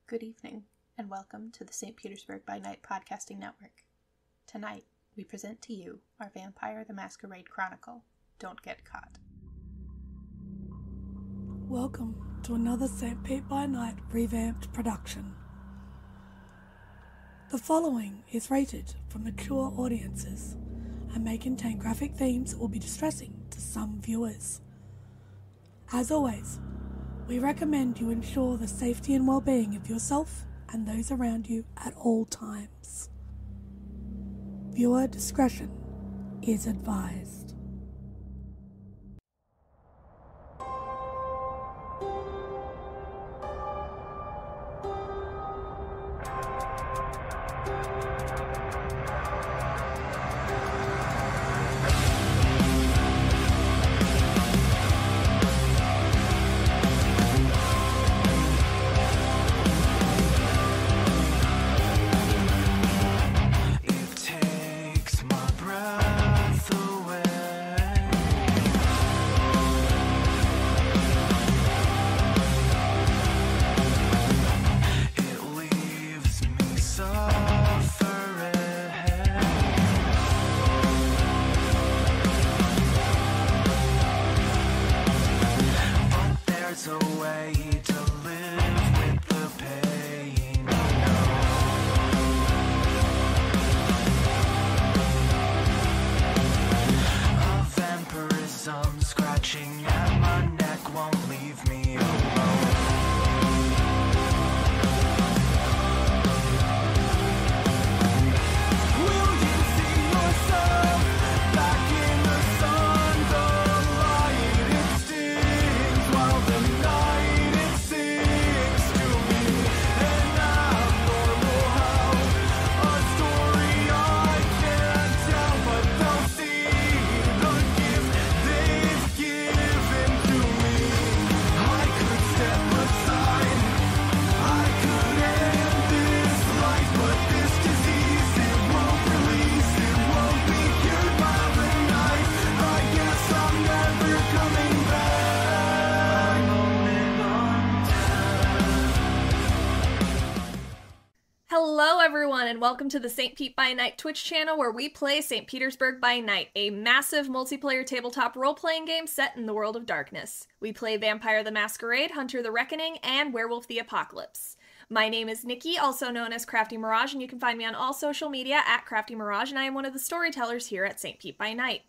Good evening, and welcome to the St. Petersburg By Night podcasting network. Tonight, we present to you our Vampire the Masquerade Chronicle, Don't Get Caught. Welcome to another St. Pete by Night revamped production. The following is rated for mature audiences and may contain graphic themes or be distressing to some viewers. As always, we recommend you ensure the safety and well-being of yourself and those around you at all times. Viewer discretion is advised. Hello everyone, and welcome to the St. Pete by Night Twitch channel where we play St. Petersburg by Night, a massive multiplayer tabletop role-playing game set in the world of darkness. We play Vampire the Masquerade, Hunter the Reckoning, and Werewolf the Apocalypse. My name is Nikki, also known as Crafty Mirage, and you can find me on all social media at Crafty Mirage, and I am one of the storytellers here at St. Pete by Night.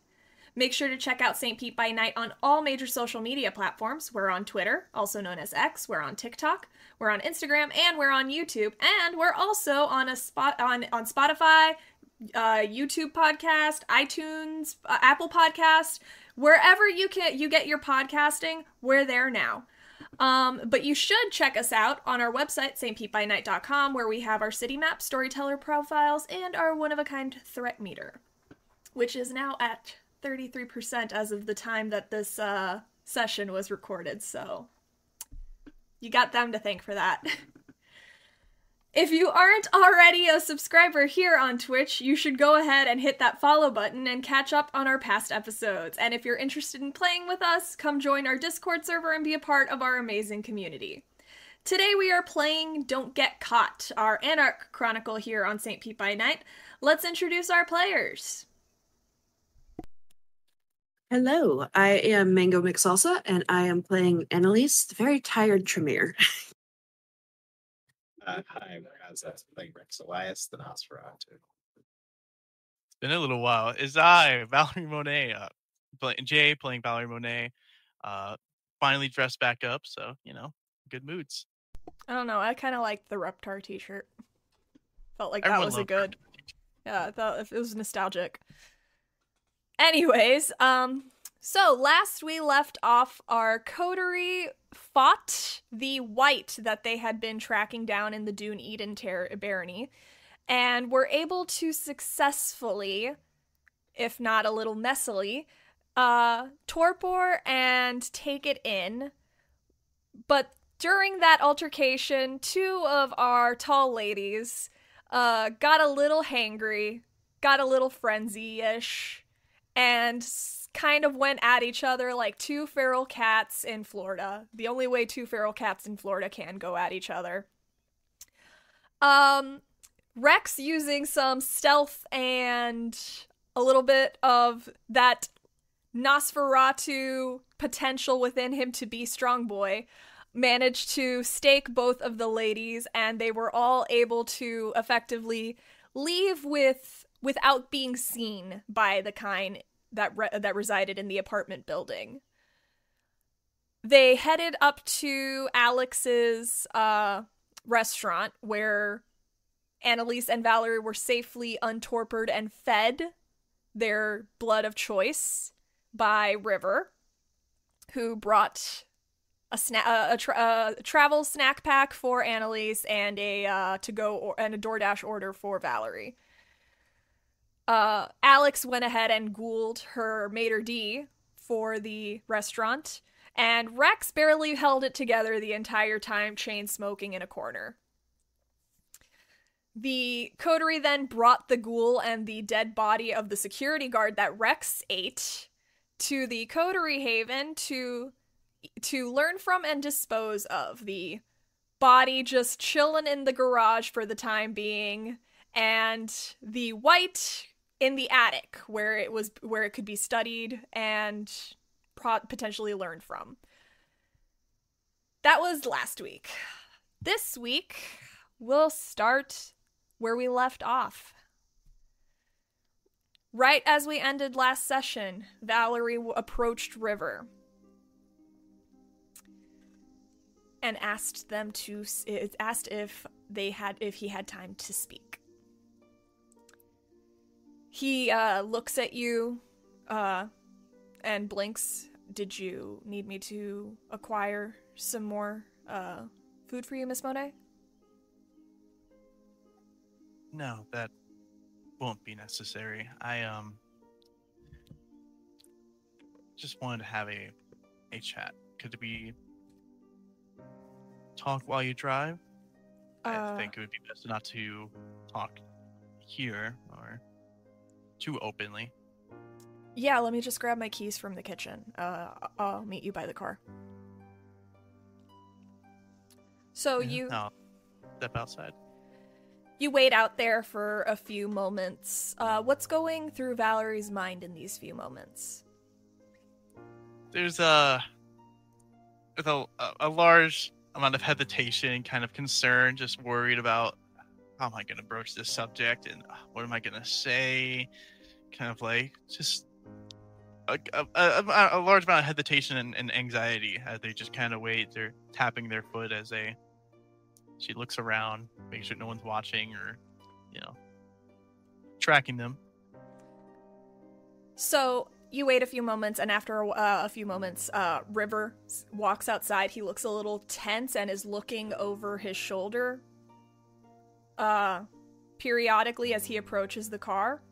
Make sure to check out St. Pete by Night on all major social media platforms. We're on Twitter, also known as X, we're on TikTok, we're on Instagram, and we're on YouTube, and we're also on on Spotify, YouTube podcast, iTunes, Apple Podcast, wherever you get your podcasting, we're there now. But you should check us out on our website, stpetebynight.com, where we have our city map, storyteller profiles, and our one-of-a-kind threat meter, which is now at 33% as of the time that this session was recorded, so you got them to thank for that. If you aren't already a subscriber here on Twitch, you should go ahead and hit that follow button and catch up on our past episodes. And if you're interested in playing with us, come join our Discord server and be a part of our amazing community. Today we are playing Don't Get Caught, our Anarch Chronicle here on St. Pete by Night. Let's introduce our players. Hello, I am Mango McSalsa, and I am playing Annalise, the very tired Tremere. Hi, I'm Krazaz, playing Rex Elias, the Nosferatu. It's been a little while. Is I, Valerie Monet, Jade playing Valerie Monet, finally dressed back up, so, good moods. I don't know, I kind of liked the Reptar t-shirt. Felt like Everyone that was a loved good... Yeah, I thought it was nostalgic. Anyways, so last we left off, our coterie fought the wight that they had been tracking down in the Dune Eden barony, and were able to successfully, if not a little messily, torpor and take it in. But during that altercation, two of our tall ladies got a little hangry, got a little frenzy-ish, and kind of went at each other like two feral cats in Florida. The only way two feral cats in Florida can go at each other. Rex, using some stealth and a little bit of that Nosferatu potential within him to be strong boy, managed to stake both of the ladies, and they were all able to effectively leave without being seen by the kind that resided in the apartment building. They headed up to Alex's restaurant, where Annalise and Valerie were safely untorpid and fed their blood of choice by River, who brought a travel snack pack for Annalise and a to-go and a DoorDash order for Valerie. Alex went ahead and ghouled her maitre d' for the restaurant, and Rex barely held it together the entire time, chain smoking in a corner. The coterie then brought the ghoul and the dead body of the security guard that Rex ate to the coterie haven to learn from and dispose of. The body just chilling in the garage for the time being, and the white in the attic where it could be studied and potentially learned from. That was last week. This week, we'll start where we left off. Right as we ended last session, Valerie approached River and asked if he had time to speak. He looks at you and blinks. Did you need me to acquire some more food for you, Miss Monet? No, that won't be necessary. I just wanted to have a chat. Could we talk while you drive? I think it would be best not to talk here or too openly. Yeah, let me just grab my keys from the kitchen. I'll meet you by the car. So I'll step outside. You wait out there for a few moments. What's going through Valerie's mind in these few moments? There's a large amount of hesitation and kind of concern, just worried about how am I going to broach this subject and what am I going to say? Kind of like just a large amount of hesitation and anxiety as they just kind of wait. They're tapping their foot as she looks around, making sure no one's watching or, tracking them. So you wait a few moments, and after a few moments, River walks outside. He looks a little tense and is looking over his shoulder periodically as he approaches the car.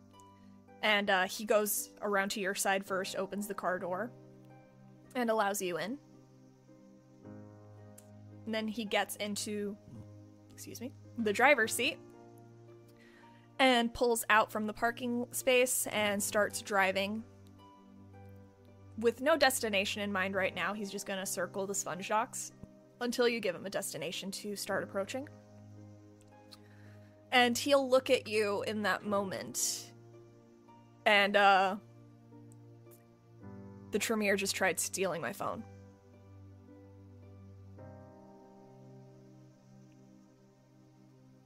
And he goes around to your side first, opens the car door, and allows you in. And then he gets into, the driver's seat and pulls out from the parking space and starts driving. With no destination in mind right now, he's just going to circle the sponge docks until you give him a destination to start approaching. And he'll look at you in that moment. And, the Tremere just tried stealing my phone.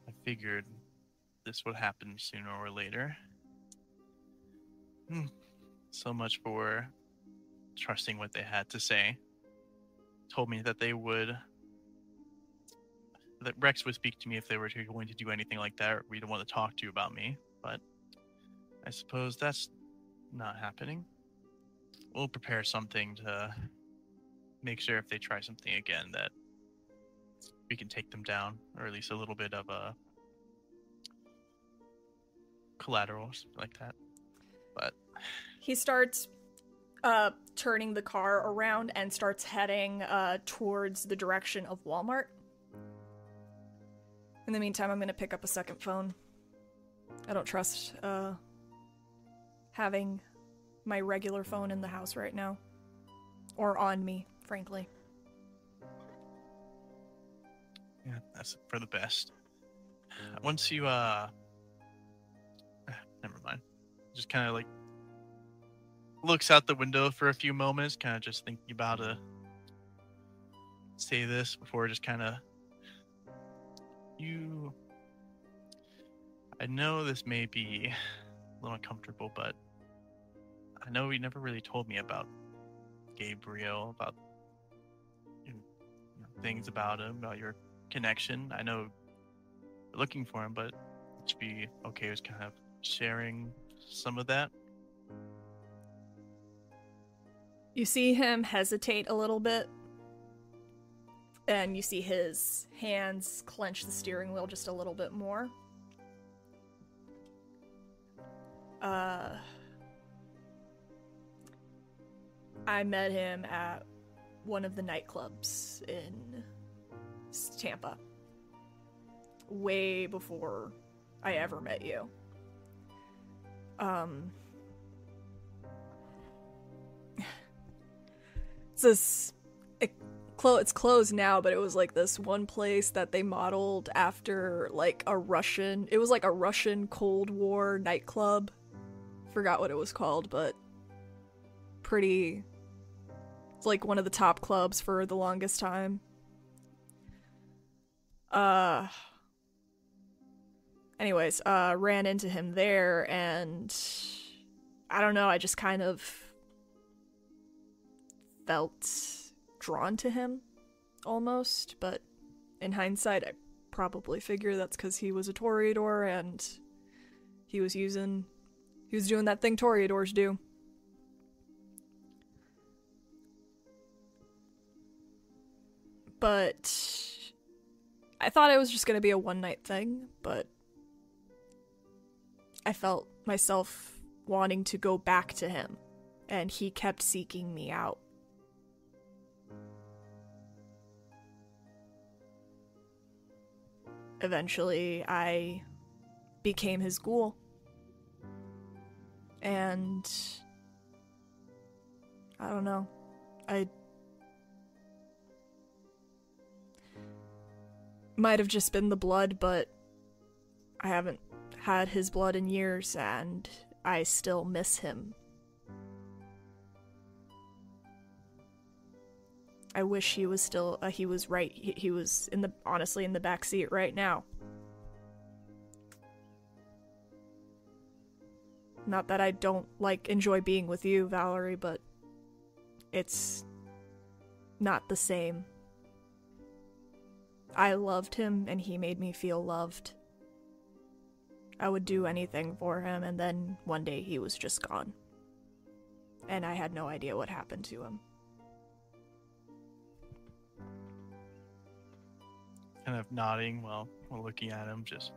I figured this would happen sooner or later. So much for trusting what they had to say. Told me that that Rex would speak to me if they were going to do anything like that, or we don't want to talk to you about me, but I suppose that's not happening. We'll prepare something to make sure if they try something again that we can take them down, or at least a little bit of a collateral like that. But he starts turning the car around and starts heading towards the direction of Walmart. In the meantime, I'm going to pick up a second phone. I don't trust having my regular phone in the house right now. Or on me, frankly. Yeah, that's for the best. once you never mind. Just kind of like looks out the window for a few moments, kind of just thinking about to say this before just kind of I know this may be a little uncomfortable, but I know you never really told me about Gabriel, about things about him, about your connection. I know you're looking for him, but it should be okay with kind of sharing some of that. You see him hesitate a little bit, and you see his hands clench the steering wheel just a little bit more. I met him at one of the nightclubs in Tampa. Way before I ever met you. It's closed now, but it was like this one place that they modeled after like a Russian Cold War nightclub. Forgot what it was called, but it's like one of the top clubs for the longest time. Anyways, ran into him there, and I don't know, I just kind of felt drawn to him, almost, but in hindsight, I probably figure that's because he was a Toreador, and he was doing that thing Toreadors do. But I thought it was just gonna be a one-night thing, but I felt myself wanting to go back to him, and he kept seeking me out. Eventually, I became his ghoul. And I don't know. I might have just been the blood, but I haven't had his blood in years, and I still miss him. I wish he was still, he was right, he was honestly in the back seat right now. Not that I don't, enjoy being with you, Valerie, but it's not the same. I loved him, and he made me feel loved. I would do anything for him, and then one day he was just gone. And I had no idea what happened to him. Kind of nodding while looking at him, just...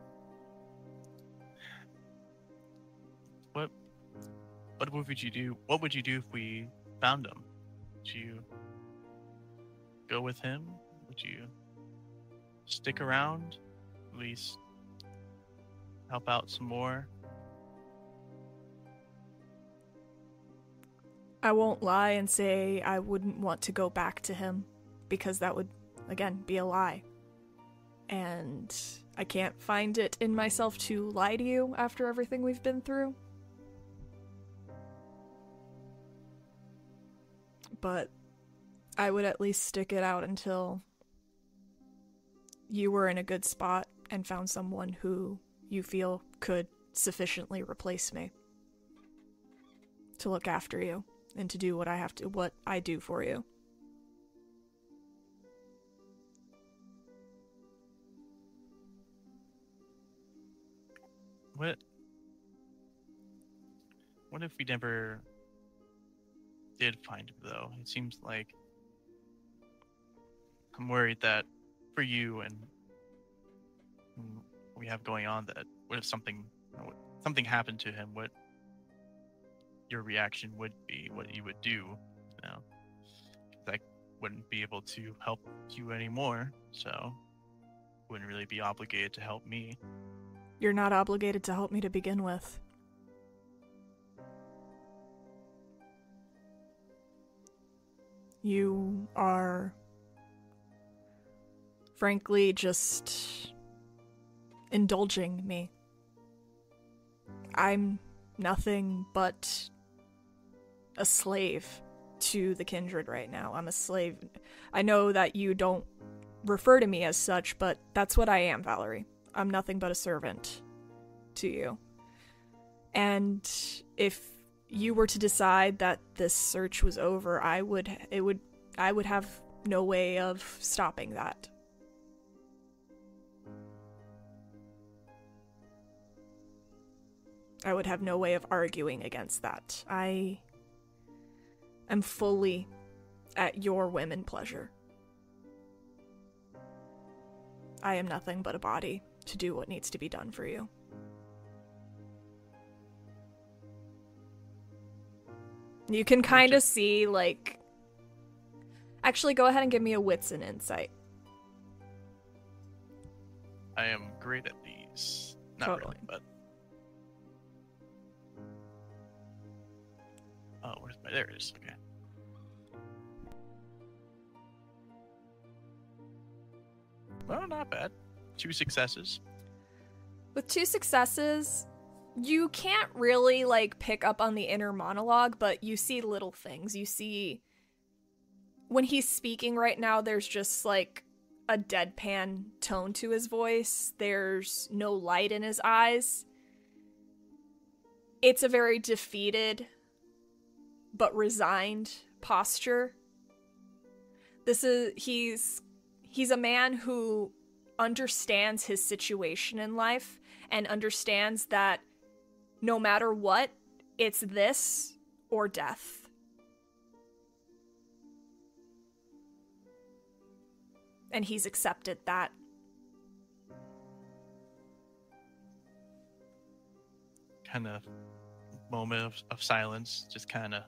What would you do? What would you do if we found him? Would you go with him? Would you stick around? At least help out some more? I won't lie and say I wouldn't want to go back to him, because that would, again, be a lie. And I can't find it in myself to lie to you after everything we've been through. But I would at least stick it out until you were in a good spot and found someone who you feel could sufficiently replace me. To look after you and to do what I do for you. What if we never did find him, though? It seems like I'm worried that for you and what we have going on, that what if something happened to him, what your reaction would be, what you would do, you know? 'Cause I wouldn't be able to help you anymore, so wouldn't really be obligated to help me. You're not obligated to help me to begin with. You are, frankly, just indulging me. I'm nothing but a slave to the kindred right now. I'm a slave. I know that you don't refer to me as such, but that's what I am, Valerie. I'm nothing but a servant to you. And if you were to decide that this search was over, I would have no way of stopping that. I would have no way of arguing against that. I am fully at your whim and pleasure. I am nothing but a body to do what needs to be done for you. You can kind of see, like... Actually, go ahead and give me a wits and insight. I am great at these. Not Totally. really, but... Oh, where's my... There it is, okay. Well, not bad. 2 successes. With 2 successes, you can't really, like, pick up on the inner monologue, but you see little things. You see... When he's speaking right now, there's just, like, a deadpan tone to his voice. There's no light in his eyes. It's a very defeated but resigned posture. He's a man who understands his situation in life and understands that no matter what, it's this or death. And he's accepted that. Kind of moment of silence, just kind of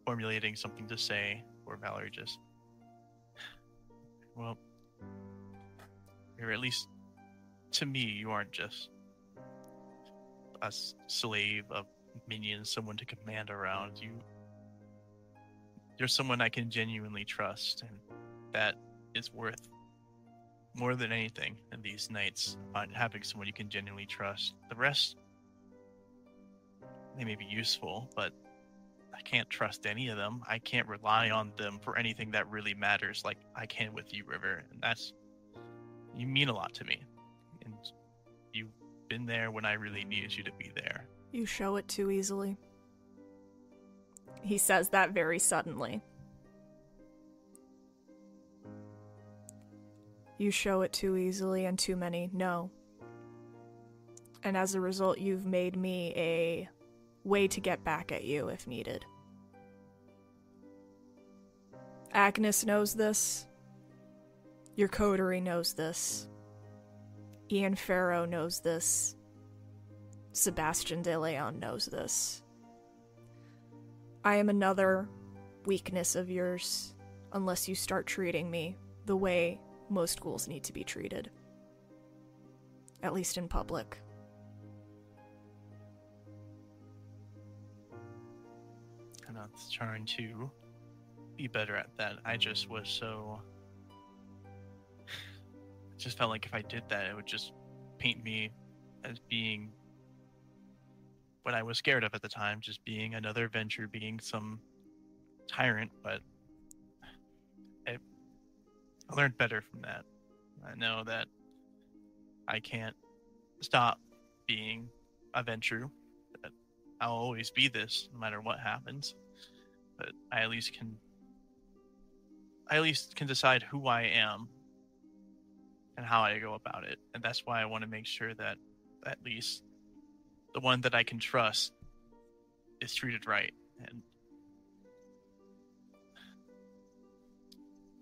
formulating something to say, where Valerie just... Well, or at least to me, you aren't just a slave, a minion, someone to command around. You're someone I can genuinely trust, and that is worth more than anything in these nights, on having someone you can genuinely trust. The rest, they may be useful, but I can't trust any of them. I can't rely on them for anything that really matters like I can with you, River. And you mean a lot to me. And you've been there when I really needed you to be there. You show it too easily. He says that very suddenly. You show it too easily, and too many know. And as a result, you've made me a way to get back at you if needed. Agnes knows this. Your coterie knows this. Ian Farrow knows this. Sebastian de Leon knows this. I am another weakness of yours, unless you start treating me the way most ghouls need to be treated. At least in public. I'm not trying to be better at that. I just was so... It just felt like if I did that, it would just paint me as being what I was scared of at the time, just being another venture, being some tyrant, but I learned better from that. I know that I can't stop being a venture, that I'll always be this no matter what happens, but I at least can decide who I am and how I go about it. And that's why I want to make sure that at least the one that I can trust is treated right. And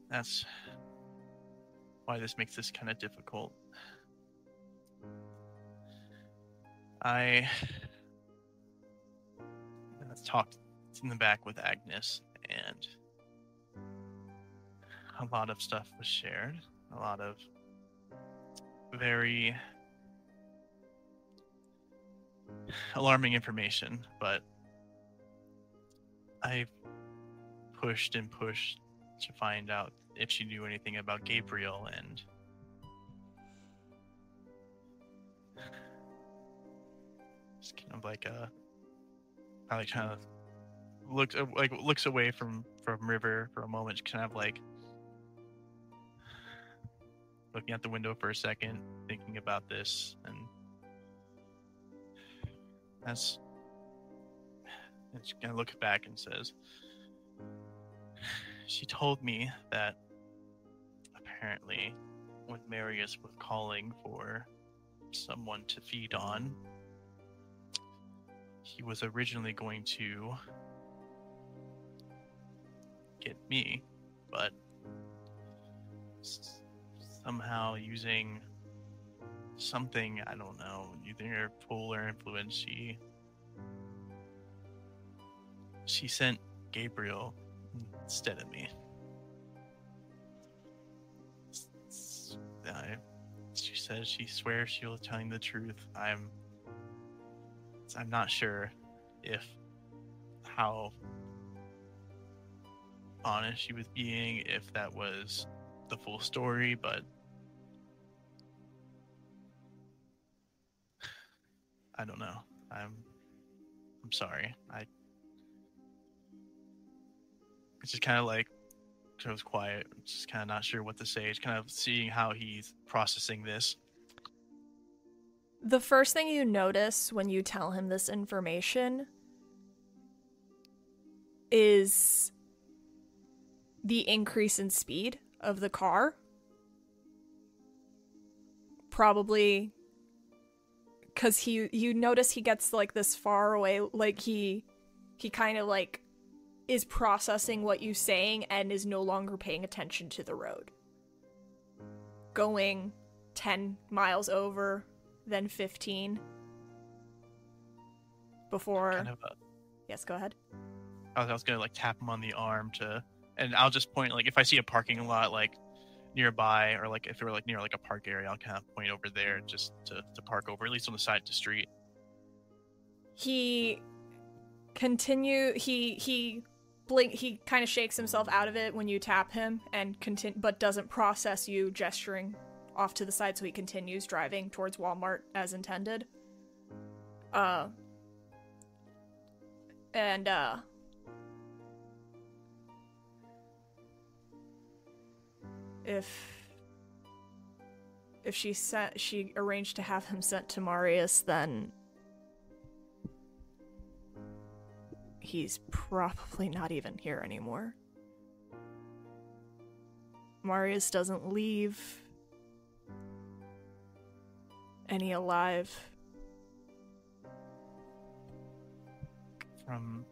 that's why this makes this kind of difficult. Let's talk in the back with Agnes, and a lot of stuff was shared. A lot of very alarming information, but I pushed and pushed to find out if she knew anything about Gabriel, and Just kind of like I like kind of looks away from River for a moment, just kind of like looking out the window for a second, thinking about this, and she kind of looks back and says, she told me that apparently when Marius was calling for someone to feed on, he was originally going to get me, but somehow using something, I don't know, either her pull or influence, she sent Gabriel instead of me. She says she swears she'll tell you the truth. I'm not sure if how honest she was being, if that was the full story, but I don't know. I'm sorry. It's just kind of like goes quiet. Just kind of not sure what to say. Just kind of seeing how he's processing this. The first thing you notice when you tell him this information is the increase in speed of the car. Probably because you notice he gets like this far away, like he kind of like is processing what you're saying and is no longer paying attention to the road. Going 10 miles over, then 15 before... Yes, go ahead. I was gonna like tap him on the arm and I'll just point, like if I see a parking lot like nearby, or like if they were like near like a park area, I'll kind of point over there just to park over, at least on the side of the street. He kind of shakes himself out of it when you tap him and but doesn't process you gesturing off to the side, so he continues driving towards Walmart as intended. If she arranged to have him sent to Marius, then he's probably not even here anymore. Marius doesn't leave any alive. From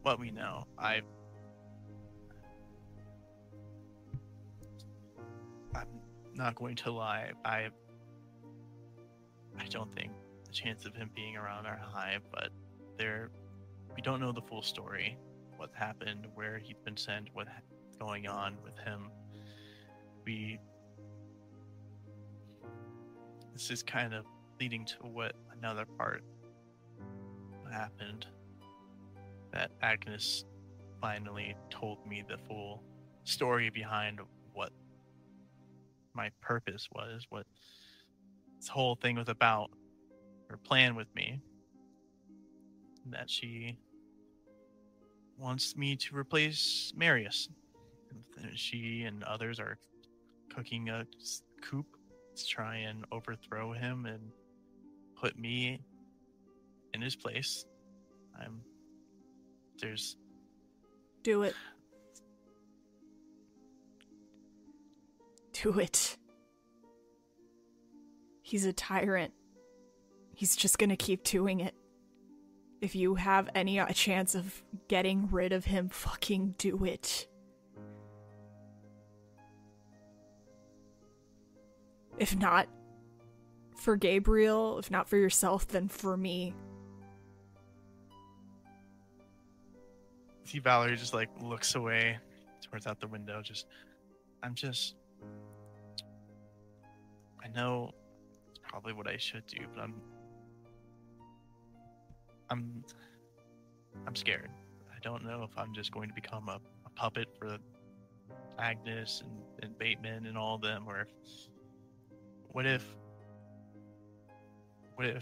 what we know, I'm not going to lie. I don't think the chance of him being around are high, but we don't know the full story. What happened, where he's been sent, what's going on with him. This is kind of leading to what another part happened. That Agnes finally told me the full story behind what my purpose was, what this whole thing was about, her plan with me. That she wants me to replace Marius. She and others are cooking a coup to try and overthrow him and put me in his place. Do it. Do it. He's a tyrant. He's just gonna keep doing it. If you have any chance of getting rid of him, fucking do it. If not for Gabriel, if not for yourself, then for me. See, Valerie just like looks away towards out the window. I know it's probably what I should do, but I'm scared. I don't know if I'm just going to become a puppet for Agnes and Bateman and all of them, or what if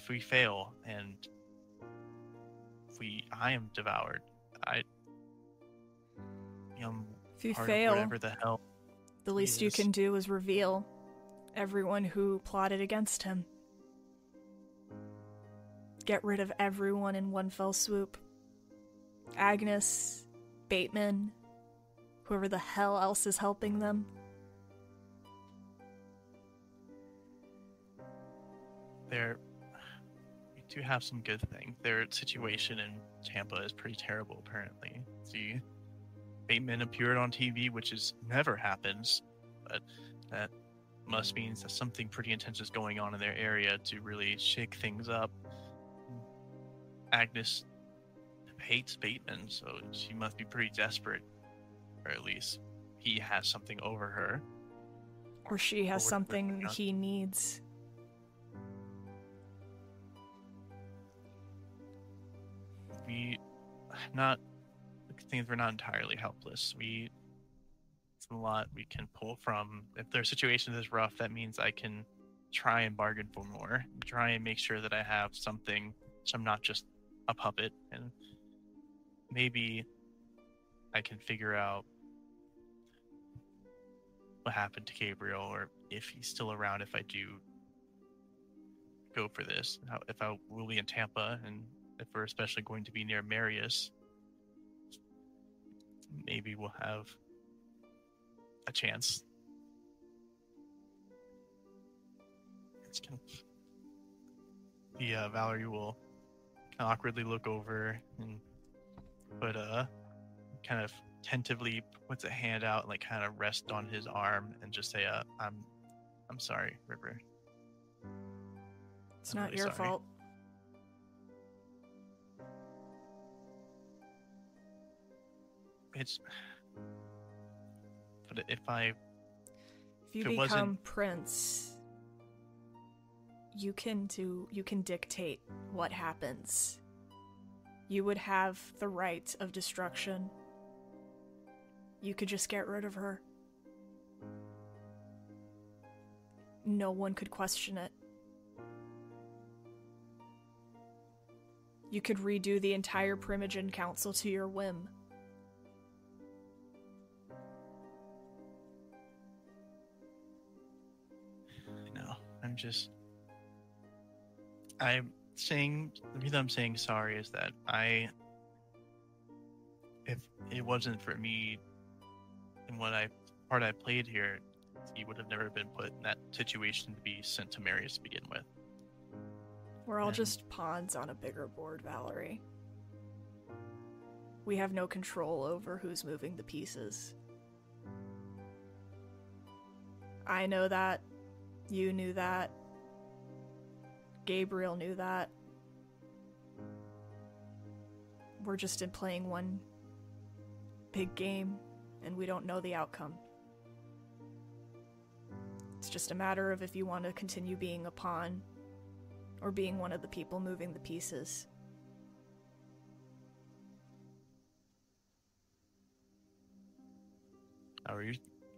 we fail and I am devoured, I'm If you part of fail, whatever the hell the least you is. can do is reveal everyone who plotted against him. Get rid of everyone in one fell swoop. Agnes, Bateman, whoever the hell else is helping them. We do have some good things. Their situation in Tampa is pretty terrible, apparently. See, Bateman appeared on TV, which never happens, but that must mean that something pretty intense is going on in their area to really shake things up. Agnes hates Bateman, so she must be pretty desperate, or at least he has something over her. Or she has Or something he needs. We're not entirely helpless. It's a lot we can pull from. If their situation is rough, that means I can try and bargain for more, try and make sure that I have something, so I'm not just a puppet, and maybe I can figure out what happened to Gabriel, or if he's still around if I do go for this, if I will be in Tampa, and if we're especially going to be near Marius, maybe we'll have a chance. It's kind of... Valerie will awkwardly look over and put kind of tentatively puts a hand out and like kind of rest on his arm and just say, I'm sorry, River. It's not your fault. But if you become prince, you can dictate what happens. You would have the right of destruction. You could just get rid of her. No one could question it. You could redo the entire Primogen Council to your whim. No, I'm saying, the reason I'm saying sorry is that if it wasn't for me and part I played here, he would have never been put in that situation to be sent to Marius to begin with. We're all just pawns on a bigger board, Valerie. We have no control over who's moving the pieces. I know that. You knew that. Gabriel knew that. We're just playing one big game, and we don't know the outcome. It's just a matter of if you want to continue being a pawn or being one of the people moving the pieces.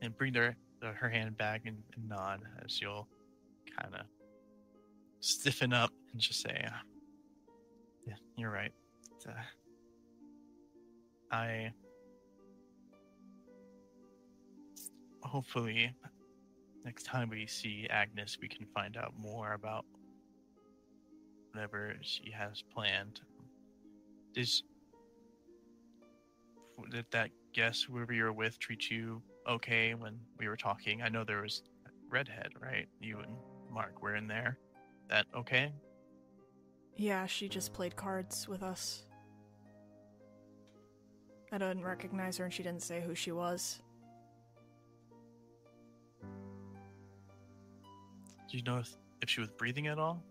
And bring her hand back and nod as you'll kind of stiffen up and just say, yeah, you're right. Hopefully next time we see Agnes, we can find out more about whatever she has planned. Did that guess whoever you were with treat you okay when we were talking? I know there was Redhead, right? You and Mark were in there. That okay? Yeah, she just played cards with us. I didn't recognize her and she didn't say who she was. Do you know if she was breathing at all?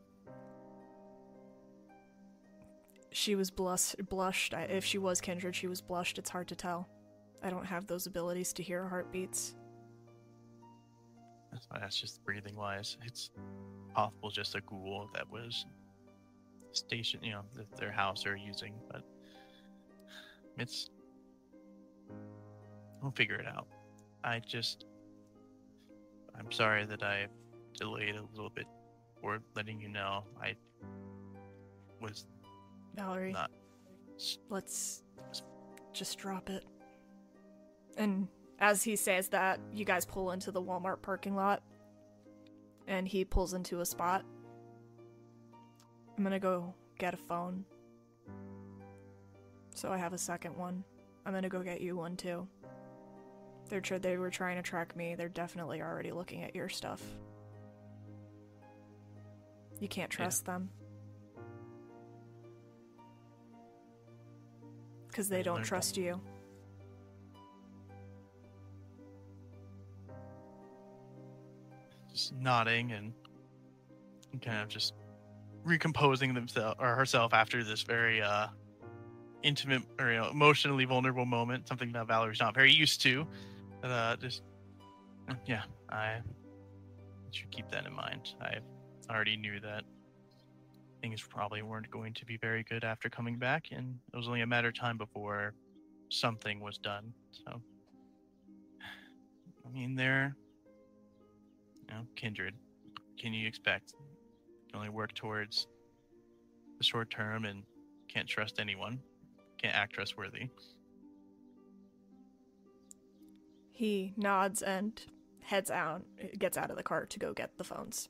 She was blushed. If she was kindred, she was blushed. It's hard to tell. I don't have those abilities to hear heartbeats. That's just breathing wise. It's possible just a ghoul that was stationed, their house they're using, but we'll figure it out. I'm sorry that I delayed a little bit for letting you know. I was Valerie, not. Let's just drop it. And as he says that, you guys pull into the Walmart parking lot. And he pulls into a spot. I'm gonna go get a phone. So I have a second one. I'm gonna go get you one too. They were trying to track me. They're definitely already looking at your stuff. You can't trust them. Because they don't trust you. Just nodding and kind of just recomposing themselves or herself after this very intimate or emotionally vulnerable moment, something that Valerie's not very used to. I should keep that in mind. I already knew that things probably weren't going to be very good after coming back, and it was only a matter of time before something was done. So, I mean, they're kindred. Can you expect? You can only work towards the short term and can't trust anyone. Can't act trustworthy. He nods and gets out of the car to go get the phones.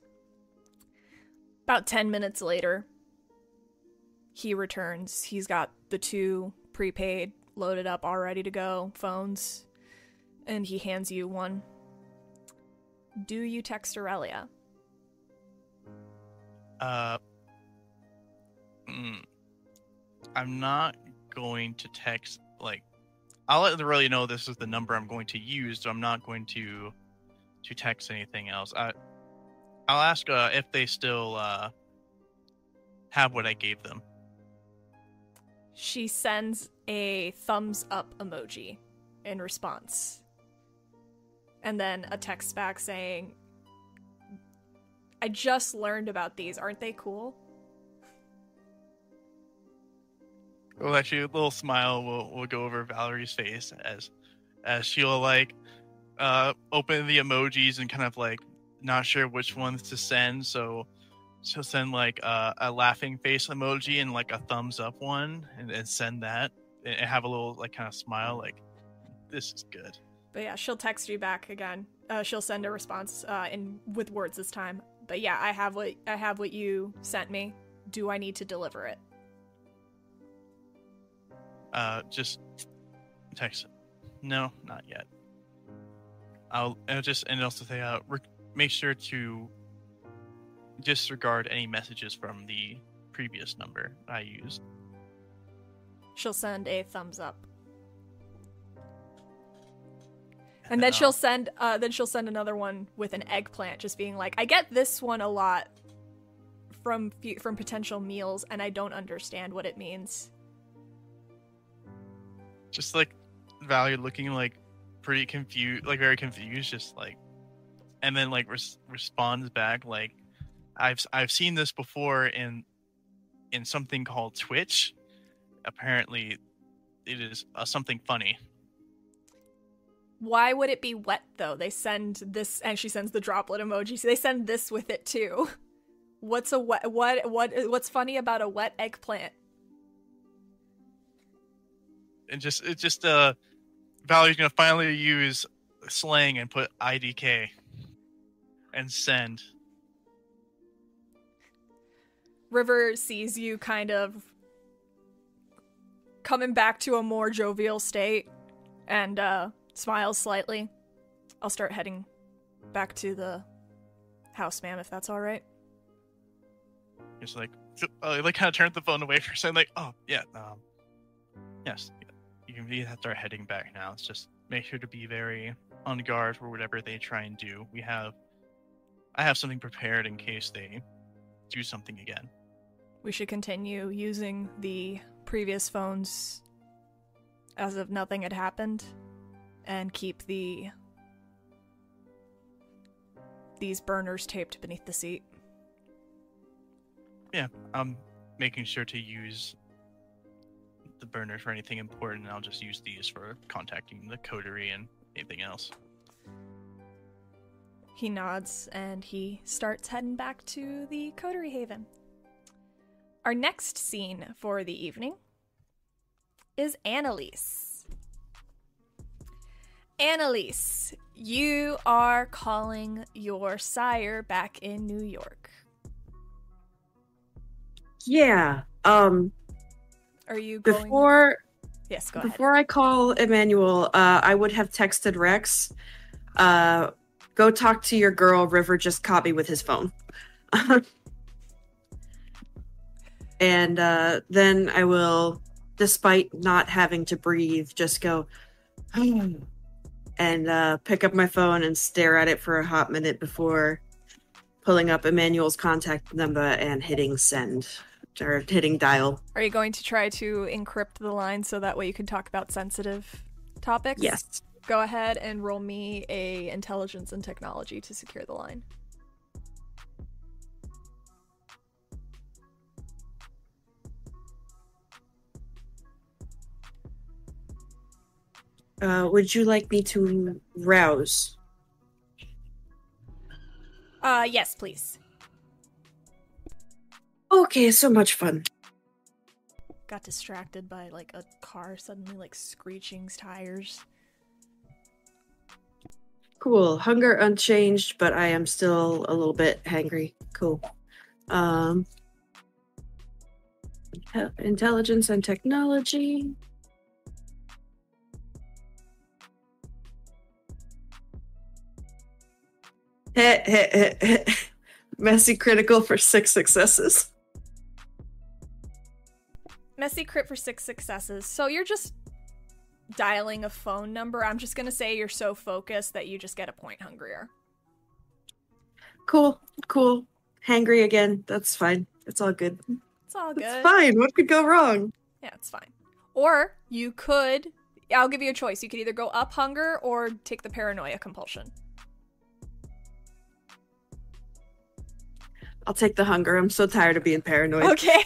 About 10 minutes later, he returns. He's got the 2 prepaid, loaded up, all ready to go phones, and he hands you one. Do you text Aurelia? I'm not going to text, I'll let Aurelia know this is the number I'm going to use, so I'm not going to text anything else. I'll ask if they still have what I gave them. She sends a thumbs up emoji in response. And then a text back saying, I just learned about these. Aren't they cool? Well, actually, a little smile will go over Valerie's face as she'll open the emojis and kind of not sure which ones to send. So she'll send a laughing face emoji and a thumbs up one and send that and have a little kind of smile this is good. But yeah, she'll text you back again. She'll send a response with words this time. But yeah, I have what you sent me. Do I need to deliver it? Just text. No, not yet. I'll also say make sure to disregard any messages from the previous number I used. She'll send a thumbs up. And then she'll send another one with an eggplant, just being like, I get this one a lot from potential meals, and I don't understand what it means. Just Valerie looking pretty confused, very confused, just and then responds back I've seen this before in something called Twitch. Apparently, it is something funny. Why would it be wet though? They send this, and she sends the droplet emoji. So they send this with it too. What's funny about a wet eggplant? And Valerie's gonna finally use slang and put IDK and send. River sees you kind of coming back to a more jovial state and smiles slightly. I'll start heading back to the house, ma'am, if that's all right. Just kind of turned the phone away for a second, oh yeah, yes, you can have to start heading back now. It's just make sure to be very on guard for whatever they try and do. I have something prepared in case they do something again. We should continue using the previous phones as if nothing had happened, and keep these burners taped beneath the seat. Yeah, I'm making sure to use the burners for anything important, and I'll just use these for contacting the coterie and anything else. He nods, and he starts heading back to the coterie haven. Our next scene for the evening is Annalise. Annalise, you are calling your sire back in New York. Yeah. Are you going... Yes, go ahead. Before I call Emmanuel, I would have texted Rex, go talk to your girl. River just caught me with his phone. And then I will, despite not having to breathe, just go and pick up my phone and stare at it for a hot minute before pulling up Emmanuel's contact number and hitting send. Or hitting dial. Are you going to try to encrypt the line so that way you can talk about sensitive topics? Yes. Go ahead and roll me a intelligence and technology to secure the line. Would you like me to rouse? Yes, please. Okay, so much fun. Got distracted by, like, a car suddenly, like, screeching tires. Cool. Hunger unchanged, but I am still a little bit hangry. Cool. Intelligence and technology. Messy critical for 6 successes. Messy crit for 6 successes. So you're just dialing a phone number. I'm just gonna say you're so focused that you just get a point hungrier. Cool. Hangry again. That's fine. It's all good. It's all good. It's fine. What could go wrong? Yeah, it's fine. Or you could... I'll give you a choice. You could either go up hunger or take the paranoia compulsion. I'll take the hunger. I'm so tired of being paranoid. Okay.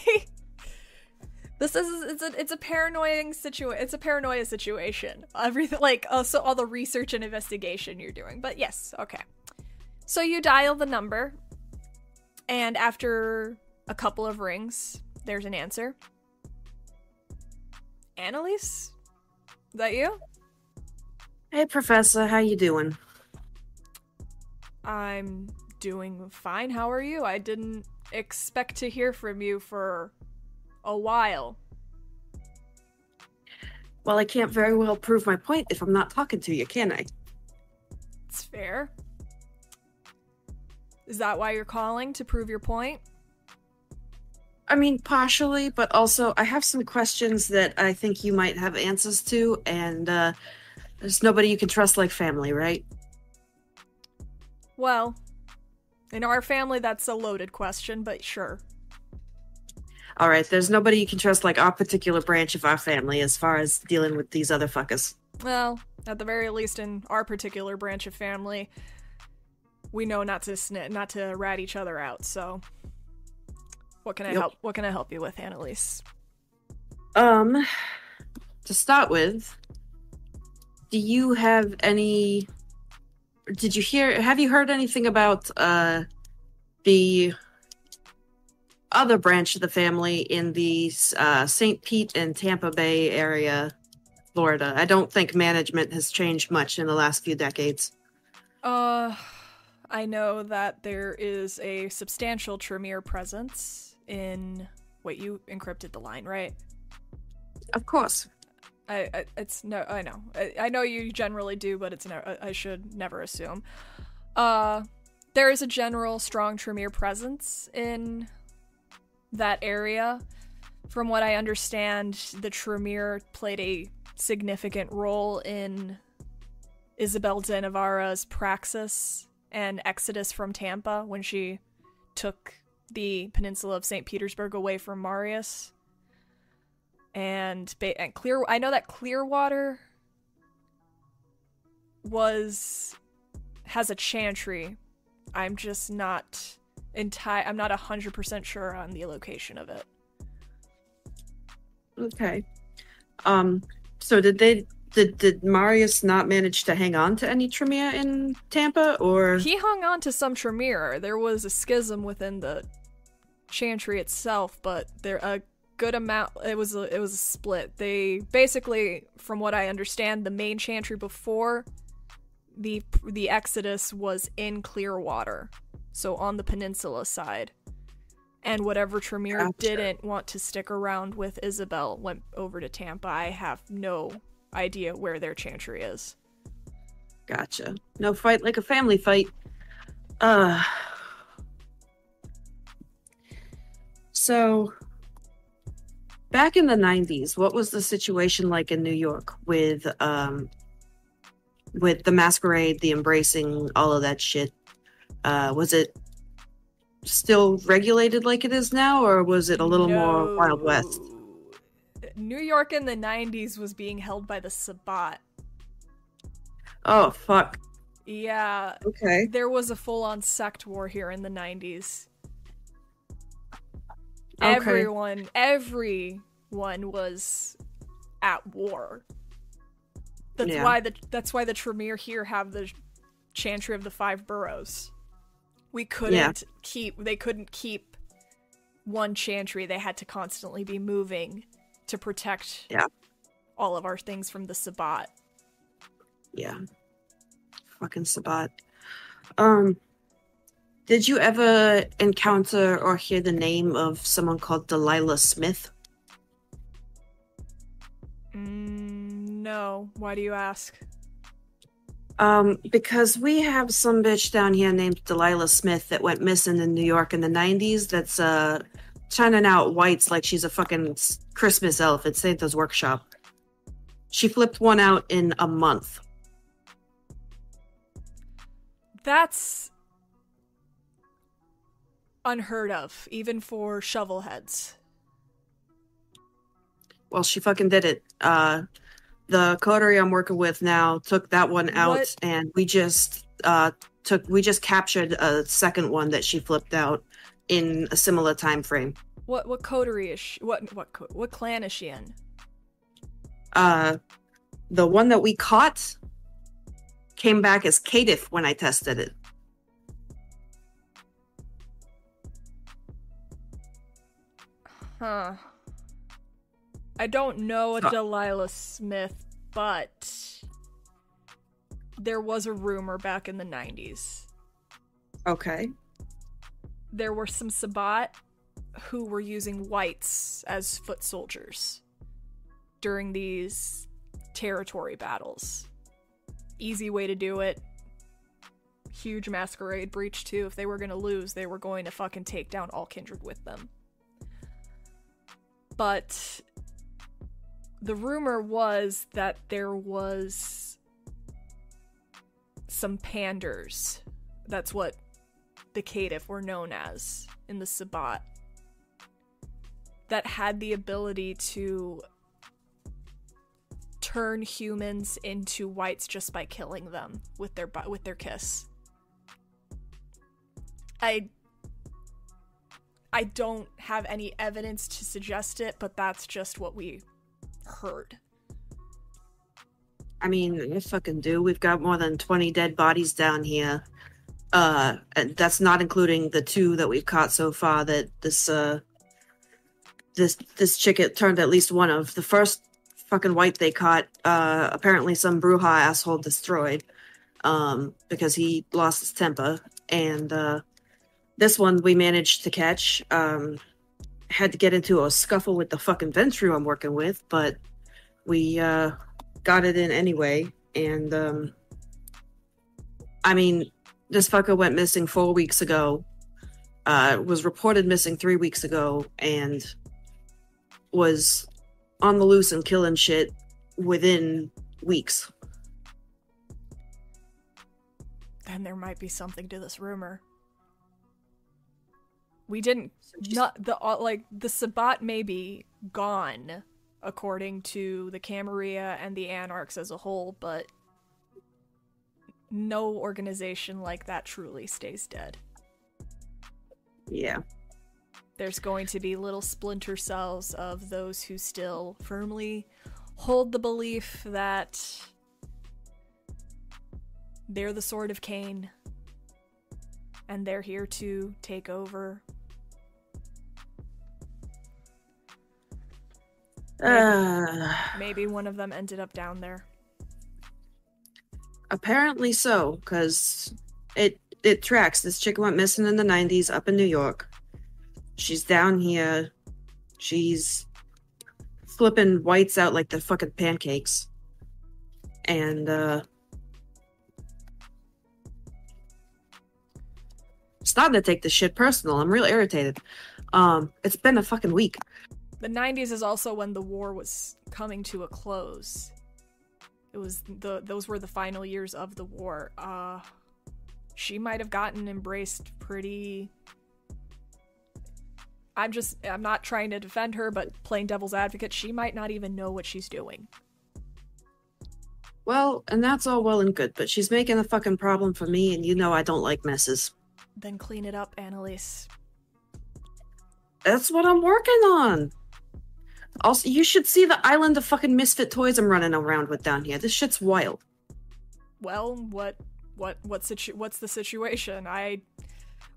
It's a paranoia situation. Everything, like, so all the research and investigation you're doing. But yes, okay. So you dial the number, and after a couple of rings, there's an answer. Annalise? Is that you? Hey, Professor. How you doing? I'm doing fine. How are you? I didn't expect to hear from you for a while. Well, I can't very well prove my point if I'm not talking to you, can I? It's fair. Is that why you're calling, to prove your point? I mean, partially, but also I have some questions that I think you might have answers to, and there's nobody you can trust like family, right? Well, in our family, that's a loaded question, but sure. All right, there's nobody you can trust like our particular branch of our family as far as dealing with these other fuckers. Well, at the very least, in our particular branch of family, we know not to rat each other out. So, what can I help you with, Annalise? To start with, do you have any? Have you heard anything about the other branch of the family in the St. Pete and Tampa Bay area, Florida? I don't think management has changed much in the last few decades. I know that there is a substantial Tremere presence in... Wait, you encrypted the line, right? Of course. I know. I know you generally do, but I should never assume. There is a general strong Tremere presence in that area. From what I understand, the Tremere played a significant role in Isabel de Navarra's praxis and exodus from Tampa when she took the peninsula of St. Petersburg away from Marius. And I know that Clearwater has a chantry. I'm just not I'm not 100% sure on the location of it. Okay. So did Marius not manage to hang on to any Tremere in Tampa, or? He hung on to some Tremere. There was a schism within the chantry itself, but good amount. It was a split. They basically, from what I understand, the main chantry before the Exodus was in Clearwater, so on the peninsula side. And whatever Tremere didn't want to stick around with Isabel went over to Tampa. I have no idea where their chantry is. Gotcha. No fight like a family fight. So, back in the 90s, what was the situation like in New York with the Masquerade, the embracing, all of that shit? Was it still regulated like it is now, or was it a little more Wild West? New York in the 90s was being held by the Sabbat. Oh, fuck. Yeah. Okay. There was a full-on sect war here in the 90s. Okay. Everyone was at war. That's why the Tremere here have the Chantry of the Five Boroughs. They couldn't keep one chantry. They had to constantly be moving to protect all of our things from the Sabbat. Yeah. Fucking Sabbat. Did you ever encounter or hear the name of someone called Delilah Smith? No. Why do you ask? Because we have some bitch down here named Delilah Smith that went missing in New York in the 90s that's, shining out whites like she's a fucking Christmas elf at Santa's workshop. She flipped one out in a month. That's unheard of, even for shovelheads. Well, she fucking did it. The coterie I'm working with now took that one out, and we just captured a second one that she flipped out in a similar time frame. What coterie is she? What clan is she in? The one that we caught came back as Caitiff when I tested it. Huh. I don't know a Delilah Smith, but there was a rumor back in the 90s. Okay. There were some Sabbat who were using whites as foot soldiers during these territory battles. Easy way to do it. Huge masquerade breach too. If they were going to lose, they were going to fucking take down all kindred with them. But the rumor was that there was some panders. That's what the Caitiff were known as in the Sabbat. That had the ability to turn humans into whites just by killing them with their kiss. I don't have any evidence to suggest it, but that's just what we heard. I mean, I fucking do. We've got more than 20 dead bodies down here. And that's not including the 2 that we've caught so far that this chick it turned at least one of. The first fucking white they caught, apparently some Bruja asshole destroyed, because he lost his temper. And, this one we managed to catch. Had to get into a scuffle with the fucking Ventru I'm working with, but we got it in anyway. And I mean, this fucker went missing 4 weeks ago. Was reported missing 3 weeks ago, and was on the loose and killing shit within weeks. Then there might be something to this rumor. We didn't the Sabbat may be gone according to the Camarilla and the Anarchs as a whole, but no organization like that truly stays dead. Yeah. There's going to be little splinter cells of those who still firmly hold the belief that they're the Sword of Cain and they're here to take over. Maybe one of them ended up down there. Apparently so, because it tracks. This chick went missing in the 90s up in New York. She's down here. She's flipping whites out like the fucking pancakes. And, starting to take this shit personal. I'm real irritated. It's been a fucking week. The 90s is also when the war was coming to a close. It was those were the final years of the war. She might have gotten embraced pretty... I'm not trying to defend her, but playing devil's advocate, she might not even know what she's doing. Well, and that's all well and good, but she's making a fucking problem for me, and you know I don't like messes. Then clean it up, Annalise. That's what I'm working on. Also, you should see the island of fucking misfit toys I'm running around with down here. This shit's wild. Well, what's the situation?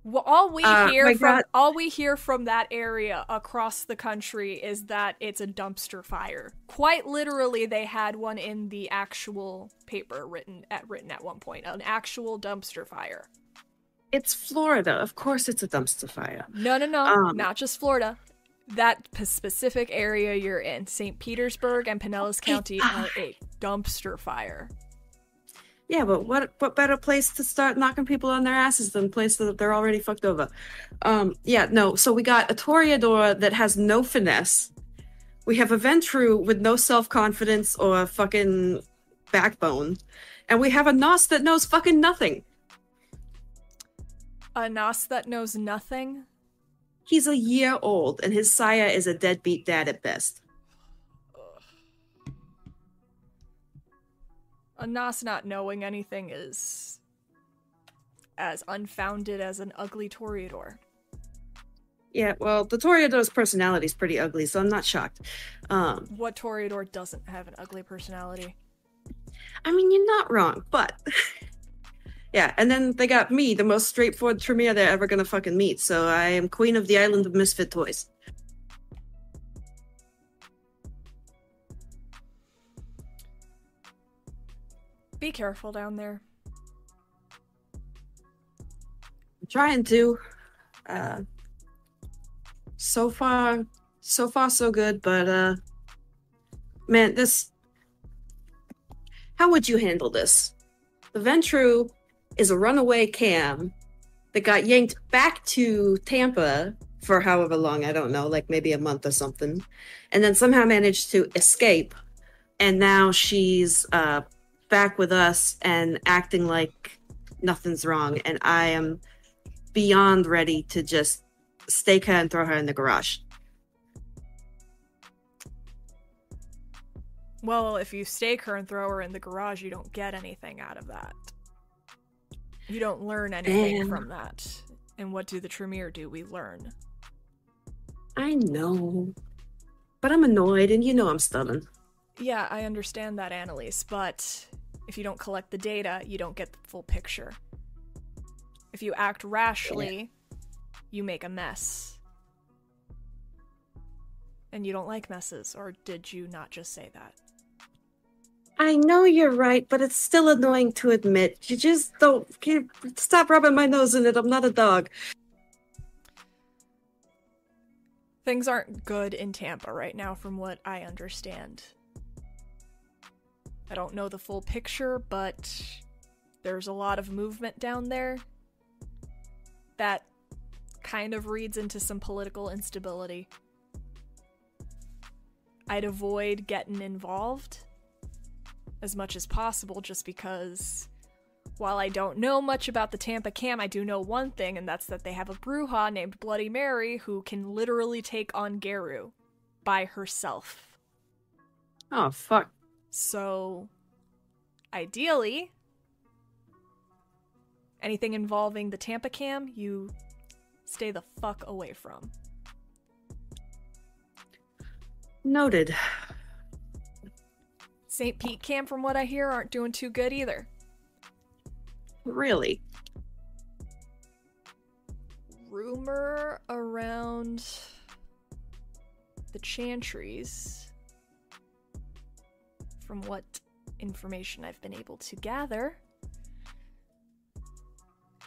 All we hear from that area across the country is that it's a dumpster fire. Quite literally, they had one in the actual paper written at one point. An actual dumpster fire. It's Florida. Of course it's a dumpster fire. No, not just Florida. That specific area you're in, St. Petersburg and Pinellas County, are a dumpster fire. Yeah, but what better place to start knocking people on their asses than a place that they're already fucked over? So we got a Toreador that has no finesse. We have a Ventru with no self-confidence or fucking backbone. And we have a Nos that knows fucking nothing. A Nos that knows nothing? He's a year old, and his sire is a deadbeat dad at best. A Nos not knowing anything is as unfounded as an ugly Toreador. Yeah, well, the Toreador's personality is pretty ugly, so I'm not shocked. What Toreador doesn't have an ugly personality? I mean, you're not wrong, but... Yeah, and then they got me, the most straightforward Tremere they're ever gonna fucking meet, so I am queen of the island of misfit toys. Be careful down there. I'm trying to. So far so good, but, man, this... How would you handle this? The Ventru is a runaway cam that got yanked back to Tampa for however long, I don't know, like maybe a month or something, and then somehow managed to escape, and now she's back with us and acting like nothing's wrong, and I am beyond ready to just stake her and throw her in the garage. Well, if you stake her and throw her in the garage, you don't get anything out of that. You don't learn anything from that. And what do the Tremere do? We learn. I know. But I'm annoyed, and you know I'm stubborn. Yeah, I understand that, Annalise, but if you don't collect the data, you don't get the full picture. If you act rashly, you make a mess. And you don't like messes, or did you not just say that? I know you're right, but it's still annoying to admit. You just can't stop rubbing my nose in it. I'm not a dog. Things aren't good in Tampa right now, from what I understand. I don't know the full picture, but there's a lot of movement down there that kind of reads into some political instability. I'd avoid getting involved as much as possible, just because while I don't know much about the Tampa Cam, I do know one thing, and that's that they have a Bruja named Bloody Mary who can literally take on Geru by herself. Oh, fuck. So, ideally, anything involving the Tampa Cam, you stay the fuck away from. Noted. St. Pete Cam, from what I hear, aren't doing too good either. Really? Rumor around the Chantries from what information I've been able to gather,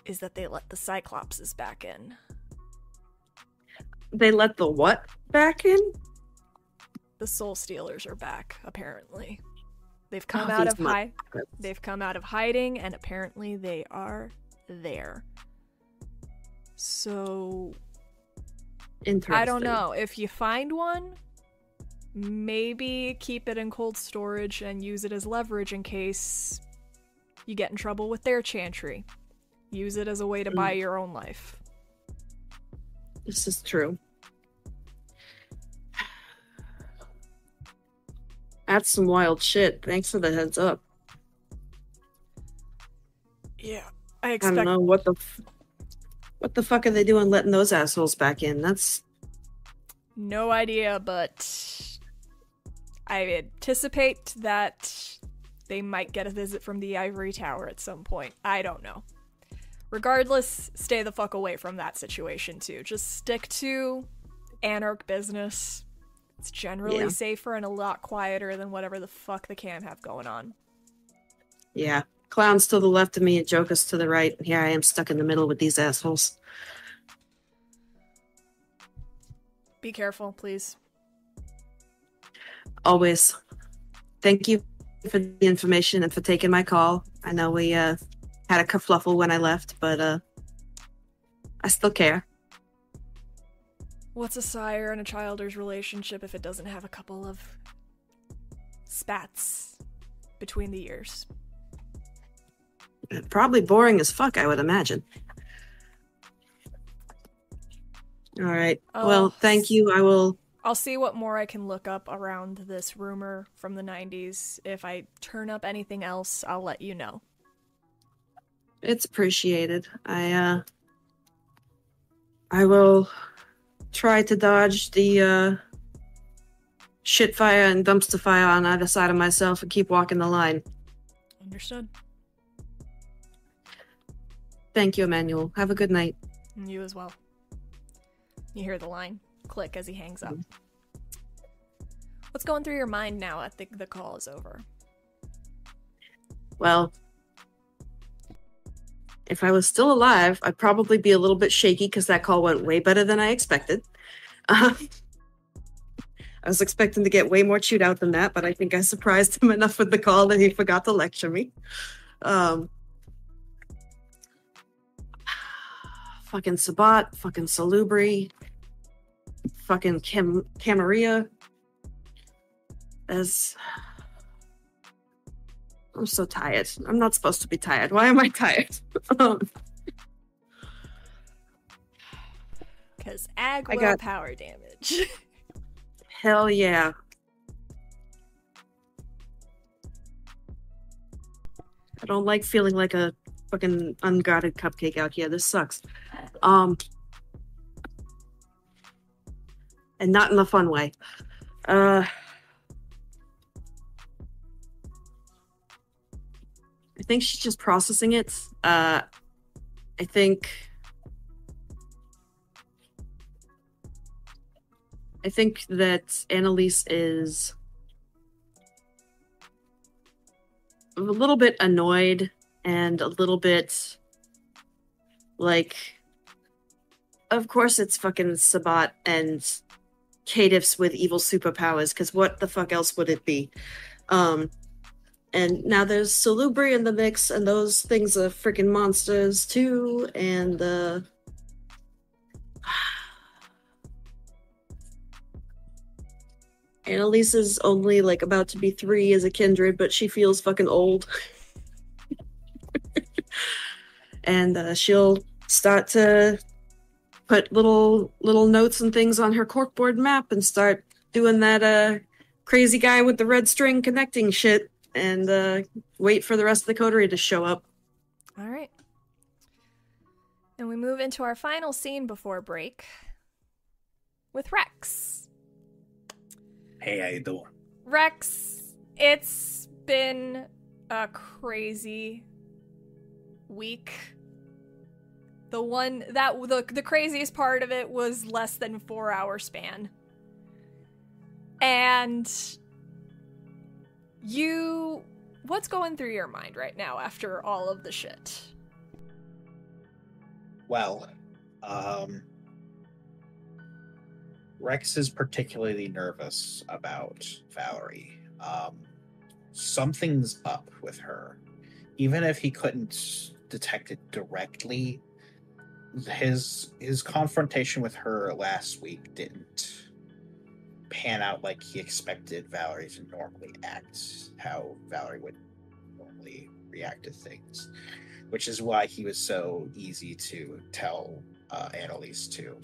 is that they let the Cyclopses back in. They let the what back in? The Soul Stealers are back, apparently. They've come They've come out of hiding, and apparently they are there. So, Interesting. I don't know. If you find one, maybe keep it in cold storage and use it as leverage in case you get in trouble with their chantry. Use it as a way to buy your own life. This is true. That's some wild shit. Thanks for the heads up. Yeah, I don't know what the fuck are they doing letting those assholes back in? That's no idea, but I anticipate that they might get a visit from the Ivory Tower at some point. I don't know. Regardless, stay the fuck away from that situation too. Just stick to Anarch business. It's generally safer and a lot quieter than whatever the fuck the can have going on. Yeah. Clowns to the left of me and Jokers to the right. Here I am stuck in the middle with these assholes. Be careful, please. Always. Thank you for the information and for taking my call. I know we had a kerfluffle when I left, but I still care. What's a sire and a childer's relationship if it doesn't have a couple of spats between the ears? Probably boring as fuck, I would imagine. All right. Well, thank you. I'll see what more I can look up around this rumor from the 90s. If I turn up anything else, I'll let you know. It's appreciated. I will try to dodge the shit fire and dumpster fire on either side of myself and keep walking the line. Understood. Thank you, Emmanuel. Have a good night. And you as well. You hear the line click as he hangs up. What's going through your mind now that the call is over? Well, if I was still alive, I'd probably be a little bit shaky because that call went way better than I expected. I was expecting to get way more chewed out than that, but I think I surprised him enough with the call that he forgot to lecture me. Fucking Sabat, fucking Salubri, fucking Camarilla. I'm so tired. I'm not supposed to be tired. Why am I tired? Because aggro power damage. Hell yeah. I don't like feeling like a fucking unguarded cupcake out here. This sucks. And not in a fun way. I think she's just processing it. I think that Annalise is a little bit annoyed and a little bit like, of course it's fucking Sabat and caitiffs with evil superpowers, because what the fuck else would it be? And now there's Salubri in the mix, and those things are freaking monsters too, and Annalise is only like about to be 3 as a kindred, but she feels fucking old. And she'll start to put little notes and things on her corkboard map and start doing that crazy guy with the red string connecting shit, and wait for the rest of the coterie to show up. All right. And we move into our final scene before break with Rex. Hey, how you doing? Rex, it's been a crazy week. The craziest part of it was less than 4-hour span. And What's going through your mind right now after all of the shit? Well, Rex is particularly nervous about Valerie. Something's up with her. Even if he couldn't detect it directly, his confrontation with her last week didn't pan out like he expected Valerie to normally act, how Valerie would normally react to things, which is why he was so easy to tell Annalise to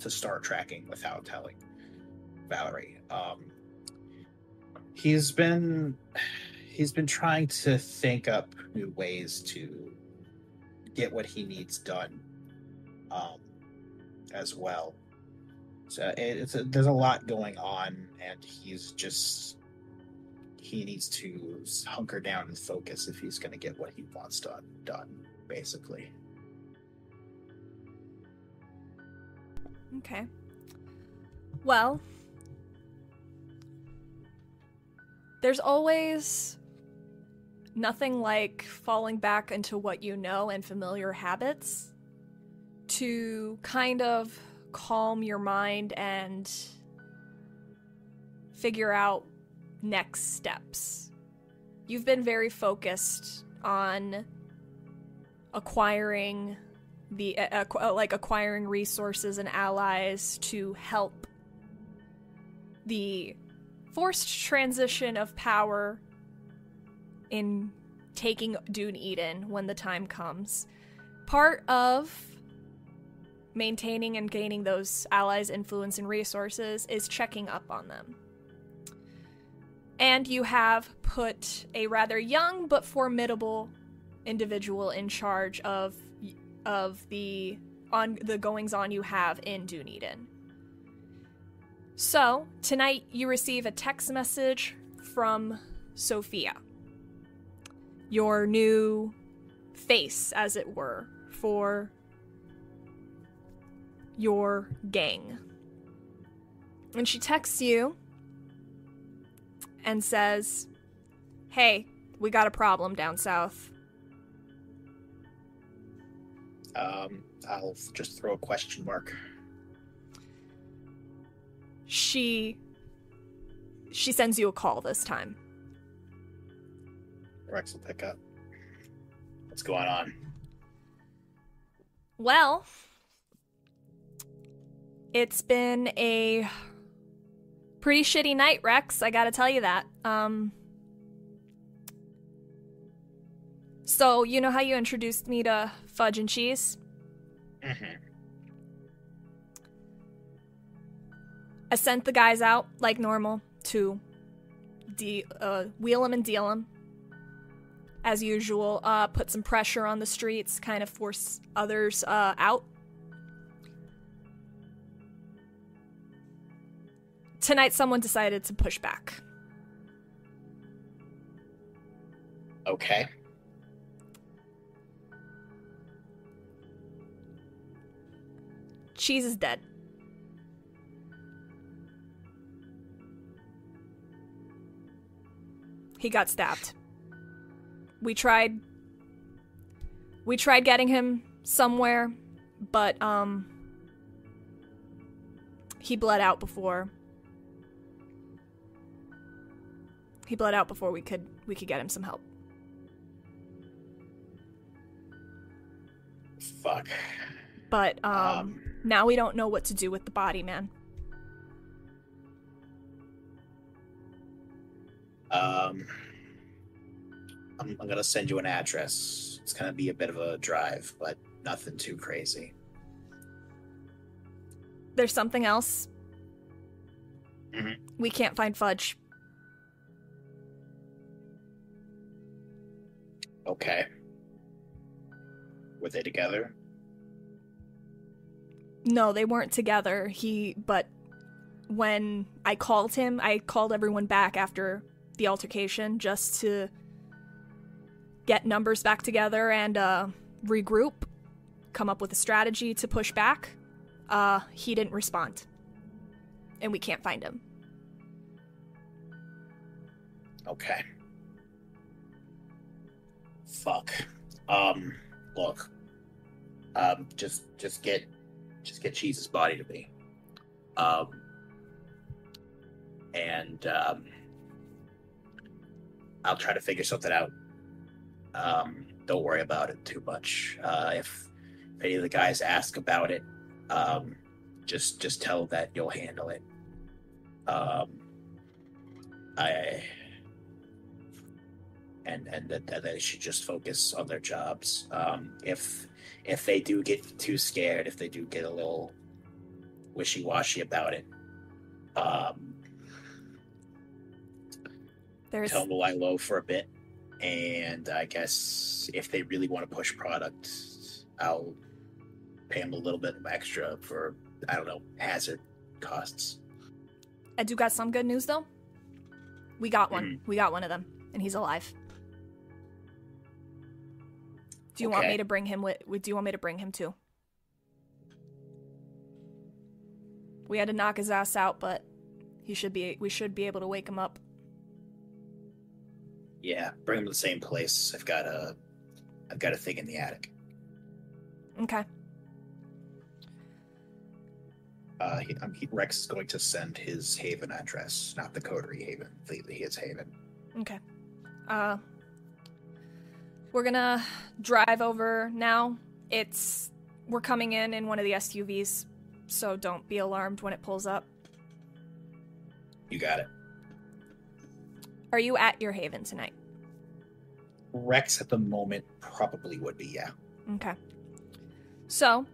start tracking without telling Valerie. He's been trying to think up new ways to get what he needs done, as well. So there's a lot going on, and he needs to hunker down and focus if he's going to get what he wants done, basically. Okay. Well, there's always nothing like falling back into what you know and familiar habits to kind of calm your mind and figure out next steps. You've been very focused on acquiring acquiring resources and allies to help the forced transition of power in taking Dune Eden when the time comes. Part of maintaining and gaining those allies' influence and resources is checking up on them. And you have put a rather young but formidable individual in charge of the goings-on you have in Dune Eden. So, tonight you receive a text message from Sophia, your new face, as it were, for your gang. And she texts you and says, "Hey, we got a problem down south." I'll just throw a question mark. She sends you a call this time. Rex will pick up. What's going on? Well, it's been a pretty shitty night, Rex. I gotta tell you that. So, you know how you introduced me to fudge and cheese? Mm-hmm. I sent the guys out, like normal, to wheel them and deal them. As usual, put some pressure on the streets, kind of force others out. Tonight, someone decided to push back. Okay. Cheese is dead. He got stabbed. We tried getting him somewhere, but he bled out before we could get him some help. Fuck. But now we don't know what to do with the body, man. I'm gonna send you an address. It's gonna be a bit of a drive, but nothing too crazy. There's something else. Mm-hmm. We can't find Fudge. Okay. Were they together? No, they weren't together. But when I called him, I called everyone back after the altercation just to get numbers back together and regroup, come up with a strategy to push back. He didn't respond. And we can't find him. Okay. Fuck. Look. Just get Cheese's body to me. And I'll try to figure something out. Don't worry about it too much. If any of the guys ask about it, just tell that you'll handle it. And that they should just focus on their jobs. If they do get too scared, if they do get a little wishy-washy about it, tell them to lie low for a bit. And I guess if they really want to push product, I'll pay them a little bit extra for, I don't know, hazard costs. I do got some good news, though. We got one. We got one of them, and he's alive. Do you want me to bring him do you want me to bring him too? We had to knock his ass out, but we should be able to wake him up. Yeah, bring him to the same place. I've got a thing in the attic. Okay. Rex is going to send his Haven address, not the coterie Haven, his Haven. Okay. We're gonna drive over now. We're coming in one of the SUVs, so don't be alarmed when it pulls up. You got it. Are you at your Haven tonight? Rex at the moment probably would be, yeah. Okay. So,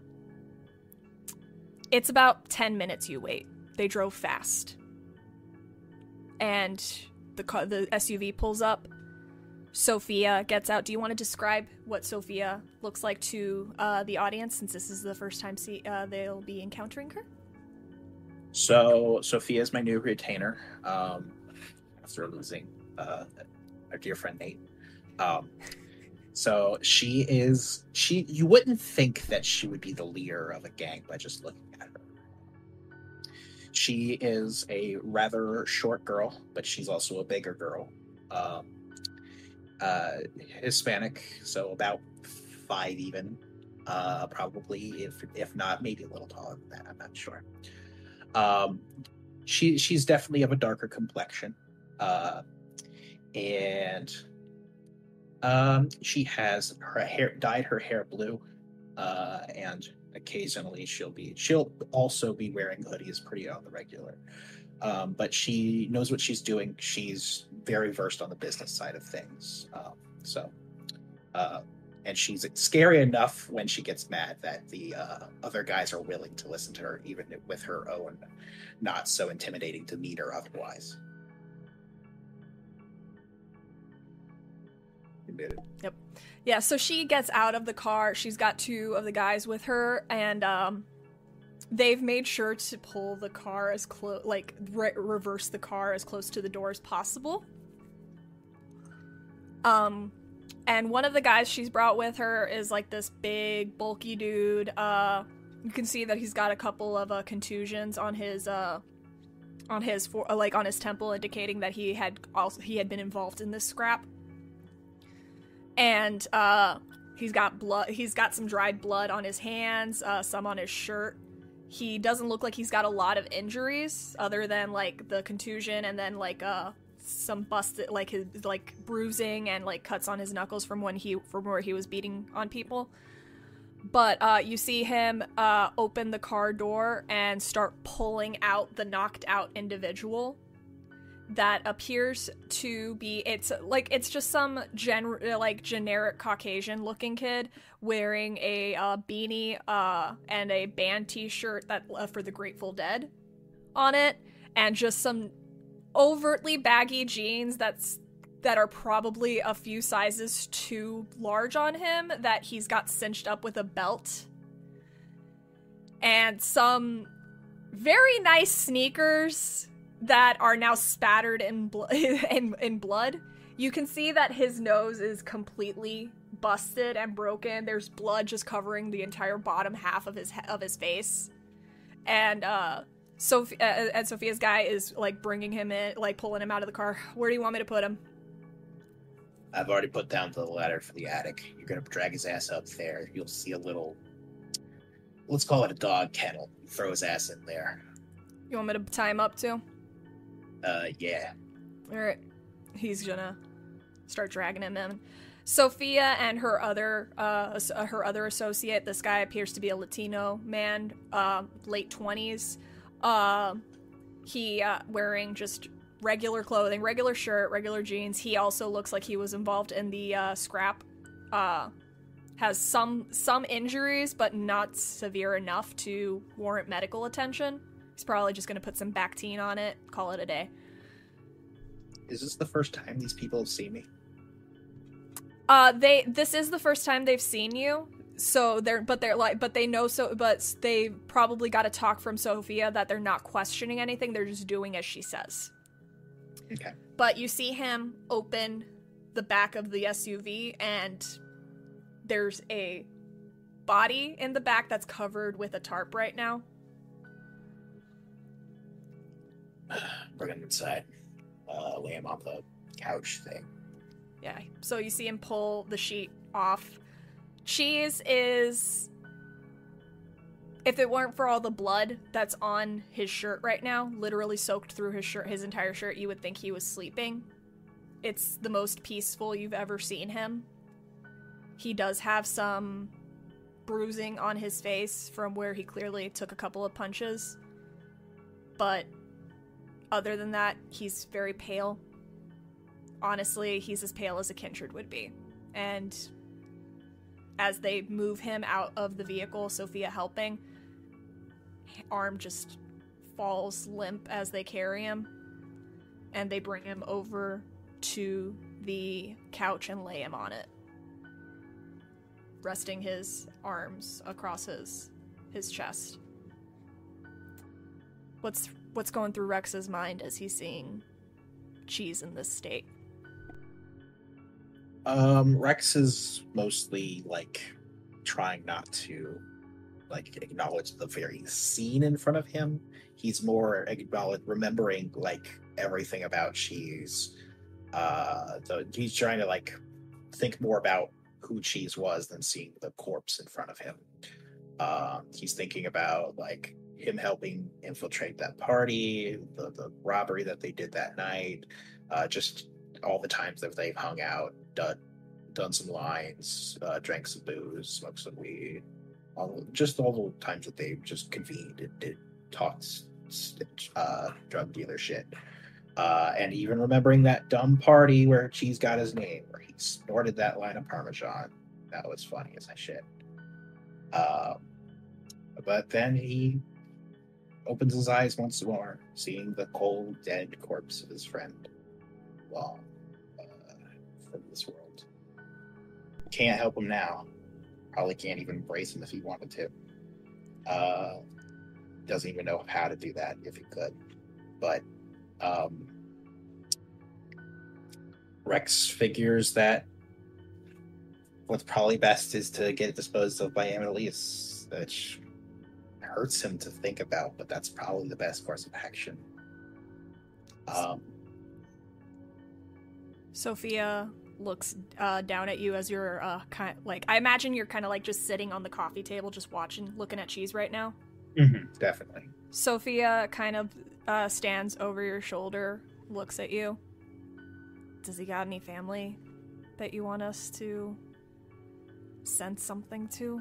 it's about 10 minutes you wait. They drove fast. And the SUV pulls up. Sophia gets out. Do you want to describe what Sophia looks like to the audience, since this is the first time they'll be encountering her? So, Sophia is my new retainer. After losing our dear friend Nate. So you wouldn't think that she would be the leader of a gang by just looking at her. She is a rather short girl, but she's also a bigger girl. Hispanic, so about 5 even, probably, if not, maybe a little taller than that, I'm not sure. She's definitely of a darker complexion, and she has dyed her hair blue, and occasionally she'll also be wearing hoodies pretty on the regular. But she knows what she's doing. She's very versed on the business side of things. And she's scary enough when she gets mad that the other guys are willing to listen to her, even with her own not so intimidating demeanor otherwise. Yep. Yeah, so she gets out of the car. She's got 2 of the guys with her, and they've made sure to pull the car as close, reverse the car as close to the door as possible. And one of the guys she's brought with her is like this big, bulky dude. You can see that he's got a couple of contusions on his temple, indicating that he had been involved in this scrap. And he's got blood. He's got some dried blood on his hands, some on his shirt. He doesn't look like he's got a lot of injuries, other than like the contusion and then some busted, his bruising and cuts on his knuckles from where he was beating on people. But you see him open the car door and start pulling out the knocked out individual. That appears to be, it's just some generic Caucasian looking kid wearing a beanie and a band t-shirt that for the Grateful Dead on it, and just some overtly baggy jeans that are probably a few sizes too large on him, that he's got cinched up with a belt, and some very nice sneakers that are now spattered in blood. You can see that his nose is completely busted and broken. There's blood just covering the entire bottom half of his face. And And Sophia's guy is, like, bringing him in, like, pulling him out of the car. Where do you want me to put him? I've already put down the ladder for the attic. You're gonna drag his ass up there. You'll see a little, let's call it a dog kennel. Throw his ass in there. You want me to tie him up, too? Yeah. Alright. He's gonna start dragging him in. Sophia and her other associate, this guy appears to be a Latino man, late 20s. He wearing just regular clothing, regular shirt, regular jeans. He also looks like he was involved in the scrap. Has some injuries, but not severe enough to warrant medical attention. He's probably just gonna put some Bactine on it, call it a day. Is this the first time these people have seen me? This is the first time they've seen you. So they probably got a talk from Sophia that they're not questioning anything. They're just doing as she says. Okay. But you see him open the back of the SUV, and there's a body in the back that's covered with a tarp right now. Bring him inside. Lay him on the couch thing. Yeah, so you see him pull the sheet off. Cheese is... If it weren't for all the blood that's on his shirt right now, literally soaked through his entire shirt, you would think he was sleeping. It's the most peaceful you've ever seen him. He does have some bruising on his face from where he clearly took a couple of punches. But other than that, he's very pale. Honestly, he's as pale as a kindred would be. And as they move him out of the vehicle, Sophia helping, arm just falls limp as they carry him. And they bring him over to the couch and lay him on it, resting his arms across his chest. What's going through Rex's mind as he's seeing Cheese in this state? Rex is mostly, like, trying not to, like, acknowledge the very scene in front of him. He's more remembering, like, everything about Cheese. So he's trying to, like, think more about who Cheese was than seeing the corpse in front of him. He's thinking about, like, him helping infiltrate that party, the robbery that they did that night, just all the times that they've hung out, done some lines, drank some booze, smoked some weed, all the times that they just convened and did talked drug dealer shit. And even remembering that dumb party where Cheese got his name, where he snorted that line of Parmesan. That was funny as shit. But then he opens his eyes once more, seeing the cold, dead corpse of his friend long from this world. Can't help him now. Probably can't even embrace him if he wanted to. Doesn't even know how to do that if he could. But Rex figures that what's probably best is to get disposed of by Annalise, which hurts him to think about, but that's probably the best course of action. Sophia looks down at you as you're I imagine you're kind of like just sitting on the coffee table, just looking at Cheese right now. Mm-hmm, definitely. Sophia kind of stands over your shoulder, looks at you. Does he got any family that you want us to send something to?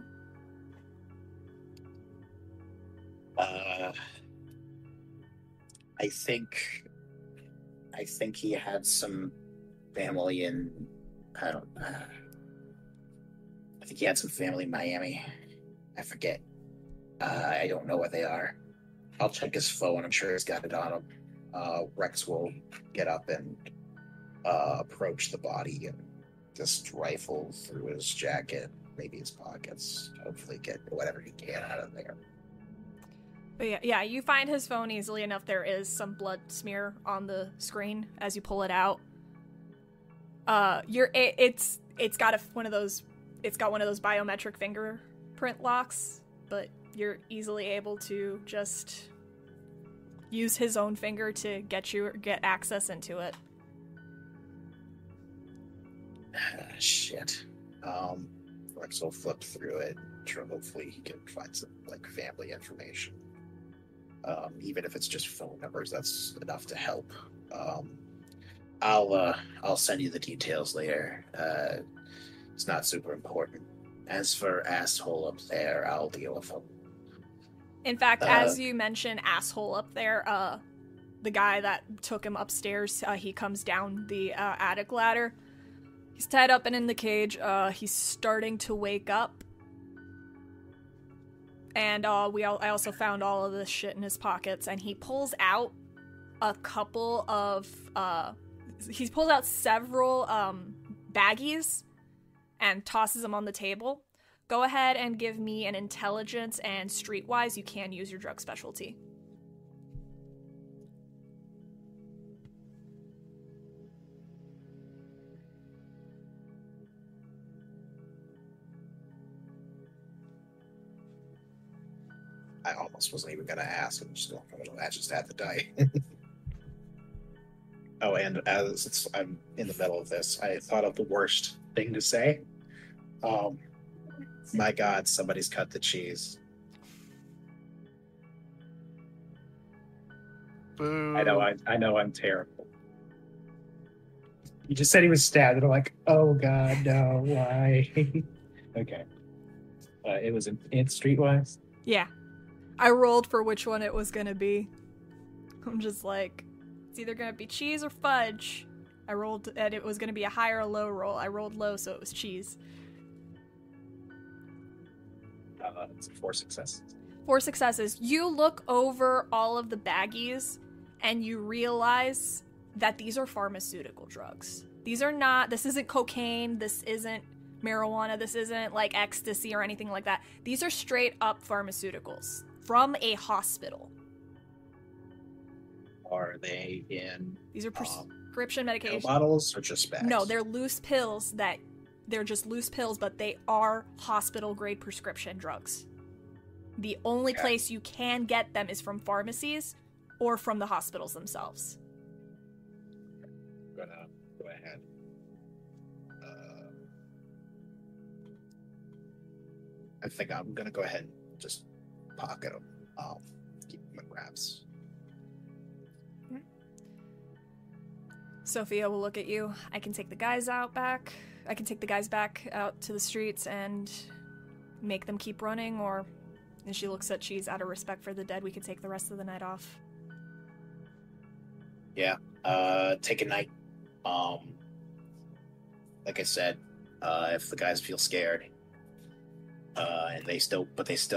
I think he had some family in, I think he had some family in Miami. I forget. I don't know where they are. I'll check his phone. I'm sure he's got it on him. Rex will get up and approach the body and just rifle through his jacket, maybe his pockets, hopefully get whatever he can out of there. But yeah, you find his phone easily enough. There is some blood smear on the screen as you pull it out. It's got one of those biometric fingerprint locks, but you're easily able to just use his own finger to get access into it. Shit. Rex will flip through it. Sure, hopefully he can find some like family information. Even if it's just phone numbers, that's enough to help. I'll send you the details later. It's not super important. As for asshole up there, I'll deal with him. In fact, as you mention asshole up there, the guy that took him upstairs, he comes down the attic ladder. He's tied up and in the cage. He's starting to wake up. And I also found all of this shit in his pockets, and he pulls out a couple of he pulls out several baggies and tosses them on the table. Go ahead and give me an intelligence, and streetwise you can use your drug specialty. I almost wasn't even gonna ask. I'm just going. I just had to die. Oh, and as I'm in the middle of this, I thought of the worst thing to say. My God, somebody's cut the cheese. Boo. I know I'm terrible. You just said he was stabbed, and I'm like, oh God, no, why? Okay. It was in Streetwise? Yeah. I rolled for which one it was gonna be. I'm just like, it's either gonna be cheese or fudge. I rolled, and it was gonna be a high or a low roll. I rolled low, so it was cheese. It's 4 successes. 4 successes. You look over all of the baggies, and you realize that these are pharmaceutical drugs. These are not, this isn't cocaine, this isn't marijuana, this isn't like ecstasy or anything like that. These are straight up pharmaceuticals from a hospital. Are they in? These are prescription medication bottles or just bags? No, they're loose pills they're just loose pills, but they are hospital grade prescription drugs. The only place you can get them is from pharmacies or from the hospitals themselves. I'm gonna go ahead. I think I'm gonna go ahead and just pocket them. Keep them in wraps. Sophia will look at you. I can take the guys back out to the streets and make them keep running, or, and she looks at Cheese, out of respect for the dead, we could take the rest of the night off. Yeah, take a night. Like I said, if the guys feel scared, and they still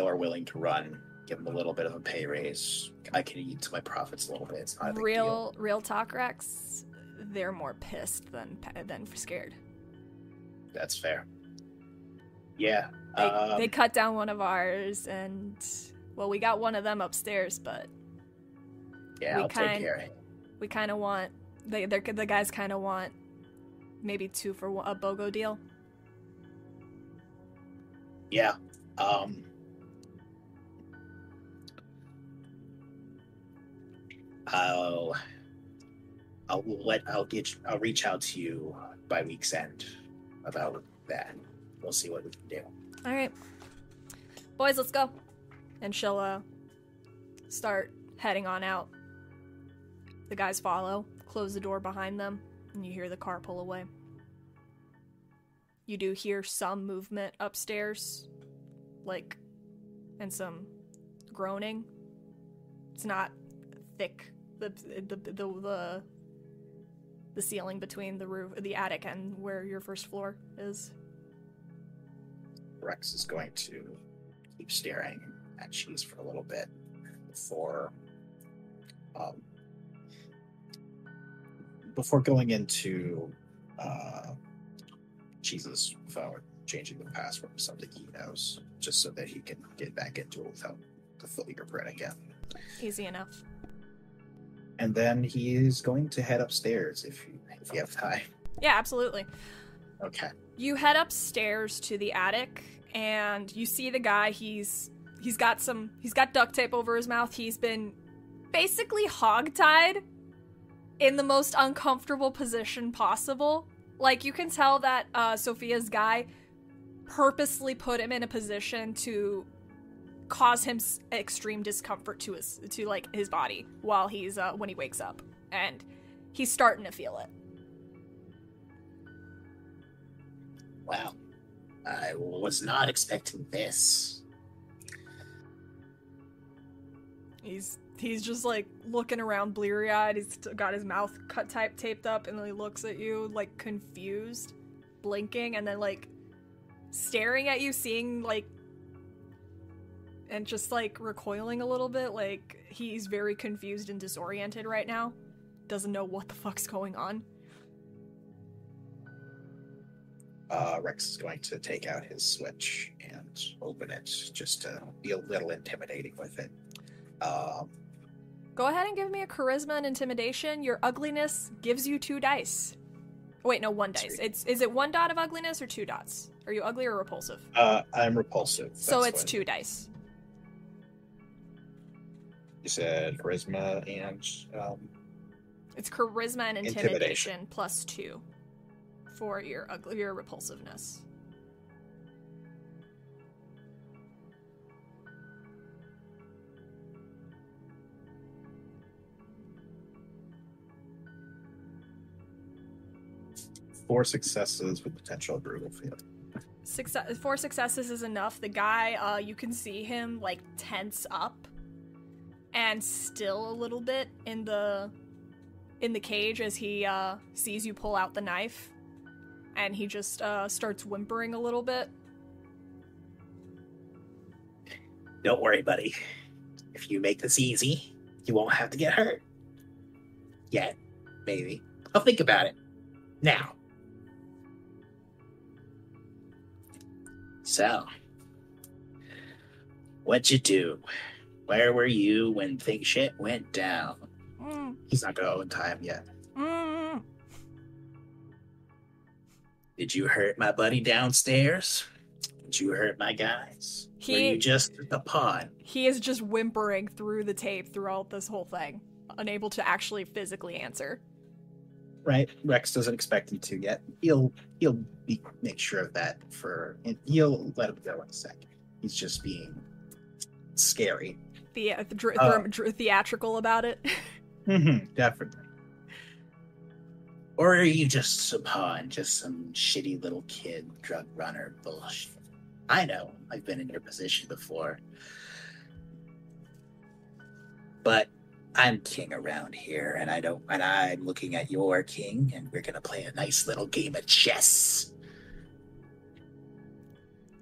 are willing to run, give them a little bit of a pay raise. I can eat to my profits a little bit. It's not a big deal. Real talk, Rex. They're more pissed than scared. That's fair. Yeah. They cut down one of ours, and well, we got one of them upstairs, but yeah, I'll take care of it. We kind of want the guys kind of want maybe 2 for a BOGO deal. Yeah. I'll reach out to you by week's end about that. We'll see what we can do. All right, boys, let's go. And she'll start heading on out. The guys follow, close the door behind them, and you hear the car pull away. You do hear some movement upstairs, and some groaning. It's not thick. The ceiling between the attic and where your first floor is. Rex is going to keep staring at Cheese for a little bit before going into Cheese's phone, changing the password to something he knows, just so that he can get back into it without the fingerprint again. Easy enough. And then he is going to head upstairs if you have time. Yeah, absolutely. Okay. You head upstairs to the attic, and you see the guy. He's got duct tape over his mouth. He's been basically hogtied in the most uncomfortable position possible. Like, you can tell that Sophia's guy purposely put him in a position to cause him extreme discomfort to his body while he's when he wakes up, and he's starting to feel it. Wow, I was not expecting this. He's just like looking around bleary-eyed. He's got his mouth taped up, and then he looks at you like confused, blinking, and then like staring at you, seeing like, and just like recoiling a little bit. Like, he's very confused and disoriented right now. Doesn't know what the fuck's going on. Rex is going to take out his switch and open it just to be a little intimidating with it. Go ahead and give me a charisma and intimidation. Your ugliness gives you 2 dice. Wait, no, 1 dice. Is it 1 dot of ugliness or 2 dots? Are you ugly or repulsive? I'm repulsive. So it's 2 dice. You said charisma and it's charisma and intimidation plus 2 for your repulsiveness. Four successes with potential brutal failure. 4 successes is enough. The guy, you can see him like tense up and still a little bit in the cage as he sees you pull out the knife, and he just starts whimpering a little bit. Don't worry, buddy. If you make this easy, you won't have to get hurt. Yet, maybe. I'll think about it. Now. So, what'd you do? Where were you when shit went down? He's not going to time yet. Did you hurt my buddy downstairs? Did you hurt my guys? Were you just a pawn? He is just whimpering through the tape throughout this whole thing, unable to actually physically answer. Right, Rex doesn't expect him to yet. He'll make sure of that he'll let him go in a second. He's just being scary. Theatrical about it. Definitely. Or are you just a pawn, just some shitty little kid drug runner bullshit? I know, I've been in your position before. But I'm king around here, and I'm looking at your king, and we're gonna play a nice little game of chess.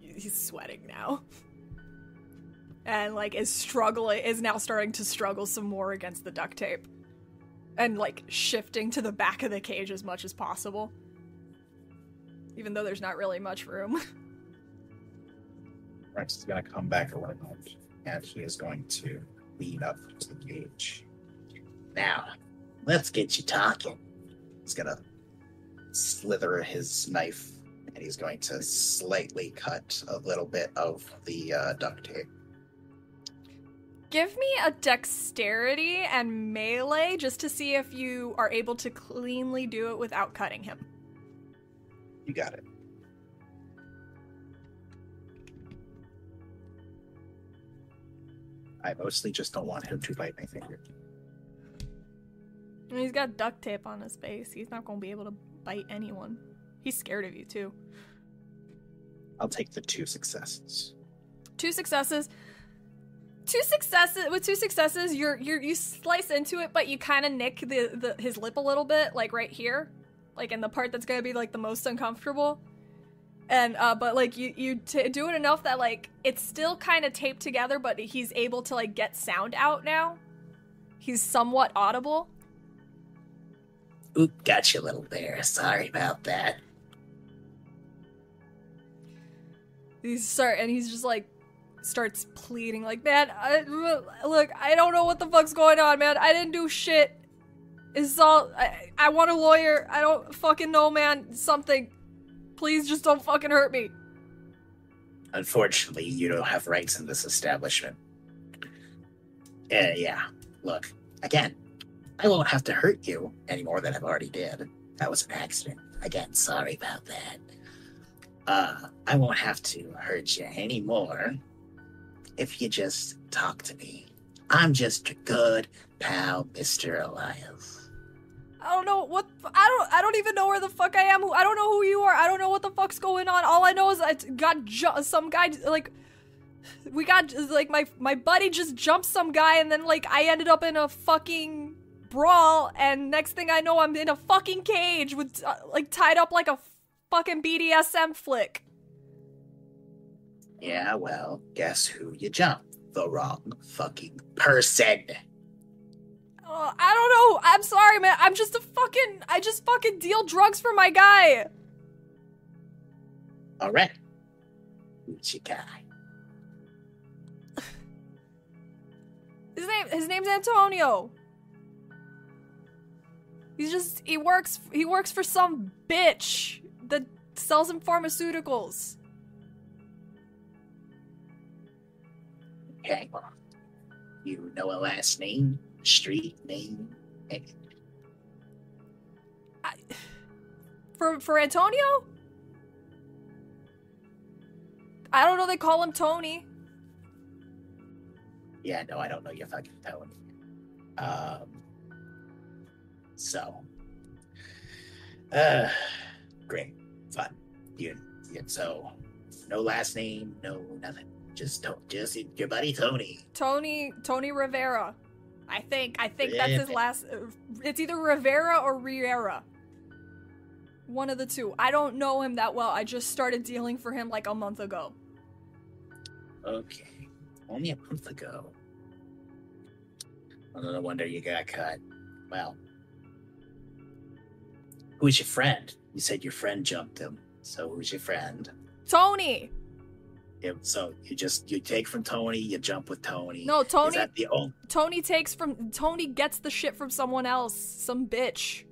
He's sweating now. And like is now starting to struggle some more against the duct tape. And like shifting to the back of the cage as much as possible. Even though there's not really much room. Rex is gonna come back around, and he is going to lean up to the cage. Now, let's get you talking. He's gonna slither his knife, and he's going to slightly cut a little bit of the duct tape. Give me a dexterity and melee just to see if you are able to cleanly do it without cutting him. You got it. I mostly just don't want him to bite my finger. He's got duct tape on his face. He's not going to be able to bite anyone. He's scared of you, too. I'll take the 2 successes. 2 successes. With 2 successes, you slice into it, but you kind of nick his lip a little bit, like right here, like in the part that's gonna be like the most uncomfortable. And but like you do it enough that like it's still kind of taped together, but he's able to like get sound out now. He's somewhat audible. Oop, got you, little bear. Sorry about that. He's just like starts pleading like, man, look, I don't know what the fuck's going on, man. I didn't do shit. It's all, I want a lawyer. I don't fucking know, man. Something. Please just don't fucking hurt me. Unfortunately, you don't have rights in this establishment. Yeah, look, Again, I won't have to hurt you any more than I've already did. That was an accident. Again, sorry about that. I won't have to hurt you anymore if you just talk to me. I'm just your good pal, Mr. Elias. I don't know what, I don't even know where the fuck I am. I don't know who you are. I don't know what the fuck's going on. All I know is I got some guy, like, we got, like, my buddy just jumped some guy, and then, like, I ended up in a fucking brawl, and next thing I know, I'm in a fucking cage with, like, tied up like a fucking BDSM flick. Yeah, well, guess who you jumped? The wrong fucking person. I don't know. I'm sorry, man. I just fucking deal drugs for my guy. Alright. Who's your guy? His name's Antonio. He works for some bitch that sells him pharmaceuticals. Okay, well, you know a last name, street name, anything? For Antonio? I don't know, they call him Tony. Yeah, no, I don't know your fucking Tony. Great, fun. So, no last name, no nothing. Just your buddy Tony. Tony Rivera. I think that's his Yeah. last. It's either Rivera or Riera. One of the two. I don't know him that well. I just started dealing for him like a month ago. Okay, only a month ago. Well, no wonder you got cut. Well, who's your friend? You said your friend jumped him. So who's your friend? Tony. Yeah, so you take from Tony, you jump with Tony. No, Tony. Is that the only? Tony gets the shit from someone else, some bitch.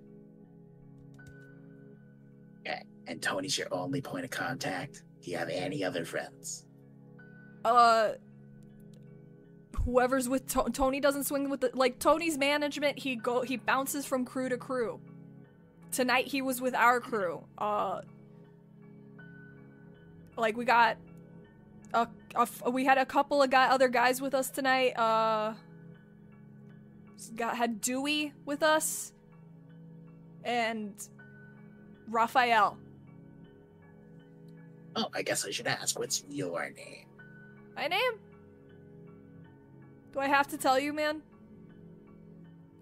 Okay, and Tony's your only point of contact. Do you have any other friends? Whoever's with Tony doesn't swing with Tony's management. He bounces from crew to crew. Tonight he was with our crew. We got. We had a couple of other guys with us tonight. Had Dewey with us, and Raphael. Oh, I guess I should ask. What's your name? My name? Do I have to tell you, man?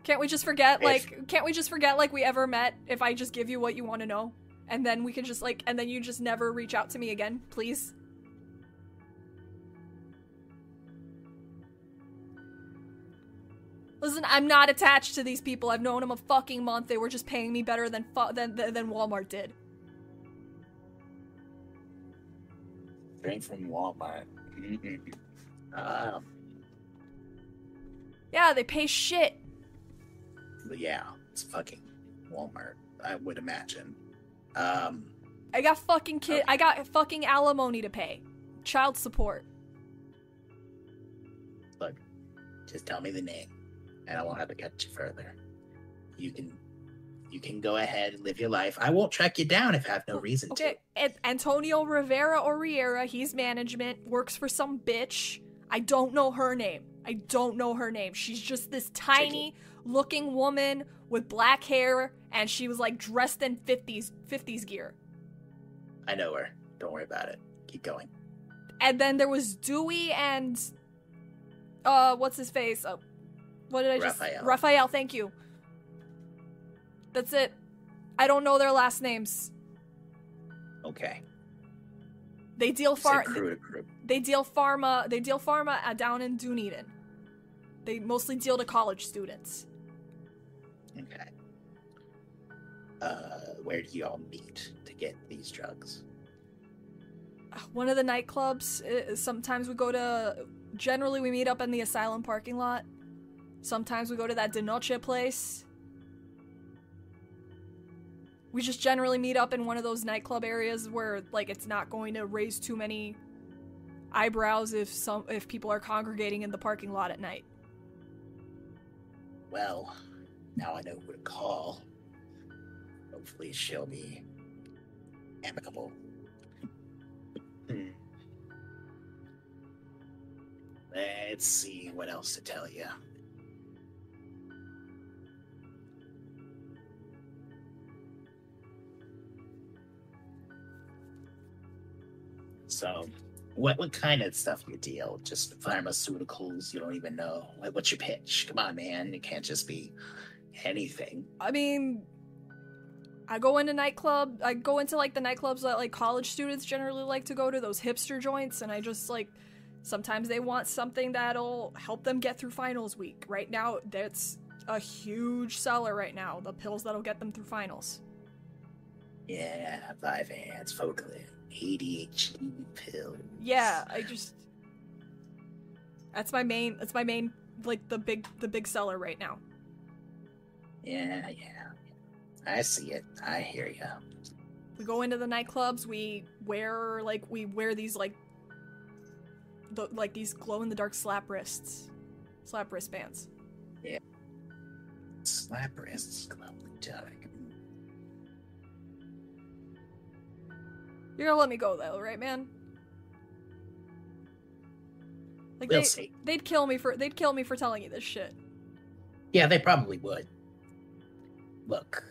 Can't we just forget? Can't we just forget like we ever met? If I just give you what you want to know, and then we can just and then you just never reach out to me again, please. Listen, I'm not attached to these people. I've known them a fucking month. They were just paying me better than Walmart did. Straight from Walmart. Yeah, they pay shit. Yeah, it's fucking Walmart, I would imagine. I got fucking I got fucking alimony to pay. Child support. Look, just tell me the name, and I won't have to cut you further. You can go ahead and live your life. I won't track you down if I have no reason to. Okay, Antonio Rivera or Riera, he's management, works for some bitch. I don't know her name. She's just this tiny looking woman with black hair, and she was like dressed in 50s gear. I know her. Don't worry about it. Keep going. And then there was Dewey and what's his face? What did I just Raphael, thank you. That's it. I don't know their last names. Okay. They deal crew to crew. They deal pharma down in Dunedin. They mostly deal to college students. Okay. Where do you all meet to get these drugs? One of the nightclubs. Sometimes we go to. Generally, we meet up in the asylum parking lot. Sometimes we go to that De Noche place. We just generally meet up in one of those nightclub areas where, like, it's not going to raise too many eyebrows if people are congregating in the parking lot at night. well, now I know who to call. Hopefully she'll be amicable. Let's see what else to tell you. So, what kind of stuff you deal? Just pharmaceuticals? You don't even know. What's your pitch? Come on, man. It can't just be anything. I mean, I go into the nightclubs that like college students generally like to go to, those hipster joints, and I just like, sometimes they want something that'll help them get through finals week. Right now, that's a huge seller right now, the pills that'll get them through finals. Yeah, Vyvanse, Focalin, ADHD pills. Yeah, that's my main, like the big seller right now. Yeah. I see it. I hear ya. We go into the nightclubs, we wear these these glow-in-the-dark slap wristbands. Yeah. Slap wrists, glow-in-the-dark. You're gonna let me go though, right, man? Like We'll see. They'd kill me for telling you this shit. Yeah, they probably would. Look.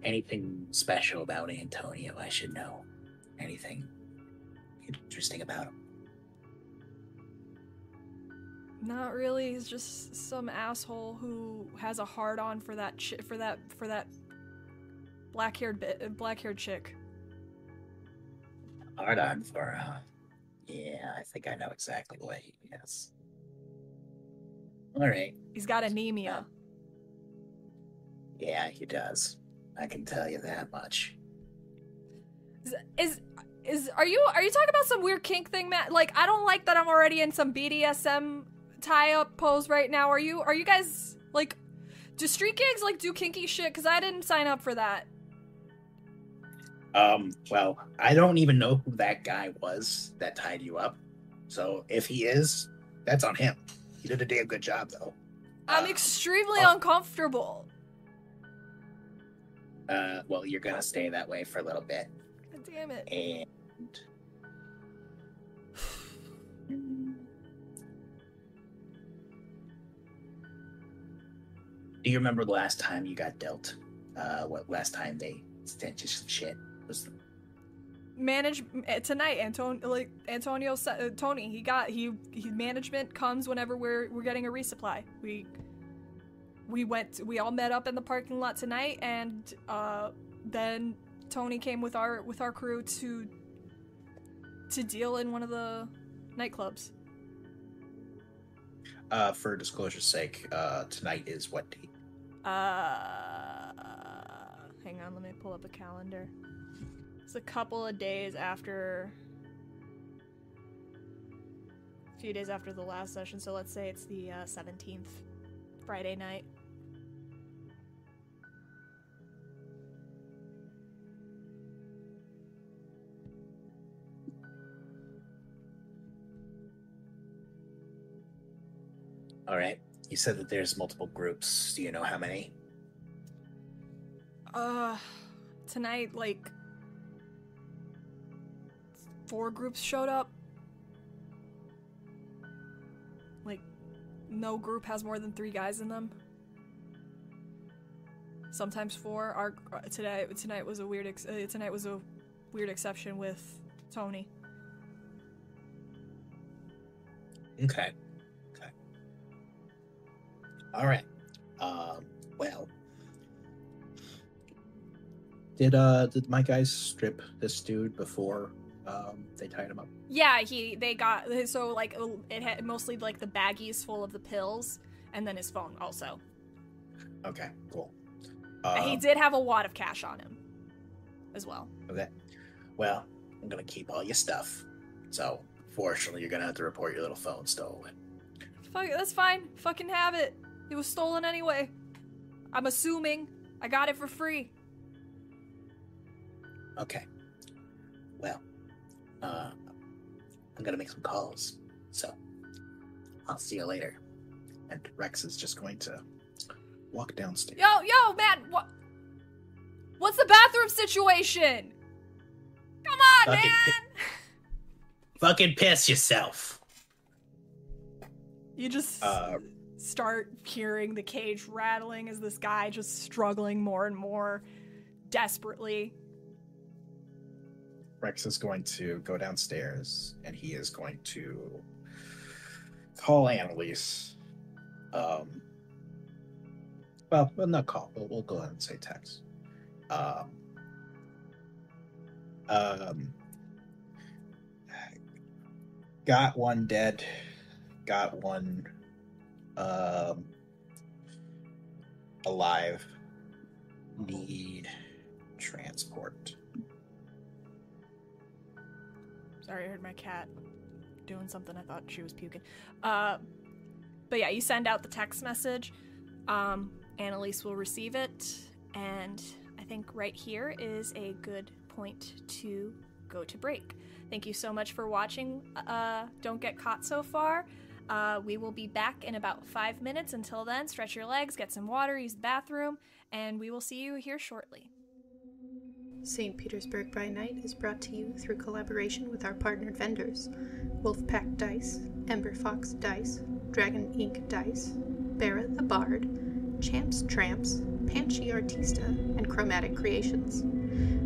Anything special about Antonio I should know? Anything interesting about him? Not really. He's just some asshole who has a hard-on for that for that black-haired chick. Hard on for yeah, I think I know exactly what he is. All right. He's got anemia. Yeah, he does. I can tell you that much. Are you talking about some weird kink thing, Matt? Like, I don't like that I'm already in some BDSM tie-up pose right now. Are you guys, like, do street gigs, like, do kinky shit? Because I didn't sign up for that. Well, I don't even know who that guy was that tied you up. So if he is, that's on him. He did a damn good job, though. I'm extremely uncomfortable. Well, you're gonna stay that way for a little bit. God damn it. And do you remember the last time you got dealt? What last time they sent you some shit? Was tonight, Antonio said, Tony, he management comes whenever we're getting a resupply. We all met up in the parking lot tonight, and then Tony came with our crew to deal in one of the nightclubs. For disclosure's sake, tonight is what date? Hang on, let me pull up a calendar. It's a couple of days after, a few days after the last session, so let's say it's the 17th, Friday night. all right. You said that there's multiple groups. Do you know how many? Tonight, like, 4 groups showed up. Like, no group has more than 3 guys in them. Sometimes 4. Tonight was a weird exception with Tony. Okay. All right. Well, Did my guys strip this dude before they tied him up? Yeah, it had mostly like the baggies full of the pills, and then his phone also. Okay, cool. He did have a wad of cash on him, as well. okay. Well, I'm gonna keep all your stuff. So, fortunately, you're gonna have to report your little phone stolen. Fuck it, that's fine. Fucking have it. It was stolen anyway. I'm assuming I got it for free. Okay. Well, I'm gonna make some calls, so I'll see you later. And Rex is just going to walk downstairs. Yo, man, what's the bathroom situation? Come on, Fucking man! Fucking piss yourself. You just start hearing the cage rattling as this guy just struggling more and more desperately. Rex is going to go downstairs, and he is going to call Annalise. Well, not call. We'll go ahead and say text. Got one dead. Got one alive. Need transport. Sorry, I heard my cat doing something. I thought she was puking. But yeah, you send out the text message. Annalise will receive it, and I think right here is a good point to go to break. Thank you so much for watching Don't Get Caught so far. We will be back in about 5 minutes. Until then, stretch your legs, get some water, use the bathroom, and we will see you here shortly. St. Petersburg by Night is brought to you through collaboration with our partnered vendors, Wolfpack Dice, Ember Fox Dice, Dragon Ink Dice, Barra the Bard, Champs Tramps, Panchi Artista, and Chromatic Creations.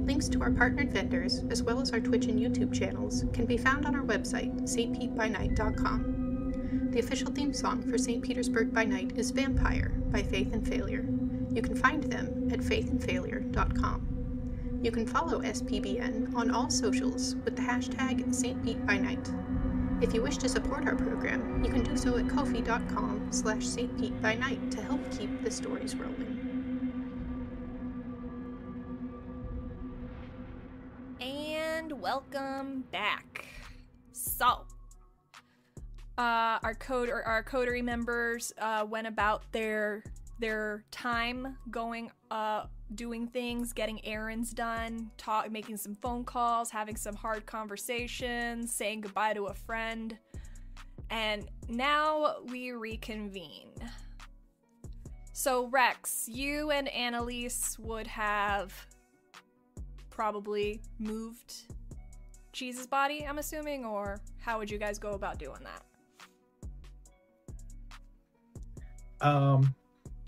Links to our partnered vendors, as well as our Twitch and YouTube channels, can be found on our website, stpetebynight.com. The official theme song for St. Petersburg by Night is Vampire by Faith and Failure. You can find them at faithandfailure.com. You can follow SPbN on all socials with the hashtag StPeteByNight. If you wish to support our program, you can do so at ko-fi.com/StPeteByNight to help keep the stories rolling. And welcome back. So, our coterie members went about their time going doing things, getting errands done, making some phone calls, having some hard conversations, saying goodbye to a friend. And now we reconvene. So Rex, you and Annalise would have probably moved Cheese's body, I'm assuming, or how would you guys go about doing that?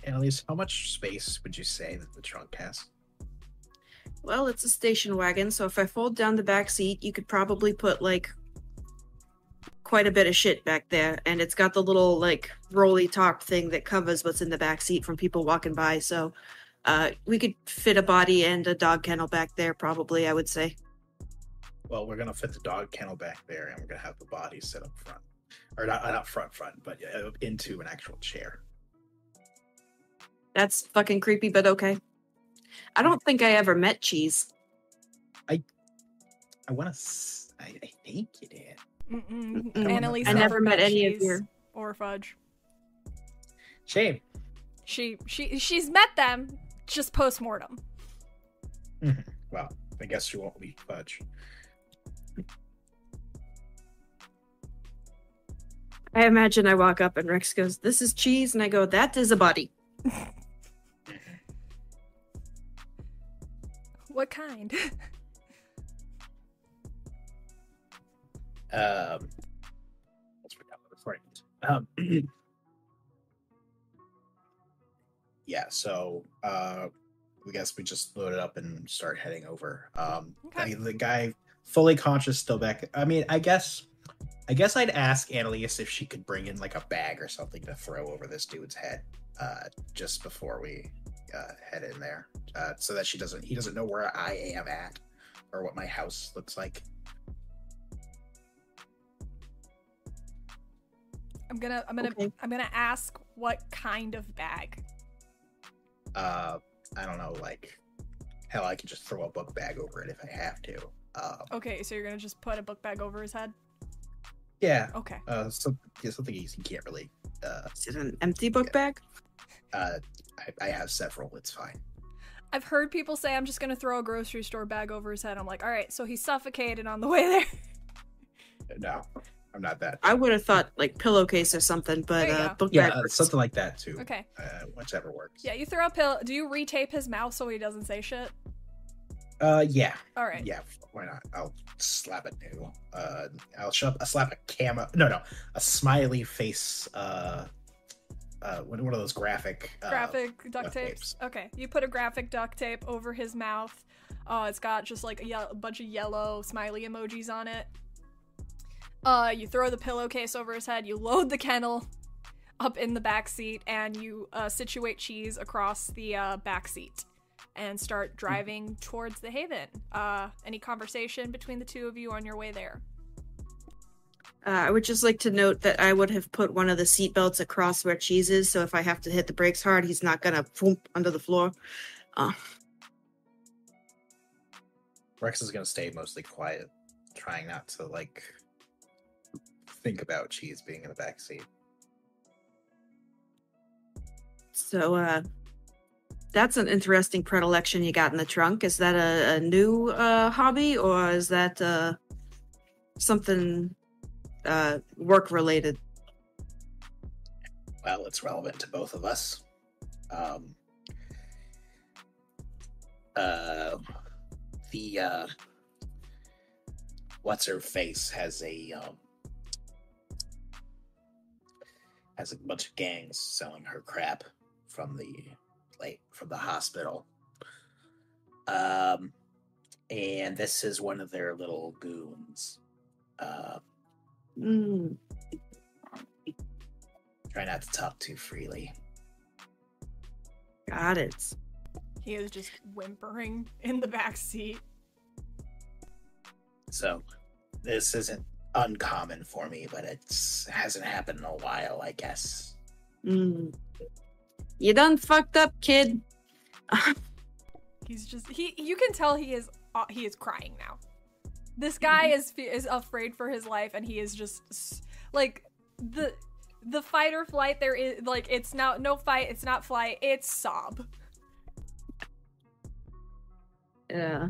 Annalise, how much space would you say that the trunk has? Well, it's a station wagon, so if I fold down the back seat, you could probably put, like, quite a bit of shit back there. And it's got the little, like, rolly top thing that covers what's in the back seat from people walking by. So we could fit a body and a dog kennel back there, probably, I would say. Well, we're going to fit the dog kennel back there, and we're going to have the body sit up front. Or not front, but into an actual chair. That's fucking creepy, but okay. I don't think I ever met Cheese. I think you did. Annalise I never met any of your... or Fudge. Shame. She's met them, just post-mortem. Well, I guess she won't be Fudge. I imagine I walk up and Rex goes, "This is Cheese," and I go, "That is a body." What kind? Let's bring up the recording. Yeah, so we guess we just load it up and start heading over. Okay. The guy fully conscious still back. I mean, I guess I'd ask Annalise if she could bring in like a bag or something to throw over this dude's head just before we head in there, so that he doesn't know where I am at or what my house looks like. I'm gonna ask what kind of bag. I don't know, like, hell, I could just throw a book bag over it if I have to. Okay, so you're gonna just put a book bag over his head? Yeah. Okay. Something easy. You can't really. Is it an empty book bag? I have several. It's fine. I've heard people say I'm just gonna throw a grocery store bag over his head. I'm like, all right, so he's suffocated on the way there. No, I'm not that. I would have thought like pillowcase or something, but There you go. book Yeah, bag works. something like that too. Okay. Whichever works. Yeah, you throw a pill. Do you retape his mouth so he doesn't say shit? Yeah. All right. Yeah. Why not? I'll slap a new. I'll slap a camera. A smiley face. One of those graphic. Graphic duct tapes. tapes. Okay, you put a graphic duct tape over his mouth. It's got just like a bunch of yellow smiley emojis on it. You throw the pillowcase over his head. You load the kennel up in the back seat, and you situate Cheese across the back seat and start driving towards the Haven. Any conversation between the two of you on your way there? I would just like to note that I would have put one of the seatbelts across where Cheese is, so if I have to hit the brakes hard, he's not gonna boom under the floor. Rex is gonna stay mostly quiet, trying not to think about Cheese being in the back seat. So, that's an interesting predilection you got in the trunk. Is that a new hobby, or is that something work related? Well, it's relevant to both of us. What's her face has a bunch of gangs selling her crap from the hospital. And this is one of their little goons. Try not to talk too freely. Got it. He is just whimpering in the back seat. So, this isn't uncommon for me, but it hasn't happened in a while, I guess. You done fucked up, kid. He's just you can tell he is crying now. This guy is afraid for his life, and he is just like the fight or flight. There is it's now no fight, it's not flight, it's sob. Yeah.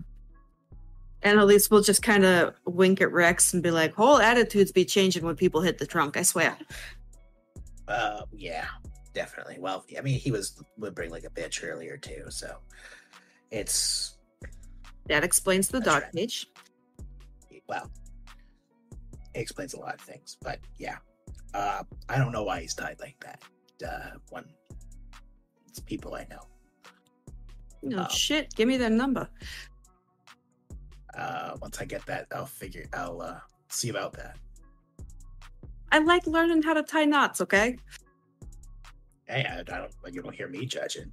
Annalise will just kind of wink at Rex and be like, whole attitudes be changing when people hit the trunk, I swear. Yeah, definitely. Well, I mean, he would bring like a bitch earlier too, so it's... That explains the dog right. cage. Well, it explains a lot of things, but yeah. I don't know why he's tied like that. When it's people I know. No shit, give me their number. Once I get that, I'll see about that. I like learning how to tie knots, okay? Hey, you don't hear me judging.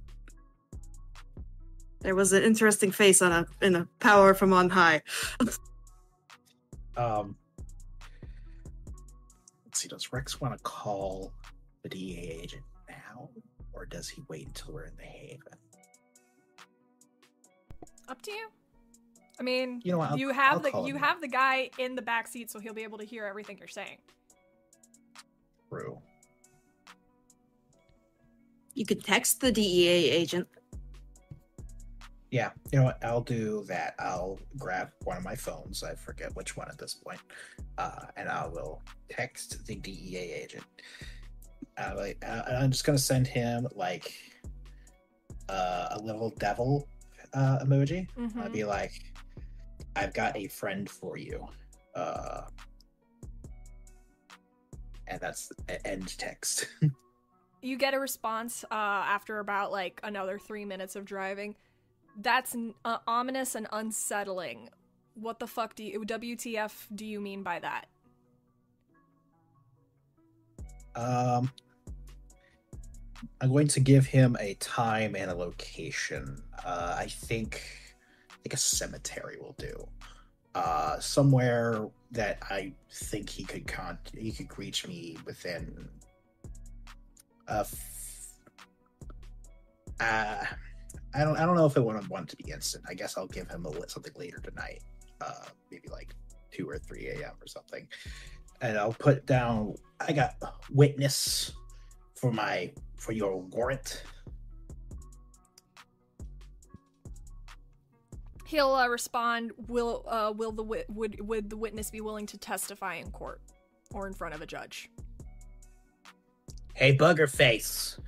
There was an interesting face in a power from on high. Let's see, does Rex want to call the DEA agent now, or does he wait until we're in the Haven? Up to you. I mean, you know what, you have the guy in the back seat, so he'll be able to hear everything you're saying. True. You could text the DEA agent. Yeah, you know what? I'll do that. I'll grab one of my phones. I forget which one at this point, and I will text the DEA agent. I'm just gonna send him like a little devil emoji. Mm-hmm. I'd be like, "I've got a friend for you," and that's end text. You get a response after about like another 3 minutes of driving. That's ominous and unsettling. What the fuck WTF do you mean by that? I'm going to give him a time and a location. I think a cemetery will do. Somewhere that I think he could reach me within. I don't know if it would want to be instant. I guess I'll give him something later tonight. Maybe like 2 or 3 a.m. or something. And I'll put down, I got witness for your warrant. He'll respond, would the witness be willing to testify in court or in front of a judge? Hey, Boogerface.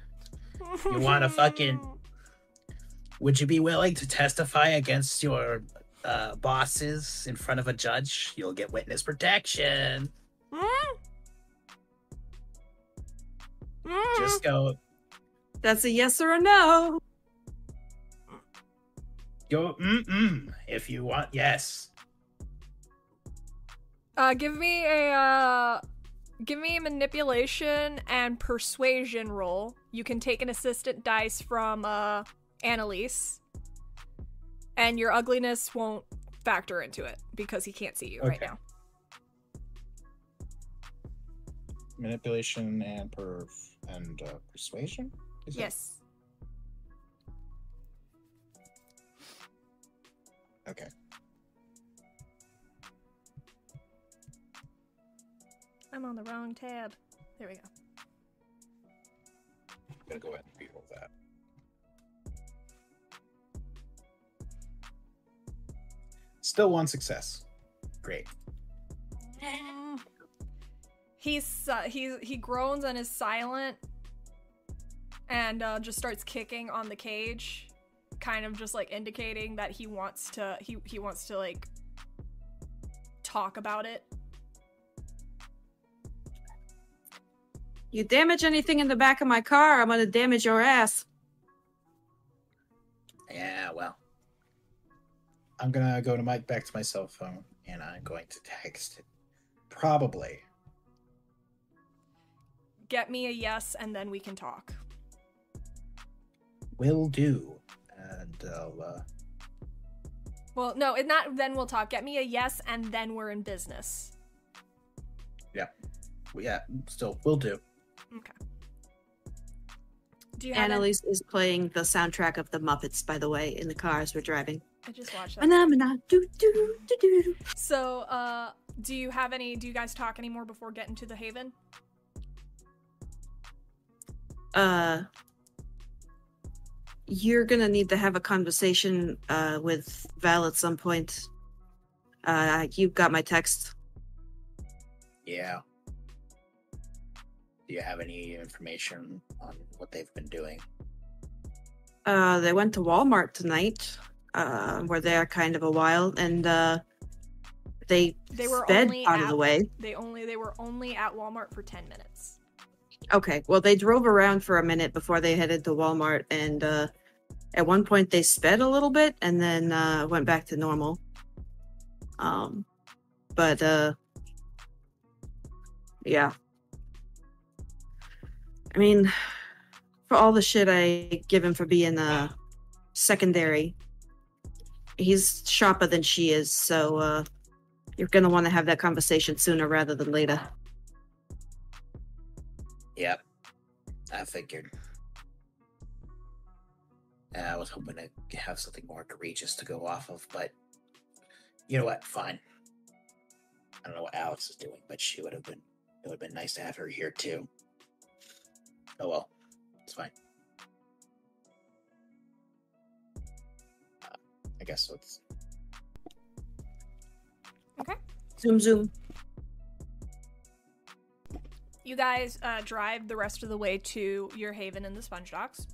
You want to fucking... Would you be willing to testify against your bosses in front of a judge? You'll get witness protection. Just go. That's a yes or a no. Go, if you want, yes. Give me a manipulation and persuasion roll. You can take an assistant dice from Annalise, and your ugliness won't factor into it because he can't see you right now. Manipulation and persuasion? Yes. Okay. I'm on the wrong tab. There we go. I'm gonna go ahead and reroll that. Still one success. Great. He groans and is silent, and just starts kicking on the cage, kind of just like indicating that he wants to like talk about it. You damage anything in the back of my car, I'm gonna damage your ass. Yeah, well. I'm gonna go back to my cell phone, and I'm going to text it. Probably. Get me a yes, and then we can talk. Will do. And I'll, Well, no, it's not then we'll talk. Get me a yes, and then we're in business. Yeah. Yeah, still, will do. Okay. Do you have Annalise is playing the soundtrack of the Muppets, by the way, in the car as we're driving. I just watched that. Phenomena, do do do do. So, do you guys talk anymore before getting to the Haven? You're gonna need to have a conversation with Val at some point. You got my text. Yeah. Do you have any information on what they've been doing? They went to Walmart tonight. Were there kind of a while, and they were sped only out of the way. They were only at Walmart for 10 minutes. Okay, well, they drove around for a minute before they headed to Walmart, and at one point they sped a little bit and then went back to normal. Yeah. I mean, for all the shit I give him for being secondary, he's sharper than she is, so you're gonna want to have that conversation sooner rather than later. Yep. I figured. I was hoping to have something more egregious to go off of, but you know what? Fine. I don't know what Alex is doing, but it would have been nice to have her here too. Oh well. It's fine. I guess let's... Okay. Zoom, zoom. You guys drive the rest of the way to your haven in the Sponge Docks.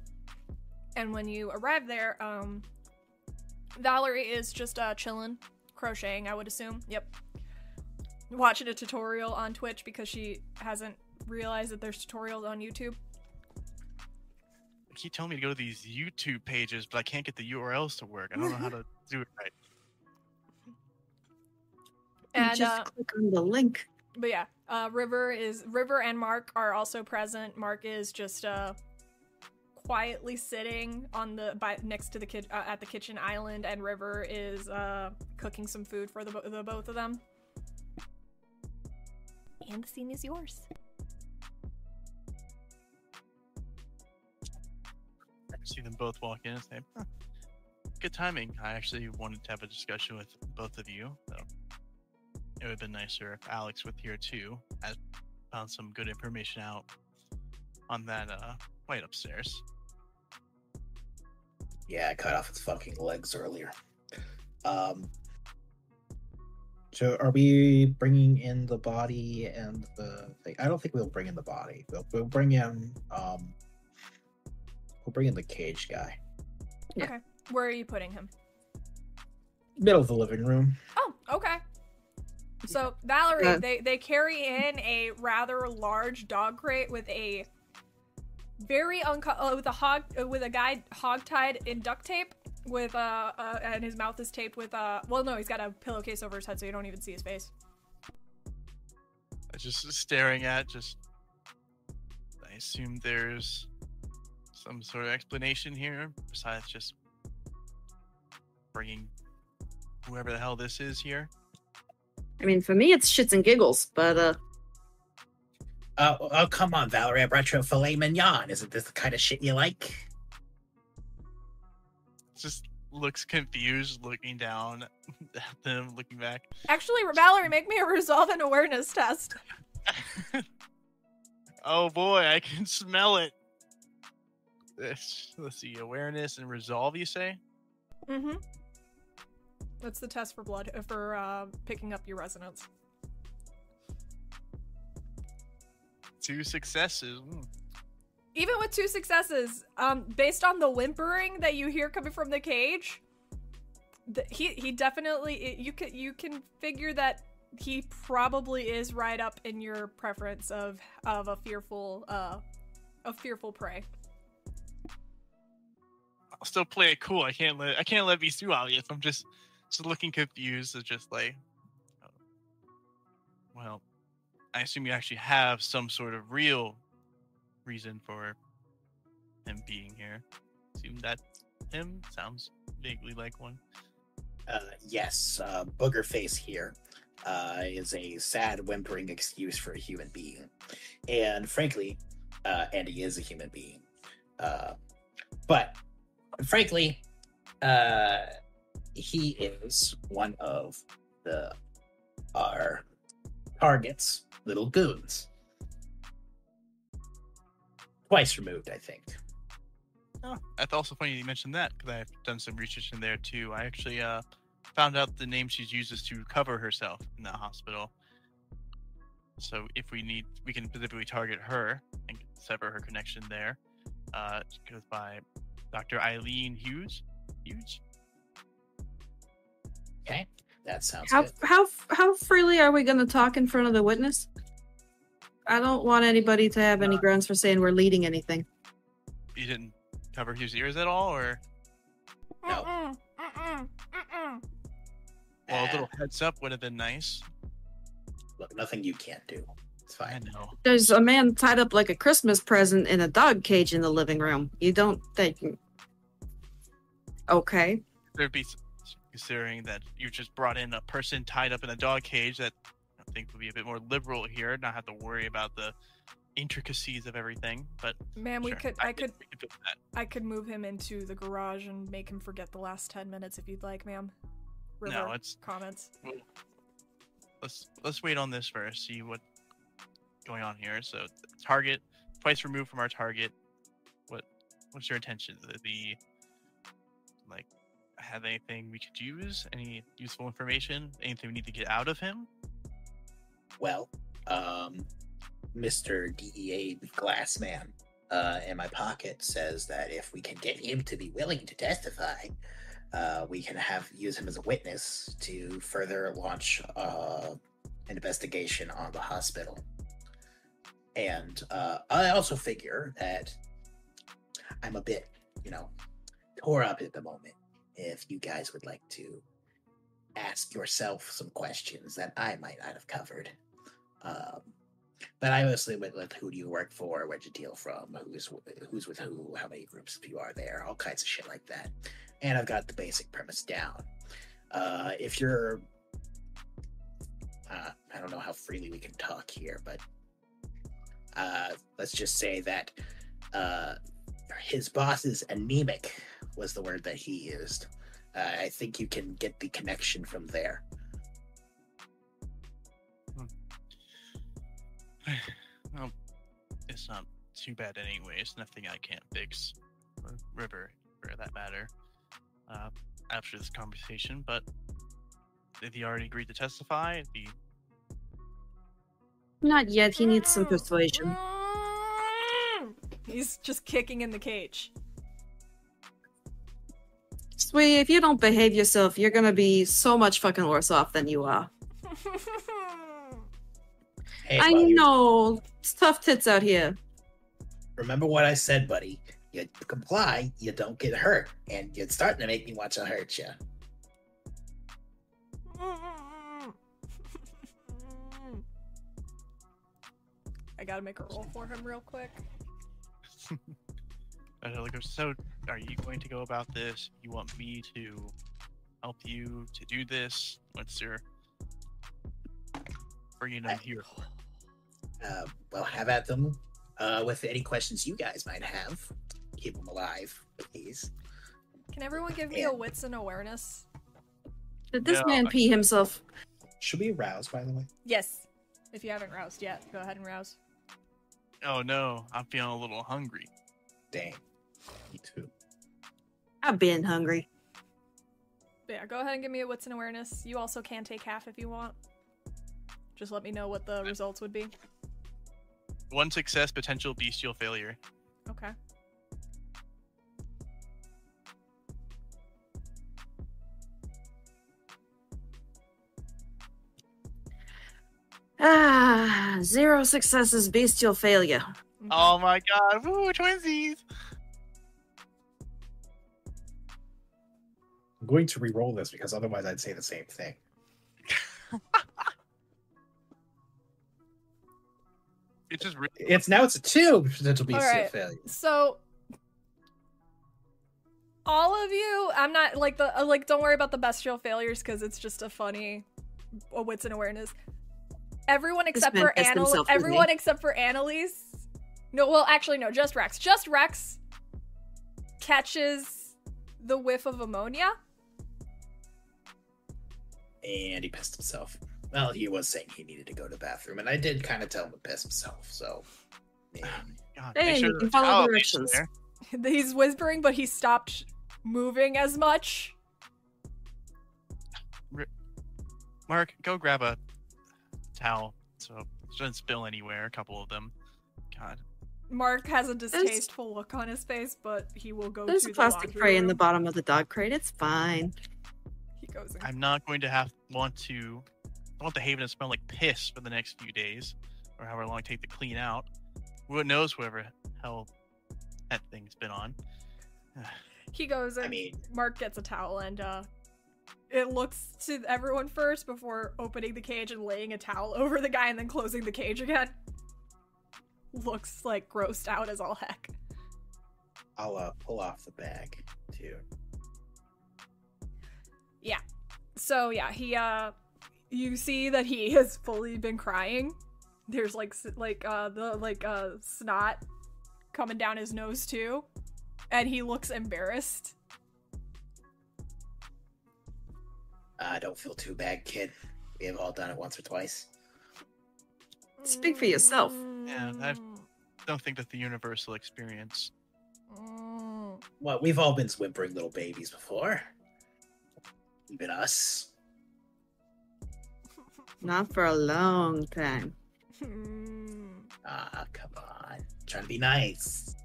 And when you arrive there, Valerie is just chilling, crocheting, I would assume. Yep. Watching a tutorial on Twitch because she hasn't realized that there's tutorials on YouTube. You keep telling me to go to these YouTube pages, but I can't get the URLs to work. I don't know how to do it right. And just click on the link. But yeah, River and Mark are also present. Mark is just quietly sitting on next to the at the kitchen island, and River is cooking some food for the both of them. And the scene is yours. I see them both walk in and say, huh, good timing. I actually wanted to have a discussion with both of you, so it would have been nicer if Alex was here too. I found some good information out on that fight upstairs. Yeah, I cut off its fucking legs earlier. So are we bringing in the body and the thing? I don't think we'll bring in the body. We'll bring in the cage guy. Yeah. Okay. Where are you putting him? Middle of the living room. Oh, okay. So Valerie, they carry in a rather large dog crate with a very with a guy hogtied in duct tape with and his mouth is taped with well, no, he's got a pillowcase over his head so you don't even see his face. Just staring at I assume there's some sort of explanation here besides just bringing whoever the hell this is here. I mean, for me, it's shits and giggles, but Oh, come on, Valerie. I brought you a filet mignon. Isn't this the kind of shit you like? Just looks confused, looking down at them, looking back. Actually, Valerie, make me a resolve and awareness test. Oh boy, I can smell it. Let's see, awareness and resolve, you say? Mm-hmm. That's the test for picking up your resonance. 2 successes. Even with 2 successes, based on the whimpering that you hear coming from the cage, he definitely, you can figure that he probably is right up in your preference of a fearful prey. I'll still play it cool. I can't let it be too obvious. I'm just looking confused. It's just like, well, I assume you actually have some sort of real reason for him being here. Assume that him sounds vaguely like one. Yes, Booger Face here is a sad, whimpering excuse for a human being. And frankly, and he is a human being. But frankly, he is one of our targets, little goons. Twice removed, I think. Oh, that's also funny you mentioned that, because I've done some research in there too. I actually found out the name she uses to cover herself in the hospital. So if we need, we can specifically target her and sever her connection there. She goes by Dr. Eileen Hughes. Okay, that sounds good. how freely are we going to talk in front of the witness? I don't want anybody to have any grounds for saying we're leading anything. You didn't cover his ears at all, or? No. Well, a little heads up would have been nice. Look, nothing you can't do. It's I fine. know. There's a man tied up like a Christmas present in a dog cage in the living room. You don't think... Okay. There'd be, considering that you just brought in a person tied up in a dog cage, that I think would be a bit more liberal here, not have to worry about the intricacies of everything. But ma'am, sure, I could do that. I could move him into the garage and make him forget the last 10 minutes if you'd like, ma'am. No, it's comments. Well, let's wait on this first. See what's going on here. So, target twice removed from our target. What's your intention? The like, have anything we could use? Any useful information? Anything we need to get out of him? Well, Mr. DEA Glassman in my pocket says that if we can get him to be willing to testify, we can use him as a witness to further launch an investigation on the hospital. And I also figure that I'm a bit, tore up at the moment. If you guys would like to ask yourself some questions that I might not have covered. But I mostly went with who do you work for, where'd you deal from, who's with who, how many groups of you are there, all kinds of shit like that. And I've got the basic premise down. If you're, I don't know how freely we can talk here, but let's just say that his boss is anemic, was the word that he used. I think you can get the connection from there. Well, it's not too bad anyway. It's nothing I can't fix. Or River, for that matter. after this conversation, but did he already agreed to testify? Not yet. He needs some persuasion. He's just kicking in the cage. Sweet, if you don't behave yourself, you're gonna be so much fucking worse off than you are. Hey, I buddy, know. It's tough tits out here. remember what I said, buddy. You comply, you don't get hurt. And you're starting to make me want to hurt you. I gotta make a roll for him real quick. So, are you going to go about this? You want me to help you to do this? What's your bringing them here for? Well, have at them with any questions you guys might have. Keep them alive, please. Can everyone give me a wits and awareness? Did this man pee himself? Should we rouse, by the way? Yes. If you haven't roused yet, go ahead and rouse. Oh no, I'm feeling a little hungry. Dang. Me too. I've been hungry. But yeah, go ahead and give me a wits and awareness. You also can take half if you want. Just let me know what the results would be. 1 success, potential bestial failure. Okay. Ah, 0 successes, bestial failure. Okay. Oh my god, woo, twinsies! I'm going to re-roll this because otherwise I'd say the same thing. It's just really It's a 2 potential bestial Alright. failure. So all of you, I'm not like don't worry about the bestial failures because it's just a wits and awareness. Everyone except man for pissed Annalise. himself, didn't Everyone he? except for Annalise. No, well, actually, no, just Rex. Just Rex catches the whiff of ammonia. And he pissed himself. Well, he was saying he needed to go to the bathroom, and I did kind of tell him to piss himself, so... God, Hey, make sure you can the follow towel directions. is there. He's whispering, but he stopped moving as much. Mark, go grab a towel so it doesn't spill anywhere. A couple of them. God. Mark has a distasteful look on his face, but he will go There's to a the plastic laundry tray in the room. bottom of the dog crate. It's fine. He goes in. I'm not going to I want the haven to smell like piss for the next few days, or however long it take to clean out. Who knows whoever hell that thing's been on. He goes in. I mean... Mark gets a towel and it looks to everyone first before opening the cage and laying a towel over the guy and then closing the cage again. Looks like grossed out as all heck. I'll pull off the bag, too. Yeah. So yeah, he you see that he has fully been crying. There's snot coming down his nose too, and he looks embarrassed. Don't feel too bad, kid. We have all done it once or twice. Speak for yourself. Yeah, I don't think that's the universal experience. Well, we've all been whimpering little babies before. Even us. Not for a long time. Come on. Trying to be nice.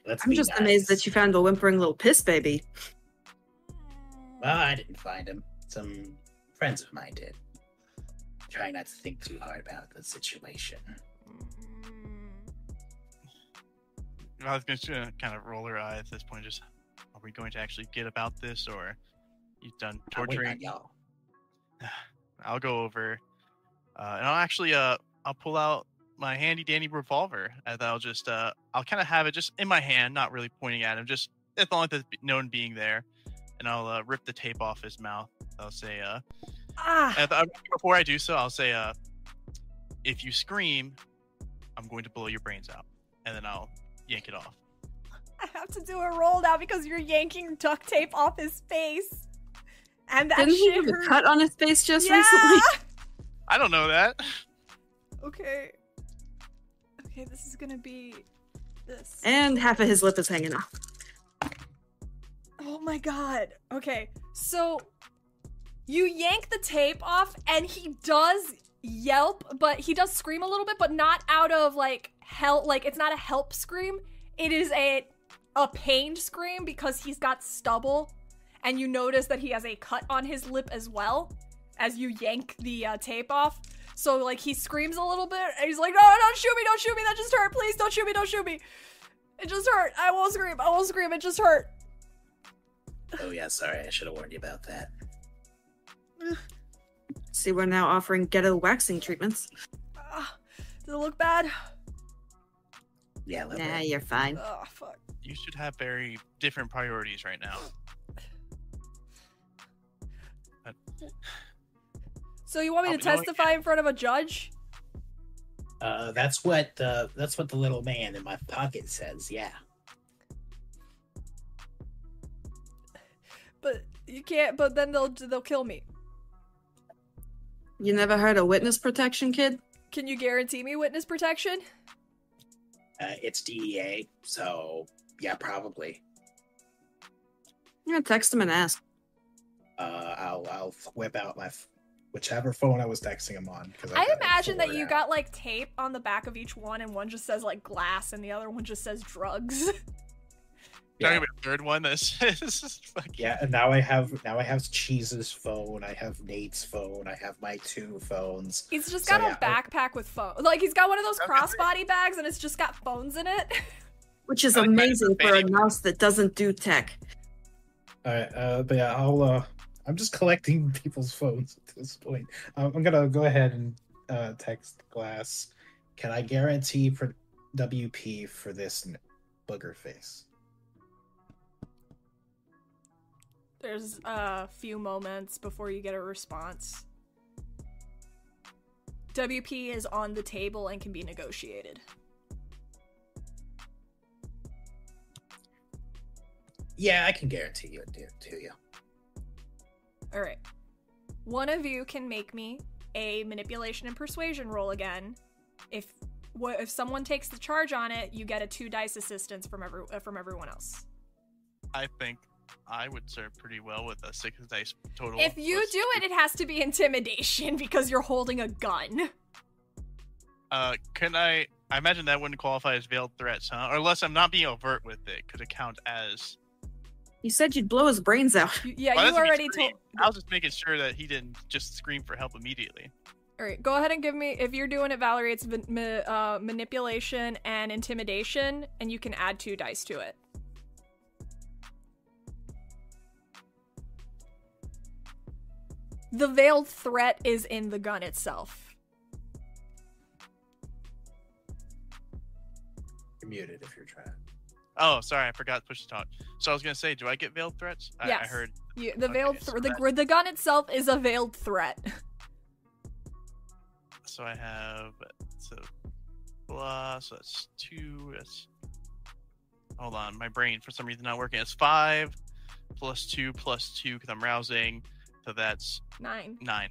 Let's I'm be just nice. amazed that you found a whimpering little piss baby. Well, I didn't find him. Some friends of mine did. Trying not to think too hard about the situation. I was going to kind of roll her eye at this point. Just, are we going to actually get about this, or you've done I'm waiting torturing? on y'all. I'll go over, and I'll actually, I'll pull out my handy dandy revolver, and I'll just, I'll kind of have it just in my hand, not really pointing at him, just as long as there's no one being there, and I'll rip the tape off his mouth. I'll say, before I do so, I'll say, if you scream, I'm going to blow your brains out, and then I'll yank it off. I have to do a roll now because you're yanking duct tape off his face. And that Didn't he shit have a hurt. cut on his face just Yeah! recently? I don't know that. Okay. Okay, this is gonna be this. And half of his lip is hanging off. Oh my god. Okay, so you yank the tape off and he does yelp, but he does scream a little bit, but not out of like help. Like it's not a help scream. It is a pained scream because he's got stubble, and you notice that he has a cut on his lip as well as you yank the tape off. So like he screams a little bit and he's like, no, don't shoot me, that just hurt, please don't shoot me. It just hurt. I won't scream, it just hurt. Oh yeah, sorry, I should have warned you about that. See, we're now offering ghetto waxing treatments. Does it look bad? Yeah, a little Nah, bit. you're fine. Oh, fuck. You should have very different priorities right now. So you want me to testify in front of a judge? That's what the little man in my pocket says. Yeah. But you can't. But then they'll kill me. You never heard of witness protection, kid? Can you guarantee me witness protection? It's DEA, so yeah, probably. Yeah, text him and ask. I'll whip out my whichever phone I was texting him on. I imagine that you got like tape on the back of each one, and one just says like glass, and the other one just says drugs. Talking about a third one that says fucking... Yeah, and now I have Cheese's phone, I have Nate's phone, I have my 2 phones. He's just got a backpack with phones. Like he's got one of those crossbody bags, and it's just got phones in it. Which is amazing for a mouse that doesn't do tech. Alright, but yeah, I'm just collecting people's phones at this point. I'm gonna go ahead and text Glass. Can I guarantee WP for this booger face? There's a few moments before you get a response. WP is on the table and can be negotiated. Yeah, I can guarantee you it to you. Alright. One of you can make me a manipulation and persuasion roll again. If someone takes the charge on it, you get a 2 dice assistance from everyone else. I think I would serve pretty well with a 6 dice total. If you do it, it has to be intimidation because you're holding a gun. Can I imagine that wouldn't qualify as veiled threats, huh? Or unless I'm not being overt with it, could it count as... You said you'd blow his brains out. Yeah, you already told... I was just making sure that he didn't just scream for help immediately. Alright, go ahead and give me... If you're doing it, Valerie, it's manipulation and intimidation, and you can add 2 dice to it. The veiled threat is in the gun itself. You're muted if you're trying. Oh, sorry, I forgot to push the talk. So I was gonna say, do I get veiled threats? Yes. I heard. The gun itself is a veiled threat. So I have blah. So that's 2. Hold on, my brain for some reason not working. It's 5 plus 2 plus 2 because I'm rousing. So that's 9. 9.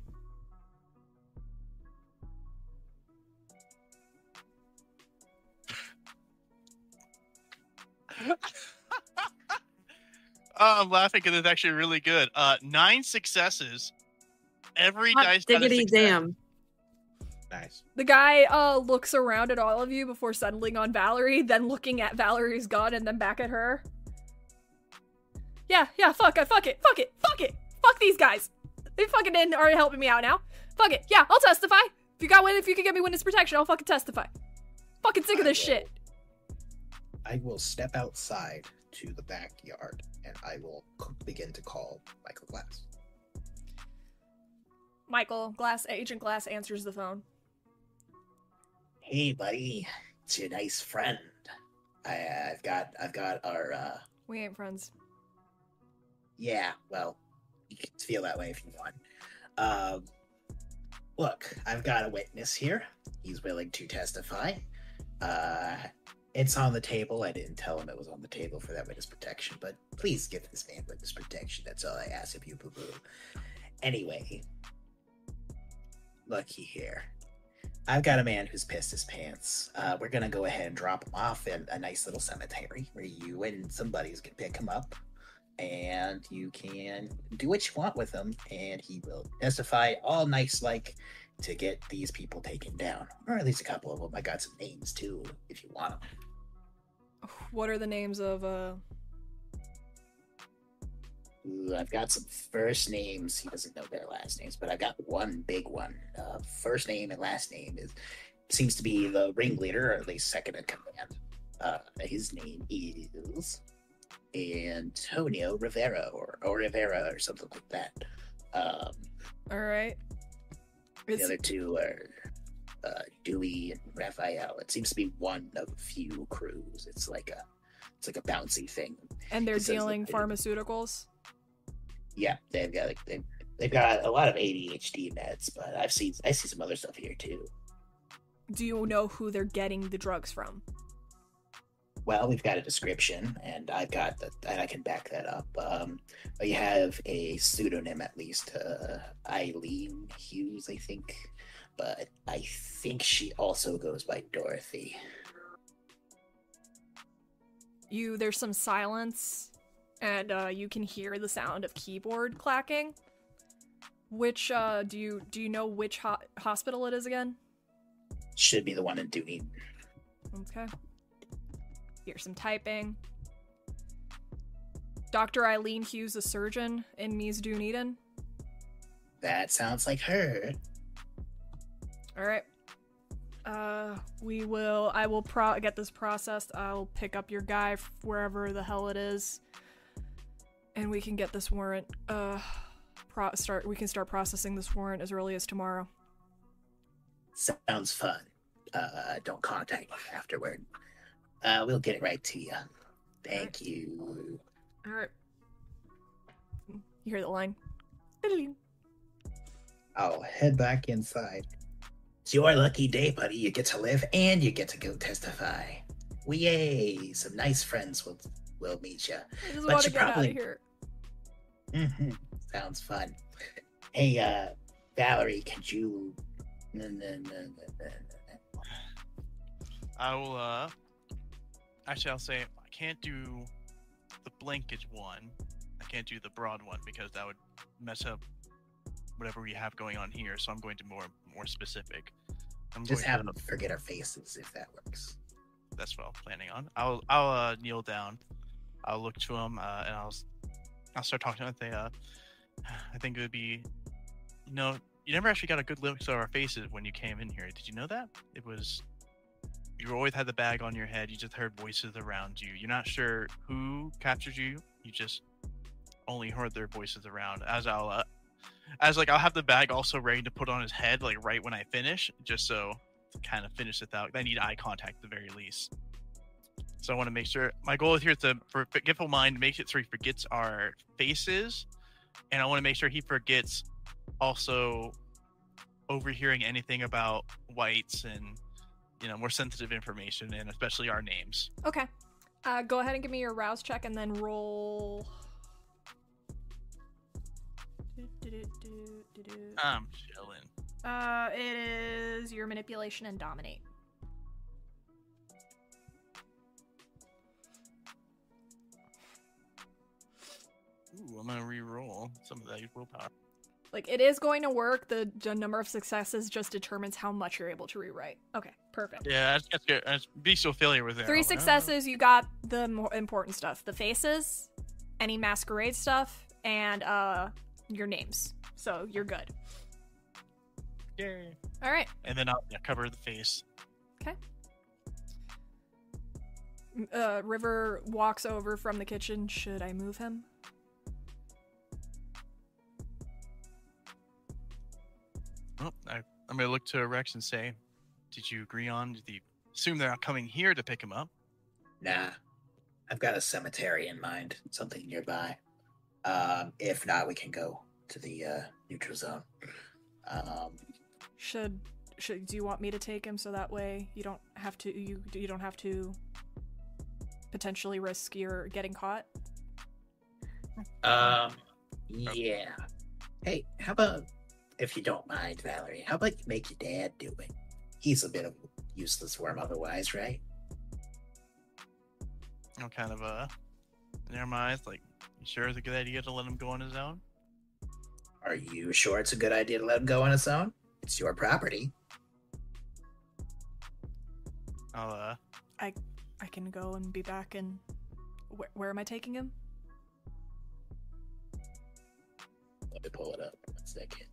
I'm laughing because it's actually really good. 9 successes. Every Hot dice. diggity damn. Nice. The guy looks around at all of you before settling on Valerie, then looking at Valerie's gun and then back at her. Yeah, fuck it. Fuck these guys. They fucking aren't helping me out now. Fuck it. Yeah, I'll testify. If you can get me witness protection, I'll fucking testify. Fucking sick of this shit. I will step outside to the backyard and I will begin to call Michael Glass. Agent Glass answers the phone. Hey, buddy, it's your nice friend. I've got our. We ain't friends. Yeah, well, you can feel that way if you want. Look, I've got a witness here. He's willing to testify. It's on the table. I didn't tell him it was on the table for that witness protection, but please give this man witness protection. That's all I ask of you, boo-boo. Anyway, looky here. I've got a man who's pissed his pants. We're gonna go ahead and drop him off in a nice little cemetery where you and some buddies can pick him up. and you can do what you want with him, and he will testify all nice like to get these people taken down, or at least a couple of them. I got some names too, if you want them. What are the names of Ooh, I've got some first names. He doesn't know their last names, but I got one big one. First name and last name seems to be the ringleader, or at least second in command. His name is Antonio Rivera, or Rivera, or something like that. all right. The other two are Dewey and Raphael. It seems to be one of a few crews. It's like a bouncy thing. And they're It says dealing that pharmaceuticals? Yeah, they've got a lot of ADHD meds, but I see some other stuff here too. Do you know who they're getting the drugs from? Well, we've got a description, and I can back that up. You have a pseudonym, at least, Eileen Hughes, I think, but I think she also goes by Dorothy. There's some silence, and you can hear the sound of keyboard clacking. Which do you know which hospital it is again? Should be the one in Dunedin. Okay. Here's some typing. Dr. Eileen Hughes, a surgeon in Mies Dunedin. That sounds like her. All right. I will get this processed. I'll pick up your guy wherever the hell it is, and we can get this warrant. We can start processing this warrant as early as tomorrow. Sounds fun. Don't contact me afterward. We'll get it right to you. Thank you. All right. You hear the line? I'll head back inside. It's your lucky day, buddy. You get to live and you get to go testify. Well, yay! Some nice friends will meet you. I just want to get out of here. Mm-hmm. Sounds fun. Hey, Valerie, could you? I will. Actually, I'll say I can't do the blanket one. I can't do the broad one because that would mess up whatever we have going on here. So I'm going to more specific. Just have them forget our faces if that works. That's what I'm planning on. I'll kneel down. I'll look to him and I'll start talking to him. I think it would be, you never actually got a good look at our faces when you came in here. Did you know that? You always had the bag on your head. You just heard voices around you. You're not sure who captured you. You just only heard their voices around. I'll have the bag also ready to put on his head, like right when I finish, just so to kind of finish it out. I need eye contact at the very least. So I want to make sure. My goal here is to, for forgetful mind, make it so he forgets our faces, and I want to make sure he forgets also overhearing anything about whites and more sensitive information, and especially our names. Okay. Go ahead and give me your rouse check and then roll. I'm chilling. It is your manipulation and dominate. Ooh, I'm gonna re-roll some of that willpower. Like, it is going to work. The number of successes just determines how much you're able to rewrite. Okay, perfect. Yeah, that's good. I'd be so familiar with it. 3 successes, you got the more important stuff. The faces, any masquerade stuff, and your names. So you're good. Yay. All right. And then I'll cover the face. Okay. River walks over from the kitchen. Should I move him? Well, I'm going to look to Rex and say, did you agree on, assume they're not coming here to pick him up? Nah. I've got a cemetery in mind, something nearby. If not, we can go to the neutral zone. Do you want me to take him so that way you don't have to potentially risk your getting caught? Yeah. Hey, how about, if you don't mind, Valerie, how about you make your dad do it? He's a bit of a useless worm otherwise, right? Kind of in their minds, like, You sure it's a good idea to let him go on his own? Are you sure it's a good idea to let him go on his own? It's your property. I'll, I can go and be back and... Where am I taking him? Let me pull it up. 1 second.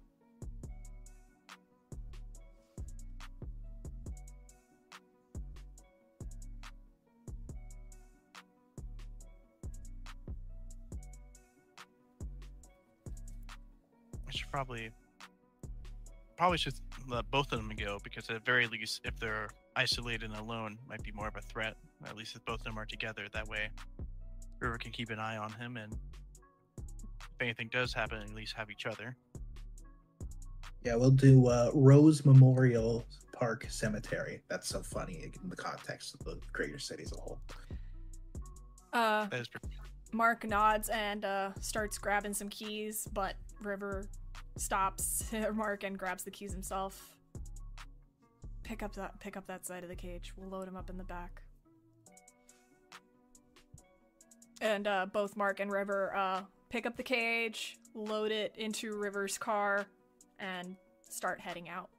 I should probably should let both of them go, because at very least, if they're isolated and alone, might be more of a threat. At least if both of them are together, that way River can keep an eye on him, and if anything does happen, at least have each other. Yeah, we'll do Rose Memorial Park Cemetery. That's so funny in the context of the greater city as a whole. That is pretty... Mark nods and starts grabbing some keys, but River stops Mark and grabs the keys himself. Pick up that side of the cage. We'll load him up in the back. And both Mark and River pick up the cage, load it into River's car, and start heading out.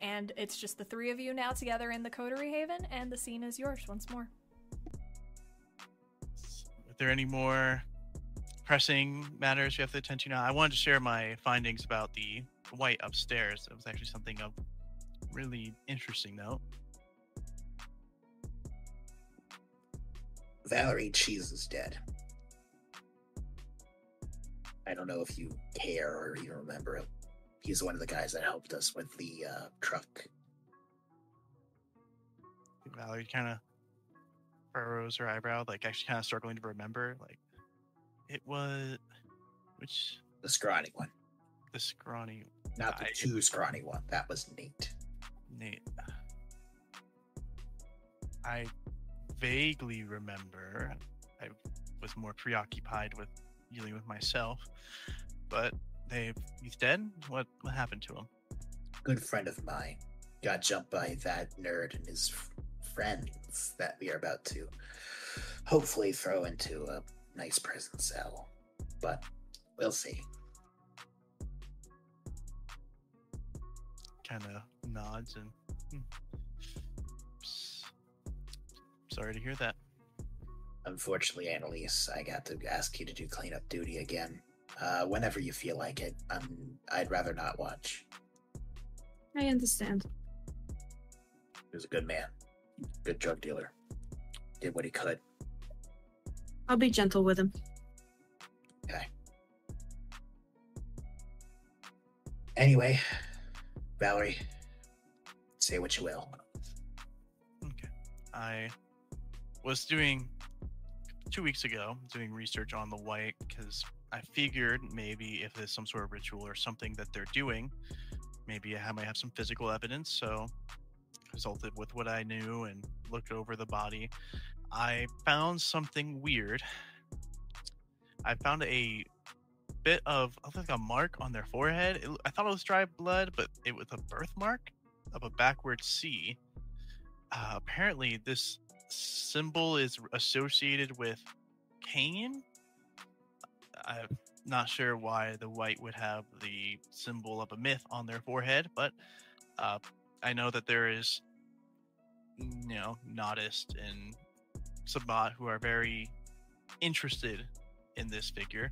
And it's just the three of you now together in the Coterie Haven, and the scene is yours once more. Are there any more pressing matters you have to attend to now? I wanted to share my findings about the white upstairs. It was actually something of really interesting note. Valerie Cheese is dead. I don't know if you care or you remember him. He's one of the guys that helped us with the truck. Valerie kind of furrows her eyebrow, like actually kind of struggling to remember. Like, it was... Which? The scrawny one. The scrawny... Not the too scrawny one. That was Nate. I vaguely remember. I was more preoccupied with dealing with myself, but he's dead? What happened to him? Good friend of mine got jumped by that nerd and his friends that we are about to hopefully throw into a nice prison cell, but we'll see. Kind of nods and sorry to hear that. Unfortunately, Annalise, I got to ask you to do cleanup duty again. Whenever you feel like it. I'd rather not watch. I understand. He was a good man. Good drug dealer. Did what he could. I'll be gentle with him. Okay. Anyway, Valerie, say what you will. Okay. I was doing 2 weeks ago, doing research on the white, because I figured maybe if there's some sort of ritual or something that they're doing, maybe I might have some physical evidence. So consulted with what I knew and looked over the body. I found something weird. I found a bit of, like, a mark on their forehead. I thought it was dry blood, but it was a birthmark of a backward C. Apparently this symbol is associated with Cain. I'm not sure why the white would have the symbol of a myth on their forehead, but I know that there is, Nodist and Sabat who are very interested in this figure.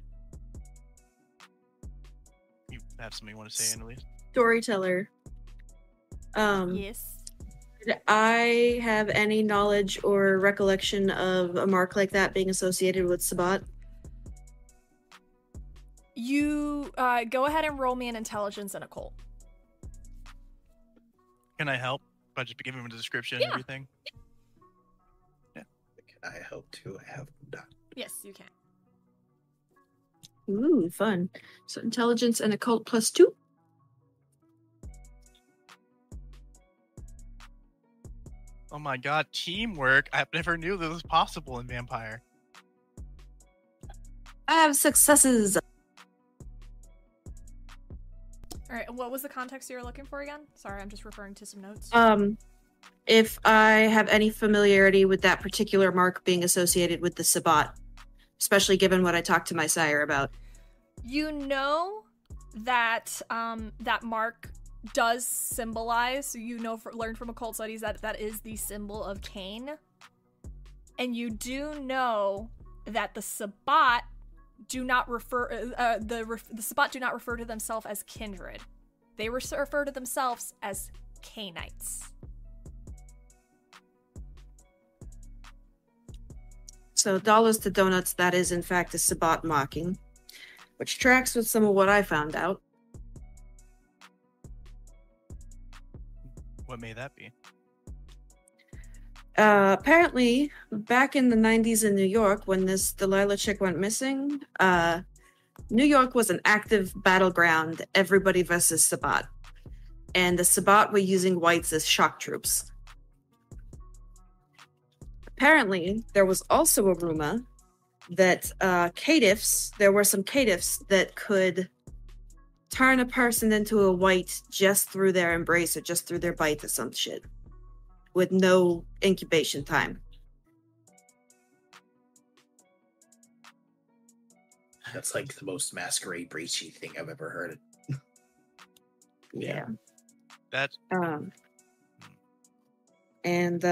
You have something you want to say, Annalise? Storyteller. Yes. Did I have any knowledge or recollection of a mark like that being associated with Sabat? You go ahead and roll me an intelligence and occult. Can I help by just giving him a description and everything? Yeah. I hope to have done. Yes, you can. Ooh, fun. So intelligence and occult +2? Oh my god, teamwork! I never knew this was possible in Vampire. I have successes. All right, what was the context you were looking for again? Sorry, I'm just referring to some notes. if I have any familiarity with that particular mark being associated with the Sabbat, especially given what I talked to my sire about. You know that that mark does symbolize, learn from occult studies that is the symbol of Cain. And you do know that the Sabbat do not refer the Sabbat do not refer to themselves as kindred. They refer to themselves as Cainites. So dollars to donuts, that is in fact a Sabbat mocking, which tracks with some of what I found out. What may that be? Apparently, back in the 90s in New York, when this Delilah chick went missing, New York was an active battleground, everybody versus Sabbat. And the Sabbat were using whites as shock troops. Apparently, there was also a rumor that there were some caitiffs that could turn a person into a white just through their embrace or just through their bite or some shit, with no incubation time. That's like the most Masquerade breachy thing I've ever heard. Yeah. That's and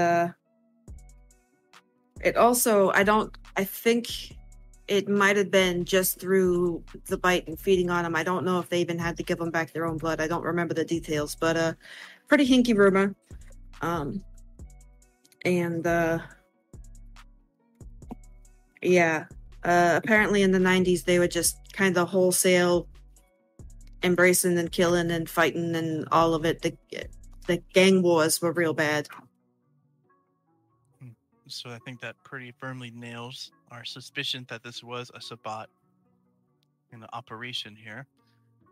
it also, I think it might have been just through the bite and feeding on them. I don't know if they even had to give them back their own blood. I don't remember the details, but pretty hinky rumor. Apparently in the 90s they were just kind of wholesale embracing and killing and fighting and all of it. The gang wars were real bad. So I think that pretty firmly nails our suspicion that this was a Sabbat in the operation here.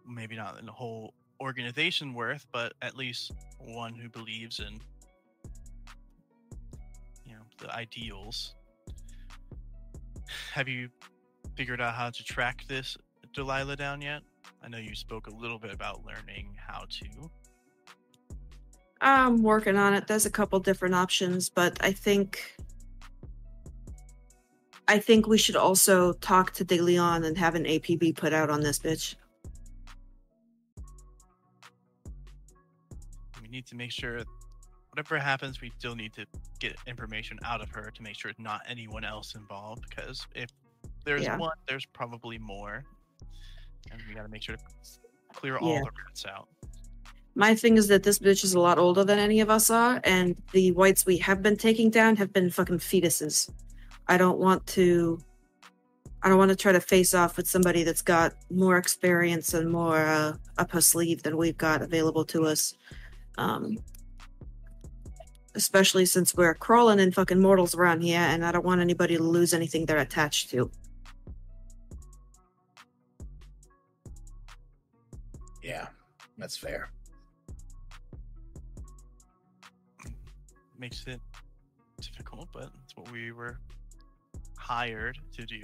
Maybe not in the whole organization worth, but at least one who believes in, the ideals. Have you figured out how to track this Delilah down yet? I know you spoke a little bit about learning how to. I'm working on it. There's a couple different options, but I think we should also talk to De Leon and have an APB put out on this bitch. We need to make sure whatever happens, we still need to get information out of her to make sure not anyone else involved, because if there's one, there's probably more. And we gotta make sure to clear all the rats out. My thing is that this bitch is a lot older than any of us are, and the whites we have been taking down have been fucking fetuses. I don't want to try to face off with somebody that's got more experience and more up her sleeve than we've got available to us. Especially since we're crawling in fucking mortals around here, and I don't want anybody to lose anything they're attached to. Yeah, that's fair. Makes it difficult, but it's what we were hired to do.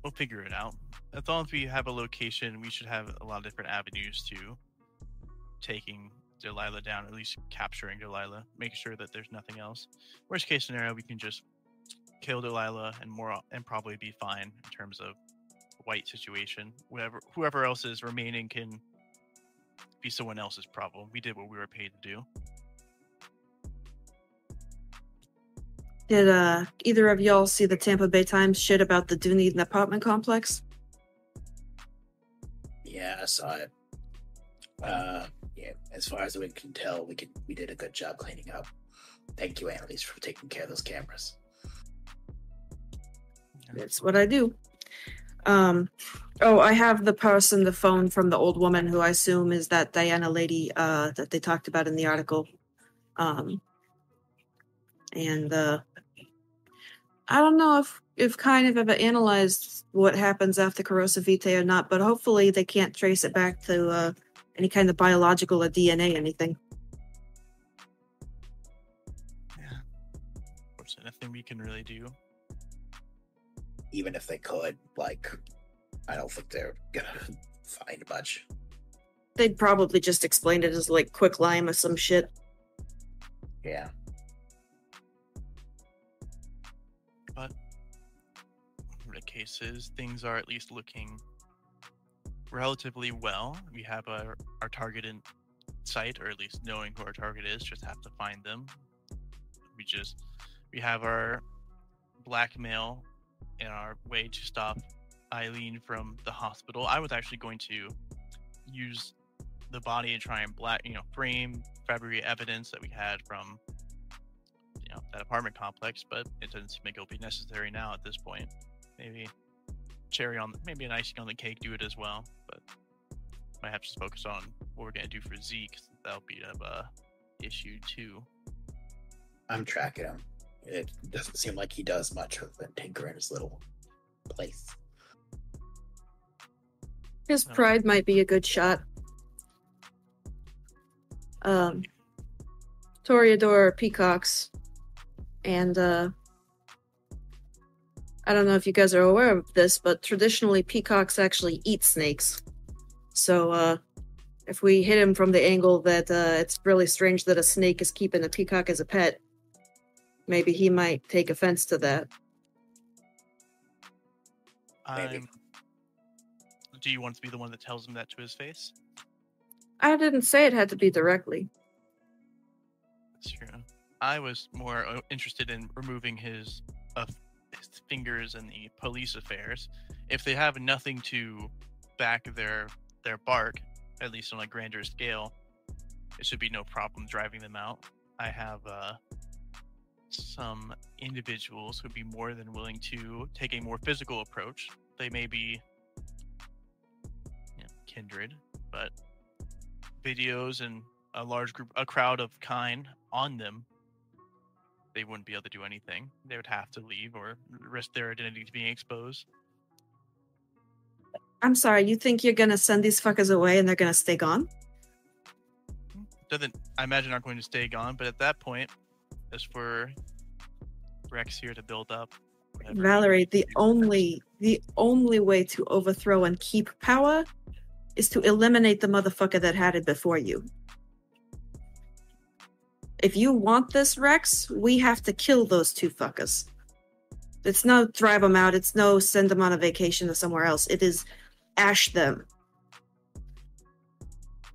We'll figure it out. As long as we have a location, we should have a lot of different avenues to taking Delilah down, at least capturing Delilah, making sure that there's nothing else. Worst case scenario, we can just kill Delilah and probably be fine in terms of white situation. Whoever else is remaining can be someone else's problem. We did what we were paid to do. Did either of y'all see the Tampa Bay Times shit about the Dunedin apartment complex? Yeah, I saw it. As far as we can tell, we did a good job cleaning up. Thank you, Annalise, for taking care of those cameras. That's what I do. I have the phone from the old woman who I assume is that Diana lady that they talked about in the article. I don't know if kind of ever analyzed what happens after corrosive vitae or not, but hopefully they can't trace it back to any kind of biological or DNA anything. Yeah. There's nothing we can really do. Even if they could, I don't think they're gonna find much. they'd probably just explain it as like quick lime or some shit. Yeah. But the case is, things are at least looking relatively well. We have our target in sight, or at least knowing who our target is, just have to find them. We have our blackmail in our way to stop Eileen from the hospital. I was actually going to use the body and try and frame, fabricate evidence that we had from that apartment complex, but it doesn't seem like it'll be necessary now at this point. Maybe maybe an icing on the cake, do it as well, but might have to focus on what we're gonna do for Zeke. That'll be a issue too. I'm tracking him. It doesn't seem like he does much other than tinker in his little place. His pride might be a good shot. Toreador peacocks, and I don't know if you guys are aware of this, but traditionally peacocks actually eat snakes. So if we hit him from the angle that it's really strange that a snake is keeping a peacock as a pet, maybe he might take offense to that. Do you want to be the one that tells him that to his face? I didn't say it had to be directly. That's true. I was more interested in removing his fingers in the police affairs. If they have nothing to back their bark, at least on a grander scale, it should be no problem driving them out. I have some individuals who'd be more than willing to take a more physical approach. They may be kindred, but videos and a crowd of kind on them, they wouldn't be able to do anything. They would have to leave or risk their identity being exposed. I'm sorry, you think you're gonna send these fuckers away and they're gonna stay gone? I imagine aren't going to stay gone, but at that point, as for Rex here to build up. Valerie, the only way to overthrow and keep power is to eliminate the motherfucker that had it before you. If you want this, Rex, we have to kill those two fuckers. It's no drive them out, it's no send them on a vacation or somewhere else. It is ash them.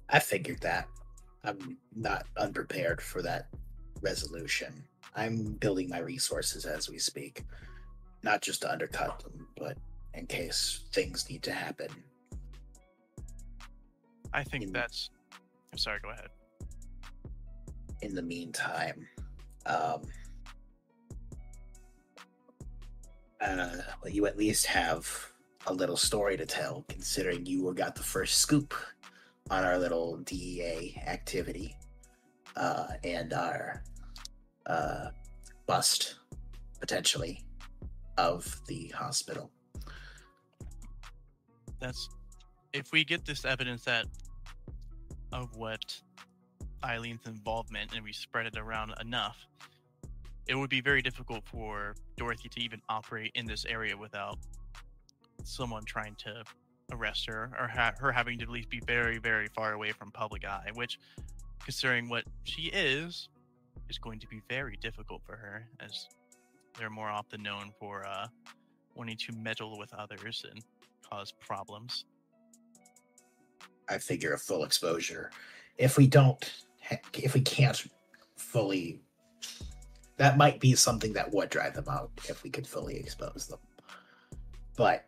I figured that. I'm not unprepared for that resolution. I'm building my resources as we speak. Not just to undercut them, but in case things need to happen. I think I'm sorry, go ahead. In the meantime, you at least have a little story to tell, considering you got the first scoop on our little DEA activity and our bust, potentially, of the hospital. If we get this evidence of what Eileen's involvement and we spread it around enough, it would be very difficult for Dorothy to even operate in this area without someone trying to arrest her or her having to at least be very, very far away from public eye, which, considering what she is going to be very difficult for her, as they're more often known for wanting to meddle with others and cause problems. I figure a full exposure. If we can't fully, that might be something that would drive them out if we could fully expose them. But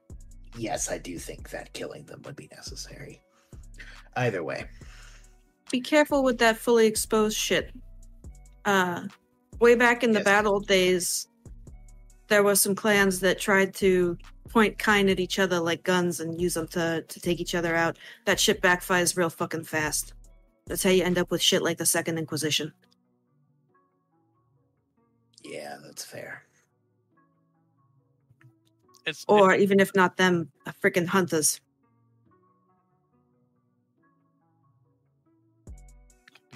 yes, I do think that killing them would be necessary. Either way. Be careful with that fully exposed shit. Way back in the bad old days, there were some clans that tried to point kind at each other like guns and use them to take each other out. That shit backfires real fucking fast. That's how you end up with shit like the Second Inquisition. Yeah, that's fair. Even if not them, freaking hunters.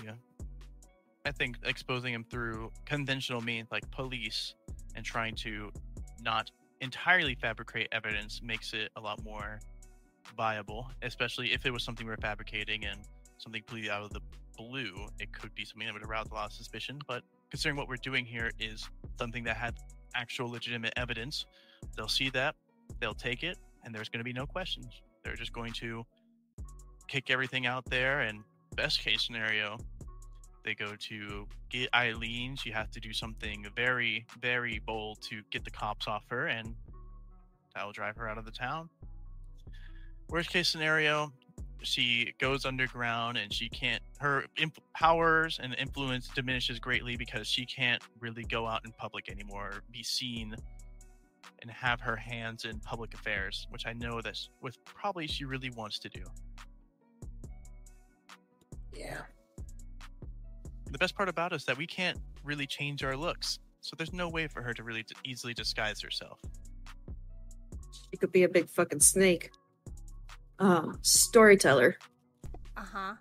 Yeah. I think exposing him through conventional means like police and trying to not entirely fabricate evidence makes it a lot more viable, especially if it was something we're fabricating and something completely out of the blue. It could be something that would arouse a lot of suspicion, but considering what we're doing here is something that had actual legitimate evidence, they'll see that, they'll take it, and there's going to be no questions. They're just going to kick everything out there, and best case scenario, they go to get Eileen. She has to do something very, very bold to get the cops off her, and that will drive her out of the town. Worst case scenario, she goes underground and she can't, her powers and influence diminishes greatly because she can't really go out in public anymore, or be seen and have her hands in public affairs, which I know that's what probably she really wants to do. Yeah. The best part about it is that we can't really change our looks, so there's no way for her to really easily disguise herself. She could be a big fucking snake. Storyteller. Uh-huh.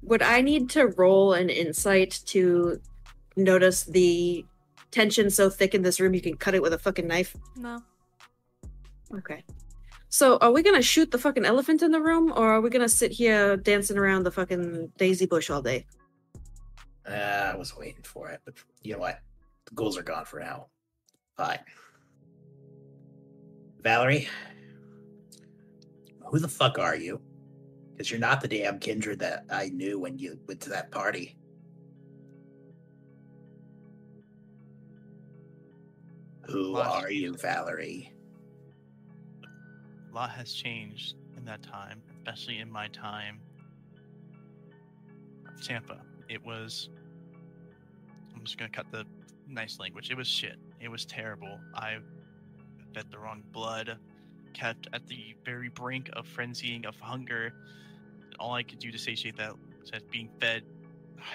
Would I need to roll an insight to notice the tension so thick in this room you can cut it with a fucking knife? No. Okay. So are we gonna shoot the fucking elephant in the room, or are we gonna sit here dancing around the fucking daisy bush all day? I was waiting for it, but you know what? The ghouls are gone for now. Fine. Valerie, who the fuck are you? Because you're not the damn kindred that I knew when you went to that party. Who are you, Valerie? A lot has changed in that time, especially in my time of Tampa. It was, I'm just going to cut the nice language. It was shit. It was terrible. I fed the wrong blood, kept at the very brink of frenzying of hunger. And all I could do to satiate that was being fed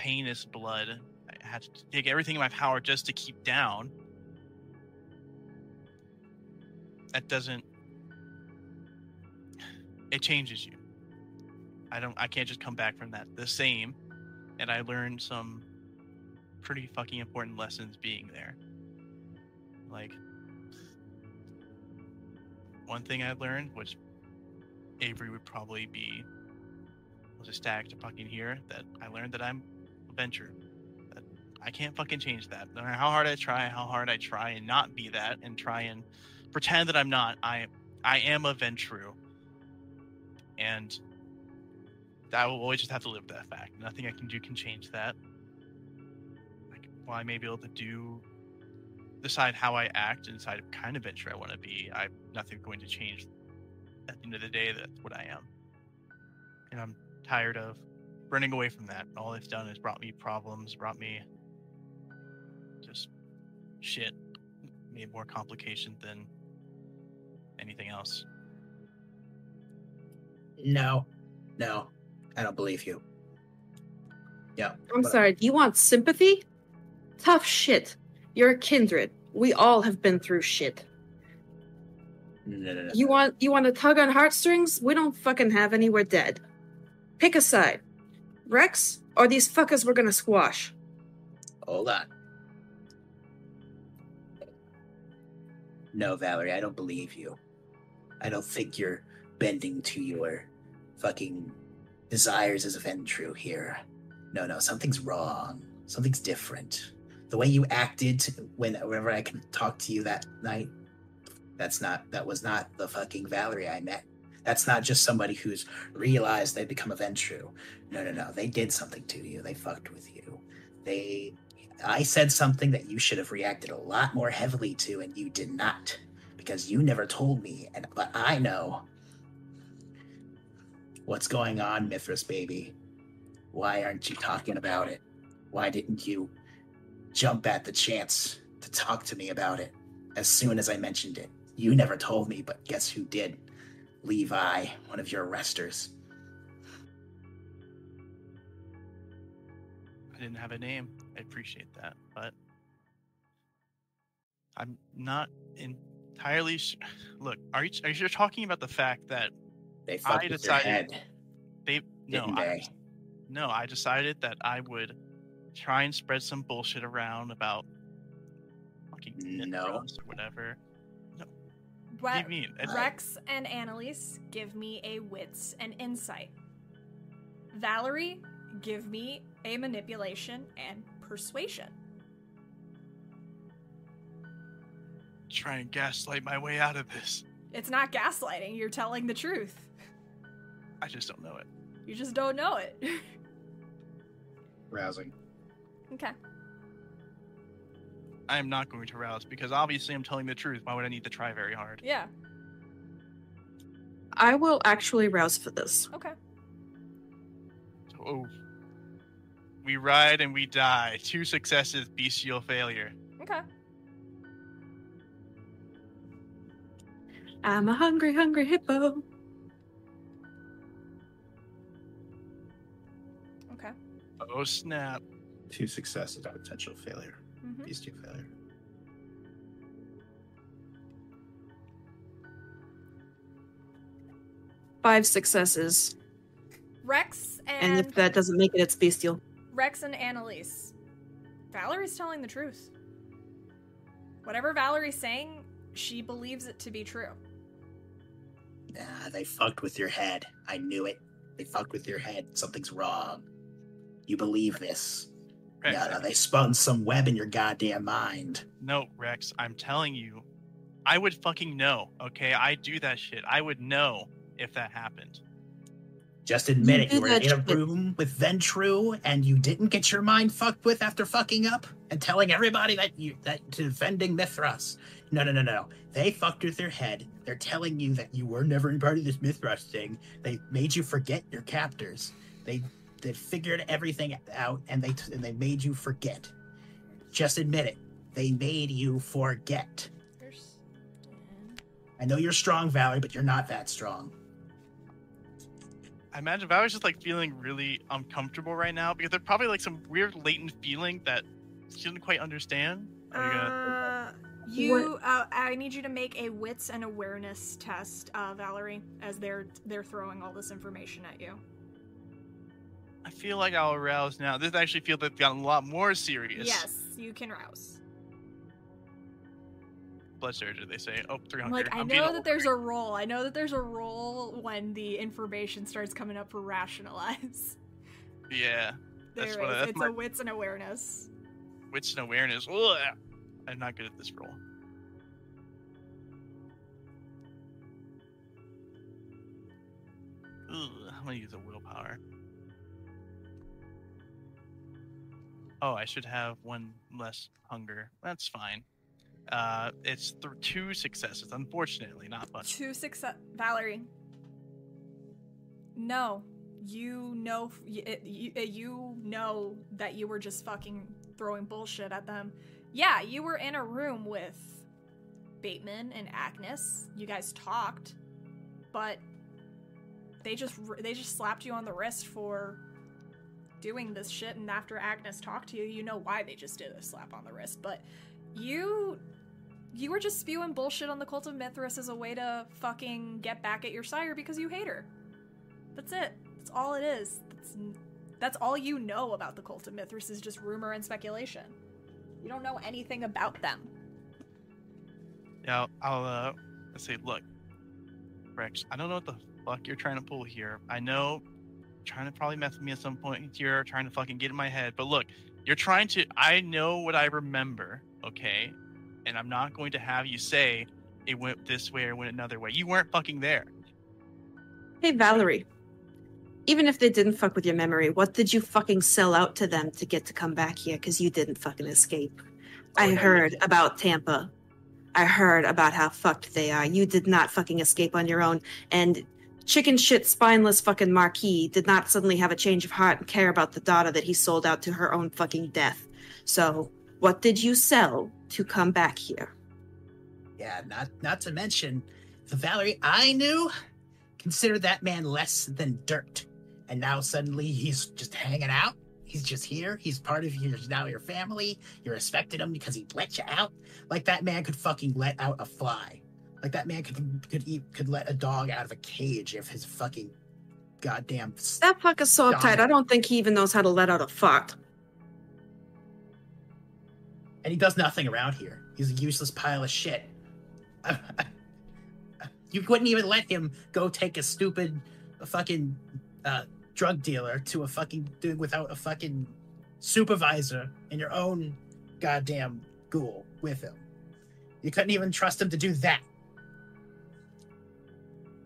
heinous blood. I had to take everything in my power just to keep down. That doesn't, it changes you. I can't just come back from that the same. And I learned some pretty fucking important lessons being there. Like, one thing I learned, which Avery would probably be was ecstatic to fucking hear, that I learned that I'm a venture. That I can't fucking change that. No matter how hard I try and not be that and try and pretend that I'm not, I am a Ventru. And I will always just have to live with that fact. Nothing I can do can change that. Like, while I may be able to decide how I act and decide what kind of venture I want to be, nothing's going to change. At the end of the day, that's what I am. And I'm tired of running away from that. All it's done is brought me problems, brought me just shit, made more complication than anything else. No, I don't believe you. Yeah. I'm sorry, do you want sympathy? Tough shit. You're a kindred. We all have been through shit. No. You want to tug on heartstrings? We don't fucking have any, we're dead. Pick a side. Rex, or these fuckers we're gonna squash? Hold on. No, Valerie, I don't believe you. I don't think you're bending to your fucking desires as a Ventru here. No, something's wrong. Something's different. The way you acted whenever I could talk to you that night, that was not the fucking Valerie I met. That's not just somebody who's realized they've become a Ventru. No, they did something to you. They fucked with you. I said something that you should have reacted a lot more heavily to, and you did not, because you never told me, but I know what's going on, Mithras baby. Why aren't you talking about it? Why didn't you jump at the chance to talk to me about it as soon as I mentioned it? You never told me, but guess who did? Levi, one of your arresters. I didn't have a name. I appreciate that, but I'm not entirely sure. Look, are you talking about the fact that they fucked with your head? I decided that I would try and spread some bullshit around about fucking or whatever. What do you mean? Rex and Annalise, give me a wits and insight. Valerie, give me a manipulation and persuasion. Try and gaslight my way out of this. It's not gaslighting, you're telling the truth. I just don't know it. You just don't know it. Rousing. Okay. I am not going to rouse because obviously I'm telling the truth. Why would I need to try very hard? Yeah. I will actually rouse for this. Okay. Oh. We ride and we die. 2 successes, bestial failure. Okay. I'm a hungry, hungry hippo. Okay. Oh, snap. 2 successes, potential failure. Mm-hmm. Bestial failure. Five successes. Rex And if that doesn't make it, it's bestial. Rex and Annalise. Valerie's telling the truth. Whatever Valerie's saying, she believes it to be true. Nah, they fucked with your head. I knew it. They fucked with your head. Something's wrong. You believe this. Rex, No, they spun some web in your goddamn mind. No, Rex, I'm telling you. I would fucking know, okay? I do that shit. I would know if that happened. Just admit it. do You were that in a shit. room with Ventru, and you didn't get your mind fucked with after fucking up and telling everybody that defending Mithras. No. They fucked with your head. They're telling you that you were never part of this Mithras thing. They made you forget your captors. They figured everything out, and they made you forget. Just admit it. They made you forget. I know you're strong, Valerie, but you're not that strong. I imagine Valerie's just like feeling really uncomfortable right now because there's probably like some weird latent feeling that she doesn't quite understand. I need you to make a wits and awareness test, Valerie, as they're throwing all this information at you. I feel like I'll arouse now. This actually feels like it's gotten a lot more serious. Yes, you can rouse. Blood surgery, they say. Oh, 300. Like, I I'm being know that there's overbearing. a roll. I know that there's a roll when the information starts coming up for rationalize. Yeah. There is. It's a wits and awareness. Wits and awareness. Ugh. I'm not good at this roll. Ugh, I'm gonna use a willpower. Oh, I should have one less hunger. That's fine. It's 2 successes, unfortunately, not much. 2 success. Valerie. No. You know that you were just fucking throwing bullshit at them. Yeah, you were in a room with Bateman and Agnes. You guys talked, but they just slapped you on the wrist for doing this shit, and after Agnes talked to you, you know why they just did a slap on the wrist, but you were just spewing bullshit on the Cult of Mithras as a way to fucking get back at your sire because you hate her. That's it. That's all it is. That's all you know about the Cult of Mithras is just rumor and speculation. You don't know anything about them. Yeah, I'll say, look, Rex, I don't know what the fuck you're trying to pull here. I know you're trying to probably mess with me at some point here, trying to fucking get in my head, but look, I know what I remember, okay? And I'm not going to have you say it went this way or went another way. You weren't fucking there. Hey, Valerie. Even if they didn't fuck with your memory, what did you fucking sell out to them to get to come back here? Because you didn't fucking escape. I heard about Tampa. I heard about how fucked they are. You did not fucking escape on your own. And chicken shit spineless fucking Marquis did not suddenly have a change of heart and care about the daughter that he sold out to her own fucking death. So, what did you sell to come back here? Yeah, not to mention, the Valerie I knew considered that man less than dirt. And now suddenly he's just hanging out. He's just here. He's part of now your family. You respected him because he let you out. Like that man could fucking let out a fly. Like that man could let a dog out of a cage if his fucking goddamn... That fuck is so uptight. I don't think he even knows how to let out a fuck. And he does nothing around here. He's a useless pile of shit. You wouldn't even let him go take a stupid fucking drug dealer to a fucking dude without a fucking supervisor in your own goddamn ghoul with him. You couldn't even trust him to do that.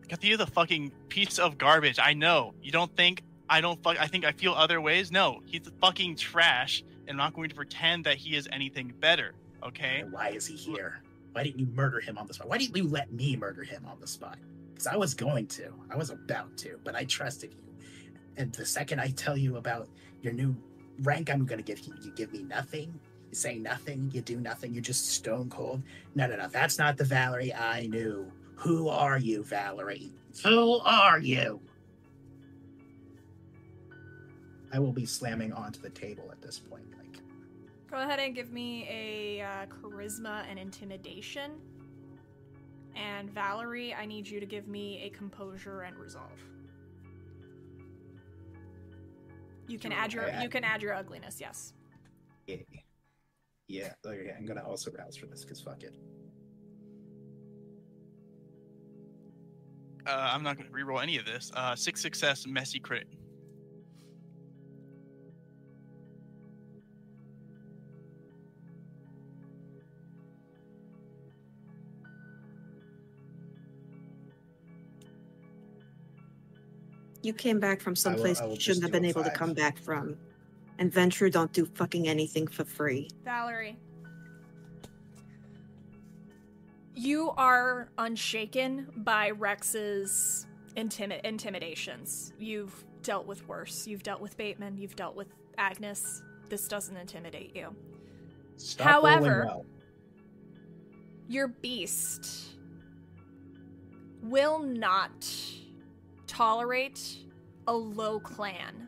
Kathia, the fucking piece of garbage. I know. You don't think I think I feel other ways? No, he's fucking trash, and I'm not going to pretend that he is anything better, okay? And why is he here? Why didn't you murder him on the spot? Why didn't you let me murder him on the spot? Because I was going to. I was about to, but I trusted you. And the second I tell you about your new rank I'm going to give you, you give me nothing. You say nothing. You do nothing. You're just stone cold. No. That's not the Valerie I knew. Who are you, Valerie? Who are you? I will be slamming onto the table at this point. Like, Go ahead and give me a charisma and intimidation. And Valerie, I need you to give me a composure and resolve. You can add your ugliness, yes. Yeah. Okay, I'm gonna also rouse for this because fuck it. I'm not going to reroll any of this. 6 success, messy crit. You came back from someplace I will you just shouldn't have do been a able to 5. come back from. And Ventrue don't do fucking anything for free. Valerie. You are unshaken by Rex's intimidations. You've dealt with worse. You've dealt with Bateman. You've dealt with Agnes. This doesn't intimidate you. Stop However, rolling well. your beast will not tolerate a low clan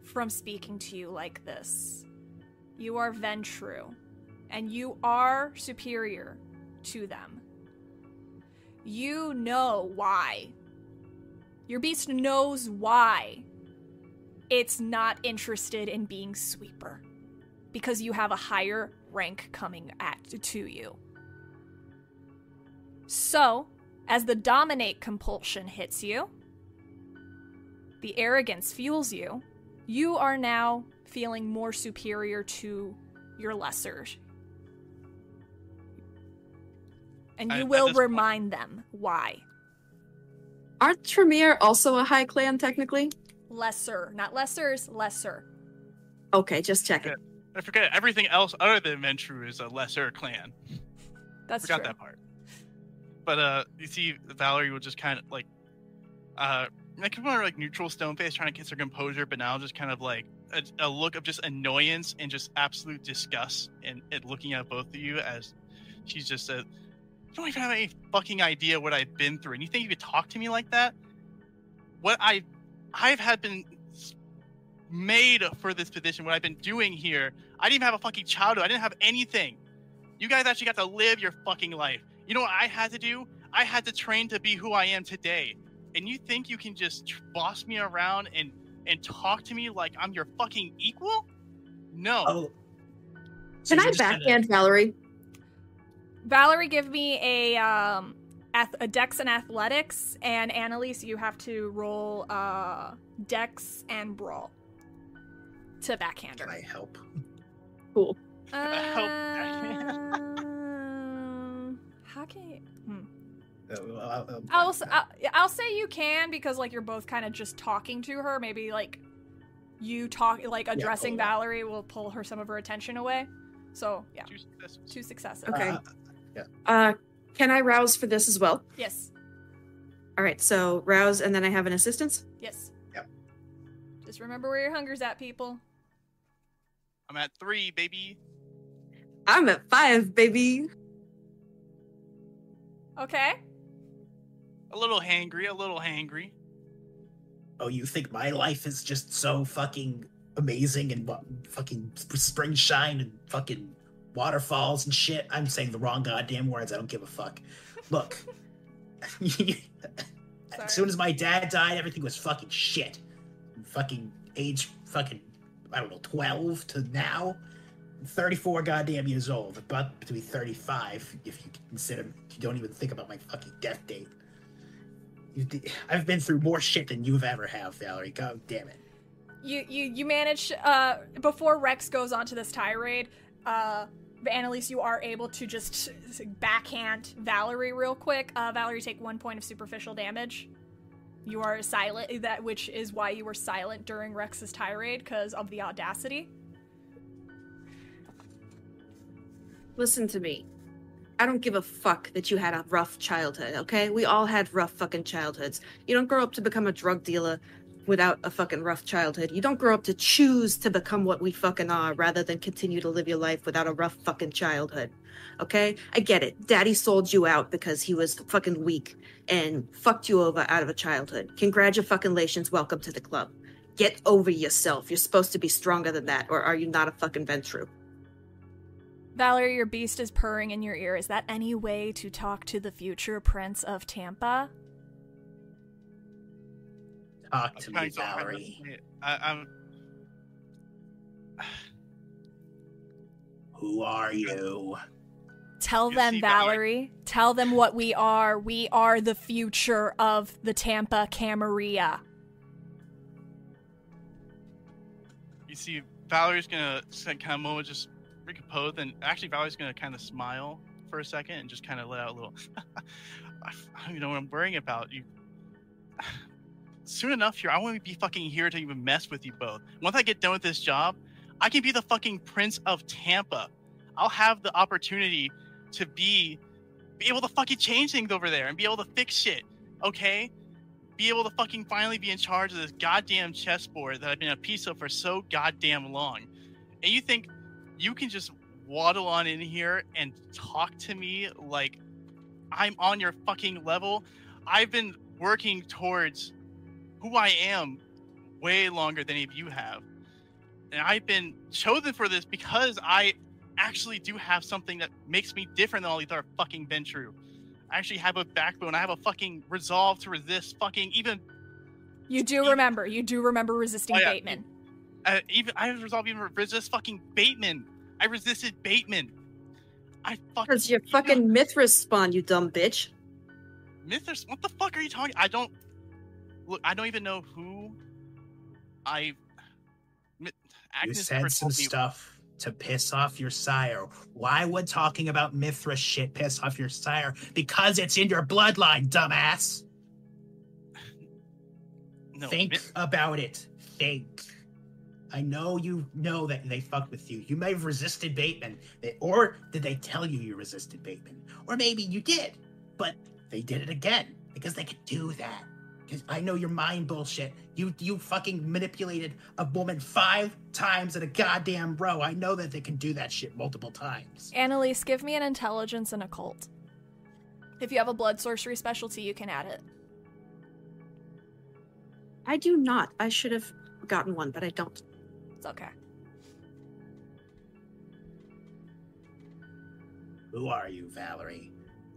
from speaking to you like this. You are Ventrue, and you are superior to them. You know why. Your beast knows why it's not interested in being sweeper, because you have a higher rank coming to you. So, as the dominate compulsion hits you, the arrogance fuels you, you are now feeling more superior to your lessers. And you will remind them why. Aren't Tremere also a high clan, technically? Lesser. Not lessers, lesser. Okay, just checking. I forget everything else other than Ventrue is a lesser clan. That's Forgot true. that part. But you see, Valerie will just kind of like more like neutral stone face, trying to kiss her composure, but now just kind of like a look of just annoyance and just absolute disgust, and looking at both of you as she's just said, "You don't even have any fucking idea what I've been through, and you think you could talk to me like that? What I've had been made for this position, what I've been doing here. I didn't even have a fucking childhood. I didn't have anything. You guys actually got to live your fucking life. You know what I had to do? I had to train to be who I am today. And you think you can just boss me around and talk to me like I'm your fucking equal? No." oh. So Can I you're just backhand Valerie? Valerie, give me a Dex and Athletics, and Annalise, you have to roll Dex and Brawl to backhand her. Can I help? Cool. How can you? I'll say you can, because like you're both kind of just talking to her. Maybe like you talk, like addressing Valerie will pull her some of her attention away. So yeah, 2 successes. Okay. Can I rouse for this as well? Yes. All right, so rouse, and then I have an assistance? Yes. Yep. Just remember where your hunger's at, people. I'm at 3, baby. I'm at 5, baby. Okay. A little hangry. Oh, you think my life is just so fucking amazing and fucking spring shine and fucking waterfalls and shit? I'm saying the wrong goddamn words. I don't give a fuck. Look, as soon as my dad died, everything was fucking shit. Fucking age fucking, I don't know, 12 to now. 34 goddamn years old, about to be 35, if you consider, if you don't even think about my fucking death date. I've been through more shit than you've ever have, Valerie. God damn it. You manage, before Rex goes on to this tirade, Annalise, you are able to just backhand Valerie real quick. Valerie, take 1 point of superficial damage. You are silent, which is why you were silent during Rex's tirade, because of the audacity. Listen to me. I don't give a fuck that you had a rough childhood, okay? We all had rough fucking childhoods. You don't grow up to become a drug dealer without a fucking rough childhood. You don't grow up to choose to become what we fucking are rather than continue to live your life without a rough fucking childhood, okay? I get it. Daddy sold you out because he was fucking weak and fucked you over out of a childhood. Congratulations, welcome to the club. Get over yourself. You're supposed to be stronger than that, or are you not a fucking Ventru? Valerie, your beast is purring in your ear. Is that any way to talk to the future Prince of Tampa? Talk to me, Valerie. I'm... Who are you? Tell them, Valerie. Tell them what we are. We are the future of the Tampa Camarilla. You see, Valerie's gonna kind of moment just recompose, and actually Valerie's gonna kind of smile for a second and just kind of let out a little. I don't know what I'm worrying about. You. Soon enough, I won't be fucking here to even mess with you both. Once I get done with this job, I can be the fucking Prince of Tampa. I'll have the opportunity to be able to fucking change things over there and be able to fix shit, okay? Be able to fucking finally be in charge of this goddamn chessboard that I've been a piece of for so goddamn long. And you think you can just waddle on in here and talk to me like I'm on your fucking level? I've been working towards who I am way longer than any of you have. And I've been chosen for this because I actually do have something that makes me different than all these other fucking Ventru. I actually have a backbone. I have a fucking resolve to resist fucking even... You do remember resisting Bateman. I have resolved even to resist fucking Bateman. I resisted Bateman. Because you're fucking Mithras spawn, you dumb bitch. Mithras? What the fuck are you talking? I don't even know who I... You said some stuff to piss off your sire. Why would talking about Mithras shit piss off your sire? Because it's in your bloodline, dumbass. No, Think about it. Think. I know you know that they fucked with you. You may have resisted Bateman. Or did they tell you you resisted Bateman? Or maybe you did. But they did it again. Because they could do that. Because I know your mind bullshit. You fucking manipulated a woman 5 times in a goddamn row. I know that they can do that shit multiple times. Annalise, give me an intelligence and occult. If you have a blood sorcery specialty, you can add it. I do not. I should have gotten one, but I don't. It's okay. Who are you, Valerie?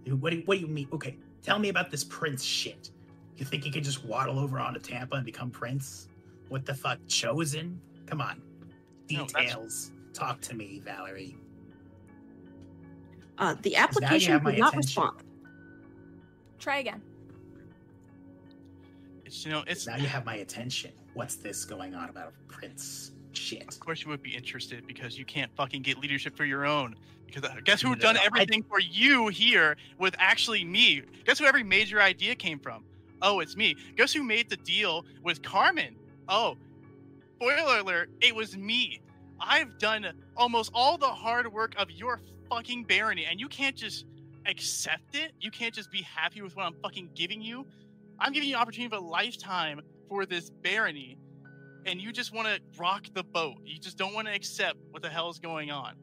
What do you mean? Okay, tell me about this prince shit. You think you could just waddle over onto Tampa and become prince? What the fuck? Chosen? Come on. Details. Talk to me, Valerie. The application did not respond. Try again. It's now you have my attention. What's this going on about prince shit? Of course you would be interested because you can't fucking get leadership for your own. Because guess who done everything for you here with actually me? Guess who every major idea came from? Oh, it's me. Guess who made the deal with Carmen? Oh, spoiler alert, it was me. I've done almost all the hard work of your fucking barony, and you can't just accept it? You can't just be happy with what I'm fucking giving you? I'm giving you an opportunity of a lifetime for this barony, and you just want to rock the boat. You just don't want to accept what the hell is going on.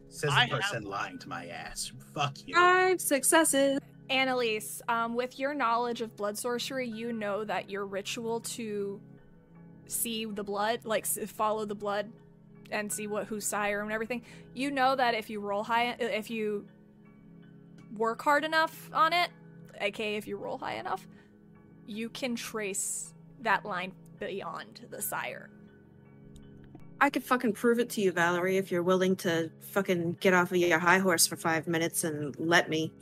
Says the person lying to my ass. Fuck you. 5 successes. Annalise, with your knowledge of blood sorcery, you know that your ritual to see the blood, like follow the blood and see who's sire and everything, you know that if you roll high, if you work hard enough on it, aka if you roll high enough, you can trace that line beyond the sire. I could fucking prove it to you, Valerie, if you're willing to fucking get off of your high horse for 5 minutes and let me.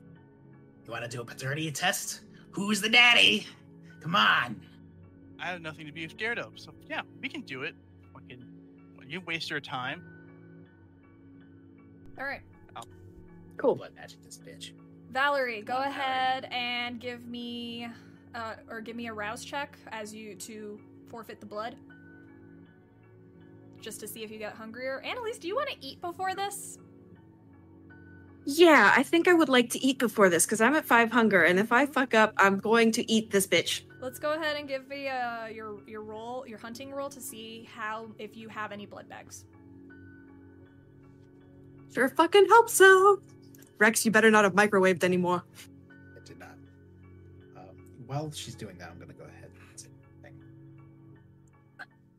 You want to do a paternity test? Who's the daddy? Come on. I have nothing to be scared of, so yeah, we can do it. Fucking, you waste your time. All right. Cool. Blood magic this bitch. Valerie, go ahead and give me a rouse check as you to forfeit the blood. Just to see if you get hungrier. Annalise, do you want to eat before this? Yeah, I think I would like to eat before this, because I'm at 5 hunger, and if I fuck up, I'm going to eat this bitch. Let's go ahead and give me your hunting roll to see if you have any blood bags. Sure fucking hope so. Rex, you better not have microwaved anymore. It did not. While she's doing that, I'm going to go ahead and say thing.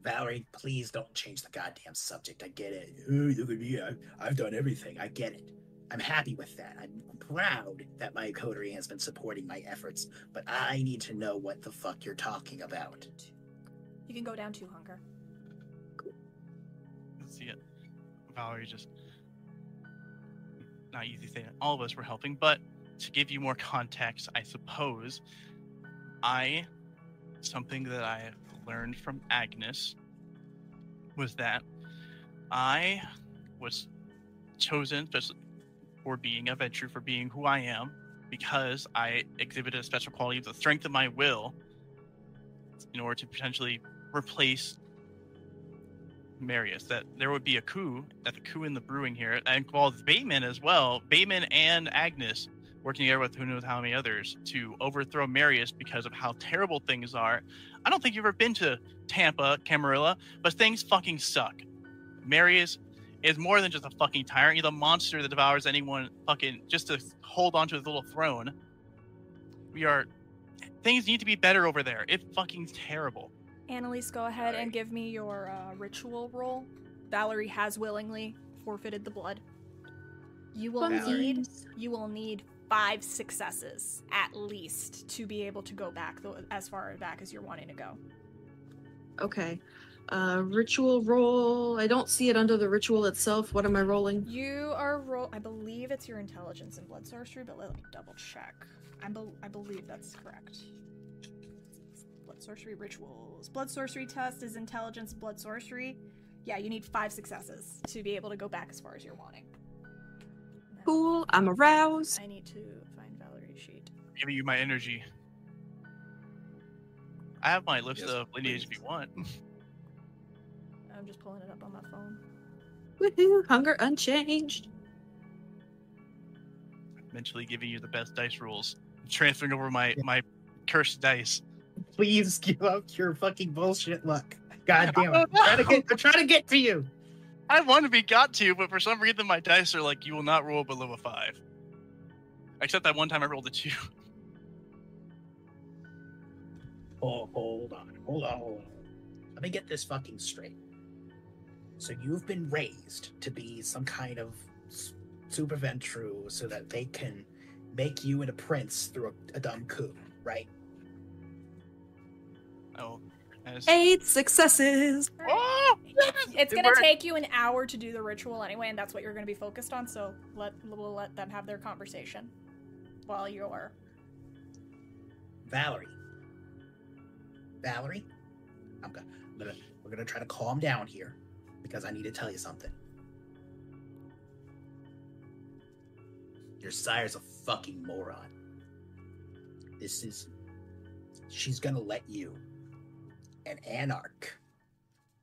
Valerie, please don't change the goddamn subject. I get it. Oh, look at me. I've done everything. I get it. I'm happy with that. I'm proud that my coterie has been supporting my efforts, but I need to know what the fuck you're talking about. You can go down 2 hunger. Let's see it. Valerie just... Not easy saying it. All of us were helping, but to give you more context, I suppose, something that I learned from Agnes was that I was chosen for being a venture, for being who I am, because I exhibited a special quality of the strength of my will in order to potentially replace Marius. That there would be a coup in the brewing here, that involves Bateman as well. Bateman and Agnes working together with who knows how many others to overthrow Marius because of how terrible things are. I don't think you've ever been to Tampa, Camarilla, but things fucking suck. Marius is more than just a fucking tyrant. He's a monster that devours anyone fucking just to hold onto his little throne. Things need to be better over there. It's fucking terrible. Annalise, go ahead and give me your ritual roll. Valerie has willingly forfeited the blood. You will need 5 successes at least to be able to go back as far back as you're wanting to go. Okay. Ritual roll. I don't see it under the ritual itself. What am I rolling? You are I believe it's your intelligence and blood sorcery, but let me double check. I believe that's correct. Blood sorcery rituals. Blood sorcery test is intelligence, blood sorcery. Yeah, you need 5 successes to be able to go back as far as you're wanting. Cool. I'm aroused. I need to find Valerie's sheet. Giving you my energy. I have my list of lineage if you want. I'm just pulling it up on my phone. Woohoo! Hunger unchanged. Mentally giving you the best dice rolls. Transferring over my cursed dice. Please give up your fucking bullshit luck. God damn it. I'm trying to get to you. I want to be got to, but for some reason my dice are like, you will not roll below a 5. Except that one time I rolled a 2. Oh, hold on. Let me get this fucking straight. So you've been raised to be some kind of super ventru so that they can make you into a prince through a dumb coup, right? Oh. 8 successes. Oh! It's going to take you an hour to do the ritual anyway, and that's what you're going to be focused on, so we'll let them have their conversation while you're... Valerie, we're gonna try to calm down here because I need to tell you something. Your sire's a fucking moron. She's gonna let you, an anarch,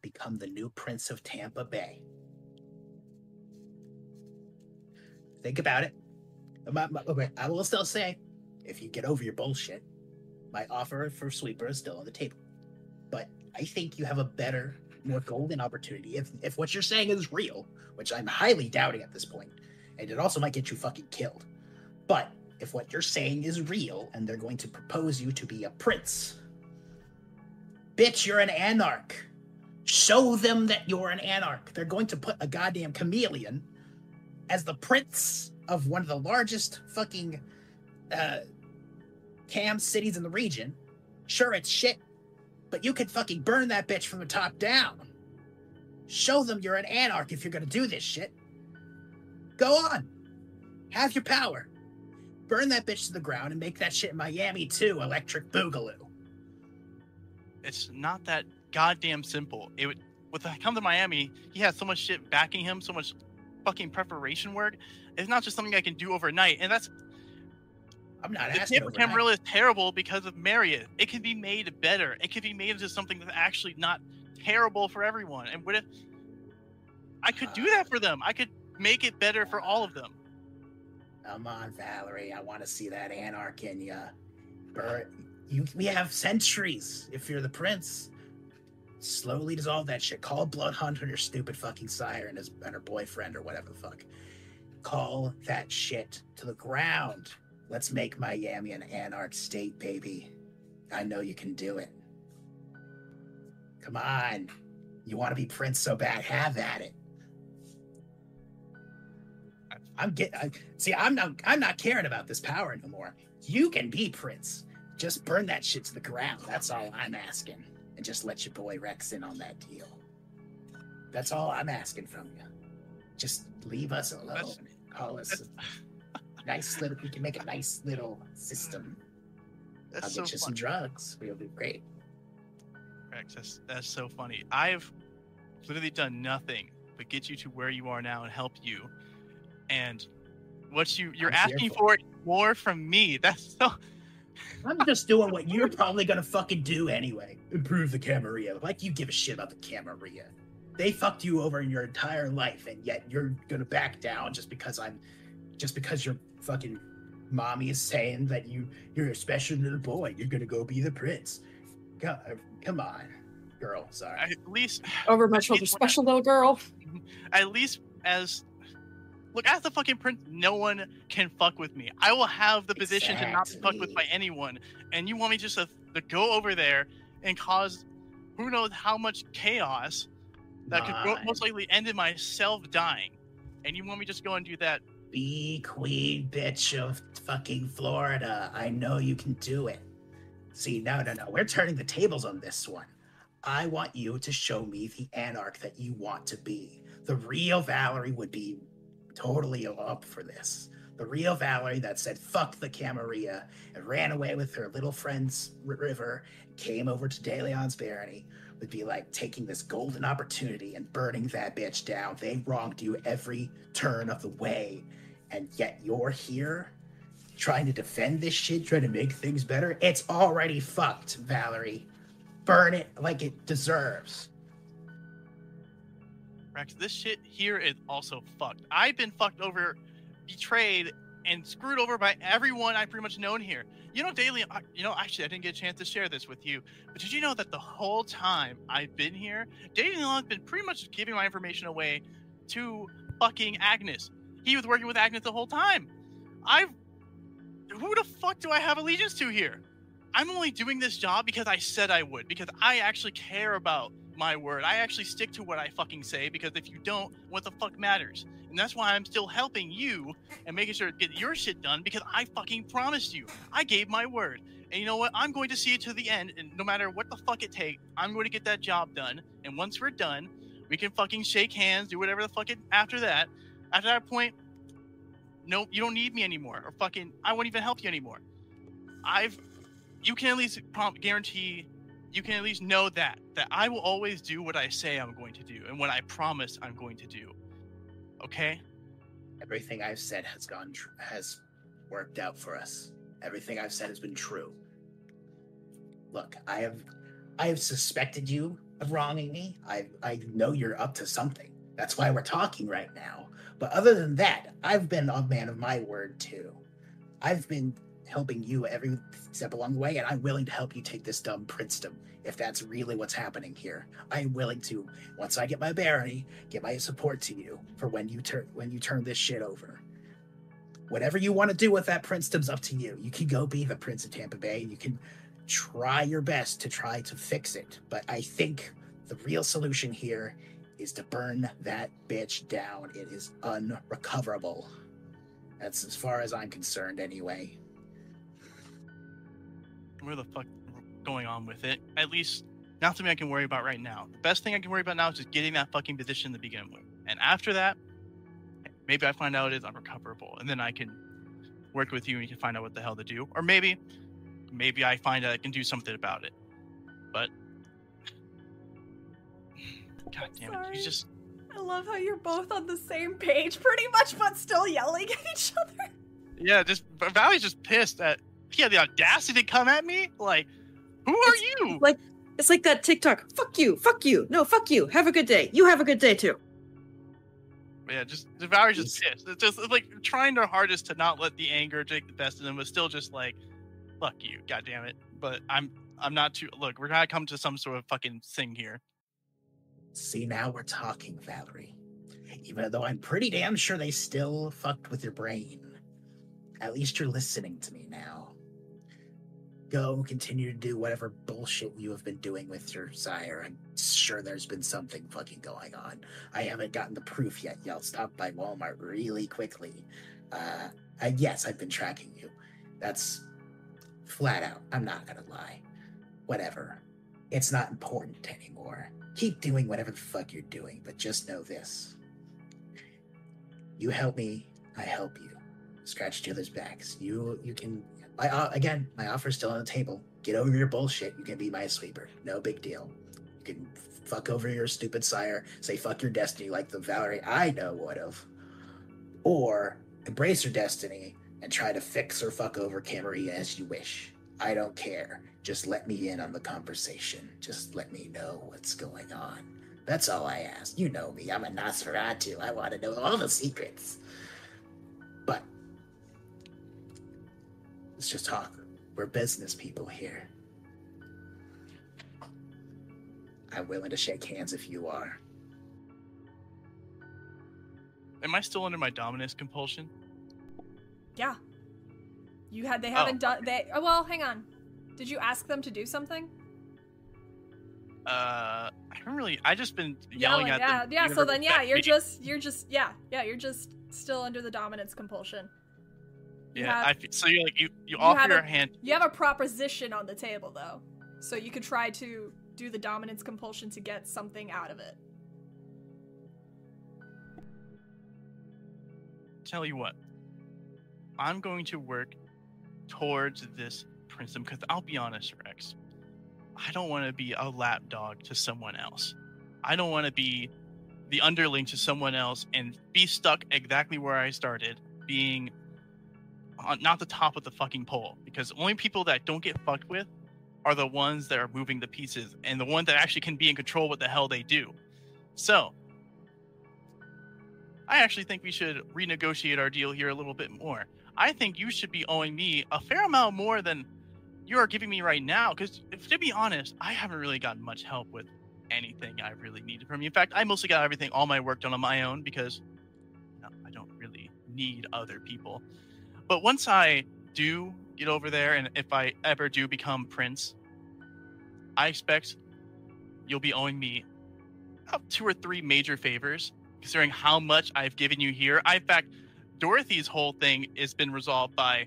become the new Prince of Tampa Bay. Think about it. Okay, I will still say, if you get over your bullshit, my offer for Sweeper is still on the table. But I think you have a better, more golden opportunity if what you're saying is real, which I'm highly doubting at this point, and it also might get you fucking killed. But if what you're saying is real and they're going to propose you to be a prince, bitch, you're an anarch. Show them that you're an anarch. They're going to put a goddamn chameleon as the prince of one of the largest fucking cam cities in the region. Sure, it's shit, but you could fucking burn that bitch from the top down. Show them you're an anarch if you're gonna do this shit. Go on. Have your power. Burn that bitch to the ground and make that shit in Miami too, Electric Boogaloo. It's not that goddamn simple. With the come to Miami, he has so much shit backing him, so much fucking preparation work. It's not just something I can do overnight, and that's. I'm not the asking. The Camarilla is terrible because of Marriott. It can be made better. It can be made into something that's actually not terrible for everyone. And what if I could do that for them? I could make it better for all of them. Come on, Valerie. I want to see that anarch in ya. We have centuries. If you're the prince, slowly dissolve that shit. Call Bloodhunt on your stupid fucking sire and her boyfriend or whatever the fuck. Call that shit to the ground. Let's make Miami an anarch state, baby. I know you can do it. Come on. You want to be prince so bad, have at it. I'm not caring about this power no more. You can be prince. Just burn that shit to the ground. That's all I'm asking. And just let your boy Rex in on that deal. That's all I'm asking from you. Just leave us alone. Call us nice little. We can make a nice little system. I'll get you some drugs. We'll be great. Rex, that's so funny. I've literally done nothing but get you to where you are now and help you. And what you're asking for more from me. That's so. I'm just doing what you're probably gonna fucking do anyway. Improve the Camarilla. Like you give a shit about the Camarilla. They fucked you over in your entire life, and yet you're gonna back down just because your fucking mommy is saying that you're a special little boy. You're gonna go be the prince. Come on, girl. Sorry. At least over my shoulder, special little girl. At least as the fucking prince, no one can fuck with me. I will have the position to not be fucked with by anyone. And you want me just to go over there and cause who knows how much chaos that could most likely end in myself dying. And you want me just go and do that? Be queen bitch of fucking Florida. I know you can do it. See, no. We're turning the tables on this one. I want you to show me the anarch that you want to be. The real Valerie would be totally up for this. The real Valerie that said fuck the Camarilla and ran away with her little friend's river and came over to De Leon's barony would be like taking this golden opportunity and burning that bitch down. They wronged you every turn of the way, and yet you're here trying to defend this shit, trying to make things better. It's already fucked, Valerie. Burn it like it deserves. Rex, this shit here is also fucked. I've been fucked over, betrayed, and screwed over by everyone I've pretty much known here. Actually, I didn't get a chance to share this with you, but did you know that the whole time I've been here, De Leon's been pretty much giving my information away to fucking Agnes. He was working with Agnes the whole time. Who the fuck do I have allegiance to here? I'm only doing this job because I said I would, because I actually care about my word. I actually stick to what I fucking say, because if you don't, what the fuck matters? And that's why I'm still helping you and making sure to get your shit done, because I fucking promised you. I gave my word. And you know what? I'm going to see it to the end, and no matter what the fuck it takes, I'm going to get that job done. And once we're done, we can fucking shake hands, do whatever the fuck after that. After that point, no, you don't need me anymore, or fucking, I won't even help you anymore. You can at least guarantee, you can at least know that I will always do what I say I'm going to do and what I promise I'm going to do. Okay? Everything I've said has worked out for us. Everything I've said has been true. Look, I have suspected you of wronging me. I know you're up to something. That's why we're talking right now. But other than that, I've been a man of my word too. I've been helping you every step along the way, and I'm willing to help you take this dumb princedom if that's really what's happening here. I'm willing to, once I get my barony, get my support to you for when you turn this shit over. Whatever you want to do with that princedom's up to you. You can go be the prince of Tampa Bay, and you can try your best to try to fix it. But I think the real solution here is to burn that bitch down. It is unrecoverable. That's as far as I'm concerned anyway. Where the fuck going on with it? At least not something I can worry about right now. The best thing I can worry about now is just getting that fucking position to begin with. And after that, maybe I find out it is unrecoverable, and then I can work with you and you can find out what the hell to do. Or maybe I find out I can do something about it. But God damn it, you just... I love how you're both on the same page, pretty much, but still yelling at each other. Yeah, Valerie's just pissed that he had the audacity to come at me. Like, who are you? Like, it's like that TikTok. Fuck you. No, fuck you. Have a good day. You have a good day too. Yeah, Valerie's just pissed. It's like trying their hardest to not let the anger take the best of them, but still just like, fuck you, god damn it. But I'm not too. Look, we're gonna come to some sort of fucking thing here. See, now we're talking, Valerie. Even though I'm pretty damn sure they still fucked with your brain. At least you're listening to me now. Go continue to do whatever bullshit you have been doing with your sire. I'm sure there's been something fucking going on. I haven't gotten the proof yet. Y'all stopped by Walmart really quickly. Yes, I've been tracking you. That's flat out. I'm not gonna lie. Whatever. It's not important anymore. Keep doing whatever the fuck you're doing, but just know this. You help me, I help you. Scratch each other's backs. You can... Again, my offer's still on the table. Get over your bullshit. You can be my sweeper. No big deal. You can fuck over your stupid sire, say fuck your destiny like the Valerie I know would've. Or embrace your destiny and try to fix or fuck over Camarilla as you wish. I don't care. Just let me in on the conversation. Just let me know what's going on. That's all I ask. You know me. I'm a Nosferatu. I want to know all the secrets. But let's just talk. We're business people here. I'm willing to shake hands if you are. Am I still under my dominance compulsion? Yeah. They haven't done... Well, hang on. Did you ask them to do something? I haven't really... I just been yelling at them. Yeah, so then, yeah, you're just still under the dominance compulsion. So you're like, you offer your hand... You have a proposition on the table, though. So you could try to do the dominance compulsion to get something out of it. Tell you what. I'm going to work towards this principle, because I'll be honest, Rex, I don't want to be a lapdog to someone else. I don't want to be the underling to someone else and be stuck exactly where I started, being not the top of the fucking pole, because the only people that don't get fucked with are the ones that are moving the pieces and the ones that actually can be in control what the hell they do. So I actually think we should renegotiate our deal here a little bit more. I think you should be owing me a fair amount more than you are giving me right now, because to be honest, I haven't really gotten much help with anything I really needed from you. In fact, I mostly got all my work done on my own, because I don't really need other people. But once I do get over there, and if I ever do become prince, I expect you'll be owing me about 2 or 3 major favors, considering how much I've given you here. In fact, Dorothy's whole thing has been resolved by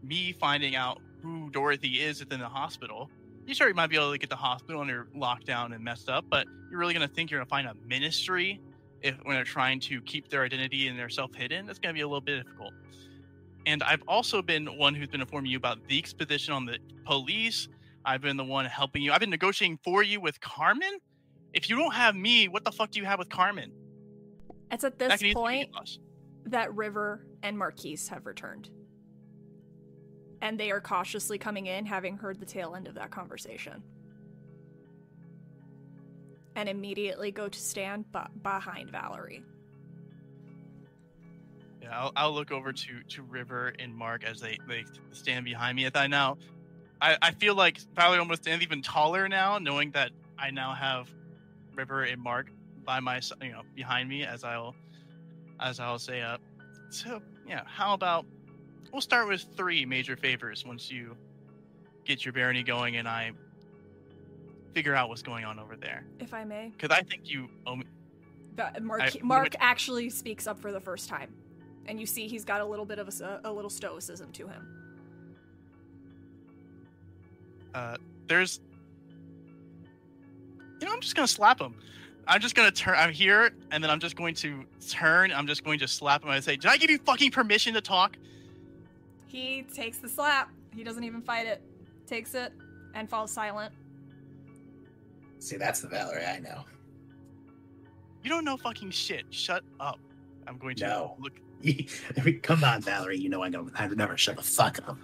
me finding out who Dorothy is within the hospital. You sure you might be able to get the hospital and you're locked down and messed up, but you're really going to think you're going to find a ministry when they're trying to keep their identity and their self hidden? That's going to be a little bit difficult. And I've also been one who's been informing you about Zeke's position on the police. I've been the one helping you. I've been negotiating for you with Carmen. If you don't have me, what the fuck do you have with Carmen? It's at this point that River and Marquise have returned. And they are cautiously coming in, having heard the tail end of that conversation. And immediately go to stand behind Valerie. Yeah, I'll look over to River and Mark as they stand behind me. I feel like Valerie almost stands even taller now, knowing that I now have River and Mark by my behind me as I'll say up. So yeah, how about we'll start with 3 major favors once you get your barony going and I figure out what's going on over there. If I may, because I think you owe me. Mark actually speaks up for the first time, and you see he's got a little bit of a little stoicism to him. I'm just gonna slap him. I'm just gonna turn. I'm here, and then I'm just going to turn. I'm just going to slap him and say, "Did I give you fucking permission to talk?" He takes the slap. He doesn't even fight it. Takes it and falls silent. See, that's the Valerie I know. You don't know fucking shit. Shut up. I'm going to look. Come on, Valerie. You know I never shut the fuck up.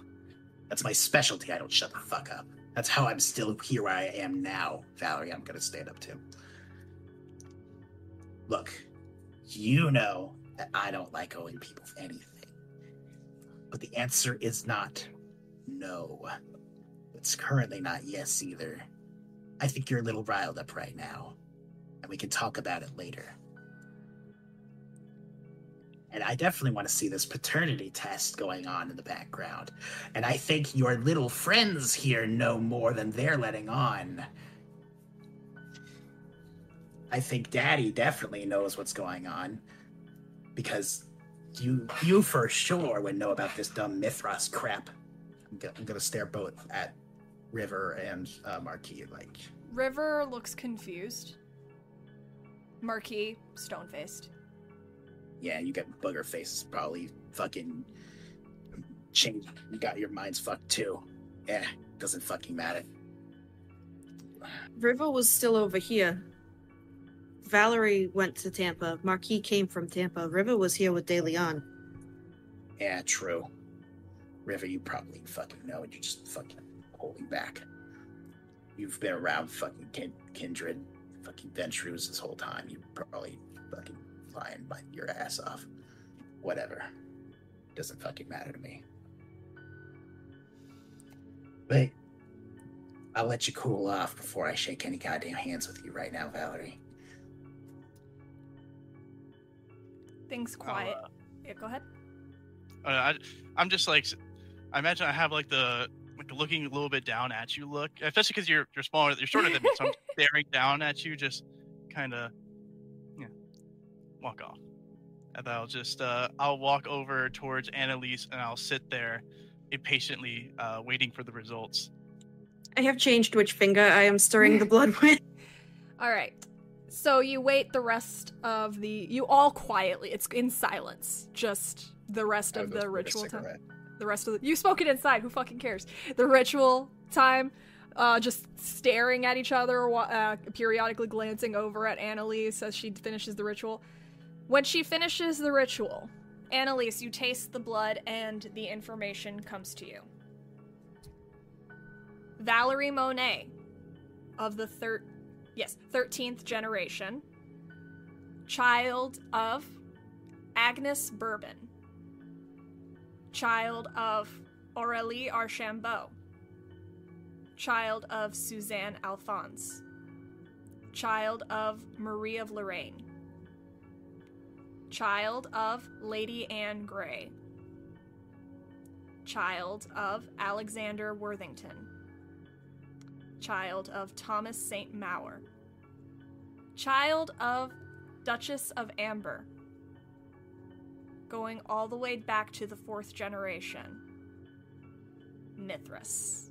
That's my specialty. I don't shut the fuck up. That's how I'm still here where I am now, Valerie. I'm gonna stand up to. Look, you know that I don't like owing people anything. But the answer is not no. It's currently not yes either. I think you're a little riled up right now, and we can talk about it later. And I definitely want to see this paternity test going on in the background. And I think your little friends here know more than they're letting on. I think Daddy definitely knows what's going on. Because you for sure would know about this dumb Mithras crap. I'm gonna stare both at River and Marquis. Like, River looks confused. Marquis, stone-faced. Yeah, you got booger faces, probably fucking change. You got your minds fucked too. Yeah, doesn't fucking matter. River was still over here. Valerie went to Tampa. Marquis came from Tampa. River was here with De Leon. Yeah, true. River, you probably fucking know, and you're just fucking holding back. You've been around fucking Kindred, fucking Ventruse this whole time. You probably fucking flying your ass off. Whatever. Doesn't fucking matter to me. But I'll let you cool off before I shake any goddamn hands with you right now, Valerie. Things quiet. Yeah, go ahead. I'm just like, I imagine I have like the looking a little bit down at you look, especially because you're smaller, you're shorter than me, so I'm staring down at you, just kind of, walk off. And then I'll walk over towards Annalise and I'll sit there impatiently waiting for the results. I have changed which finger I am stirring the blood with. All right. So you wait the rest of you all quietly, it's in silence, just the rest of the ritual time. The rest of you spoke it inside, who fucking cares? The ritual time, just staring at each other, periodically glancing over at Annalise as she finishes the ritual. When she finishes the ritual, Annalise, you taste the blood and the information comes to you. Valerie Monet of the 13th generation, child of Agnes Bourbon, child of Aurélie Archambault, child of Suzanne Alphonse, child of Marie of Lorraine, child of Lady Anne Grey, child of Alexander Worthington, child of Thomas St. Maur, child of Duchess of Amber, going all the way back to the 4th generation, Mithras.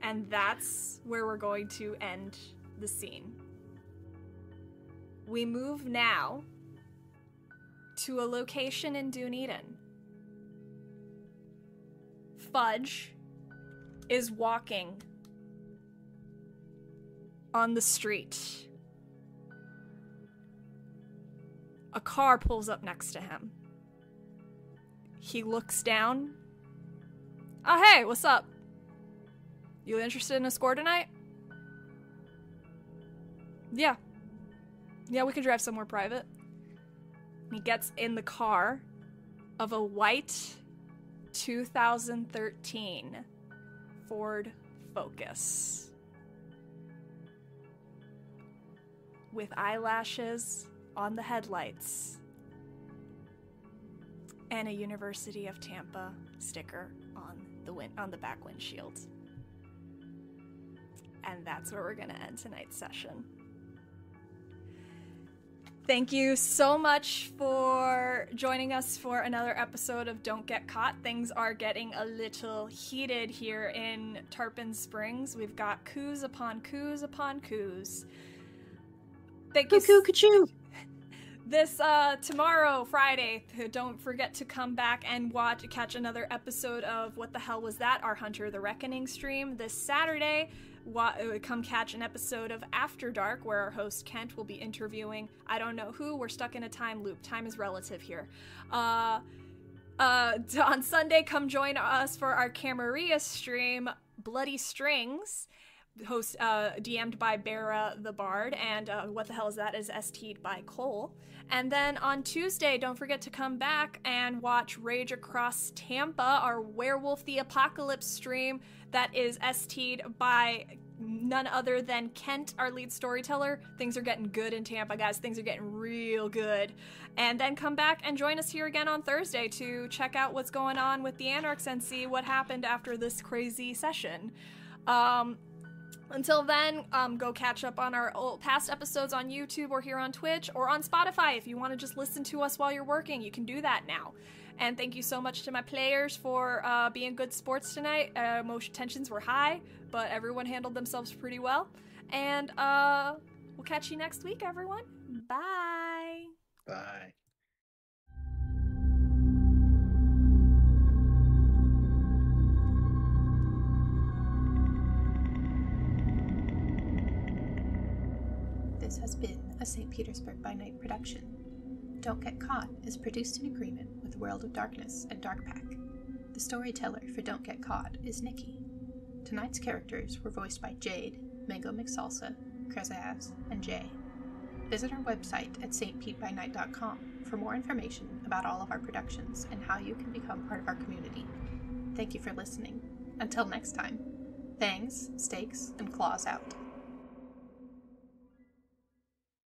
And that's where we're going to end the scene. We move now to a location in Dunedin. Fudge is walking on the street. A car pulls up next to him. He looks down. Oh, hey, what's up? You interested in a score tonight? Yeah. Yeah, we can drive somewhere private. He gets in the car of a white 2013 Ford Focus. With eyelashes on the headlights and a University of Tampa sticker on the back windshield. And that's where we're gonna end tonight's session. Thank you so much for joining us for another episode of Don't Get Caught. Things are getting a little heated here in Tarpon Springs. We've got coups upon coups upon coups. Thank you. Cuckoo. This tomorrow, Friday, don't forget to come back and catch another episode of What the Hell Was That? Our Hunter the Reckoning stream. This Saturday, come catch an episode of After Dark, where our host Kent will be interviewing I don't know who. We're stuck in a time loop. Time is relative here. On Sunday, come join us for our Camarilla stream, Bloody Strings, DM'd by Bera the Bard, and What the Hell Is That? Is ST'd by Cole. And then on Tuesday, don't forget to come back and watch Rage Across Tampa, our Werewolf the Apocalypse stream that is ST'd by none other than Kent, our lead storyteller. Things are getting good in Tampa, guys. Things are getting real good. And then come back and join us here again on Thursday to check out what's going on with the Anarchs and see what happened after this crazy session. Until then, go catch up on our past episodes on YouTube or here on Twitch or on Spotify. If you want to just listen to us while you're working, you can do that now. And thank you so much to my players for being good sports tonight. Emotion tensions were high, but everyone handled themselves pretty well. And we'll catch you next week, everyone. Bye. Bye. This has been a St. Petersburg by Night production. Don't Get Caught is produced in agreement with World of Darkness and Darkpack. The storyteller for Don't Get Caught is Nikki. Tonight's characters were voiced by Jade, Mango McSalsa, Krazaz, and Jay. Visit our website at stpbnight.com for more information about all of our productions and how you can become part of our community. Thank you for listening. Until next time, fangs, stakes, and claws out.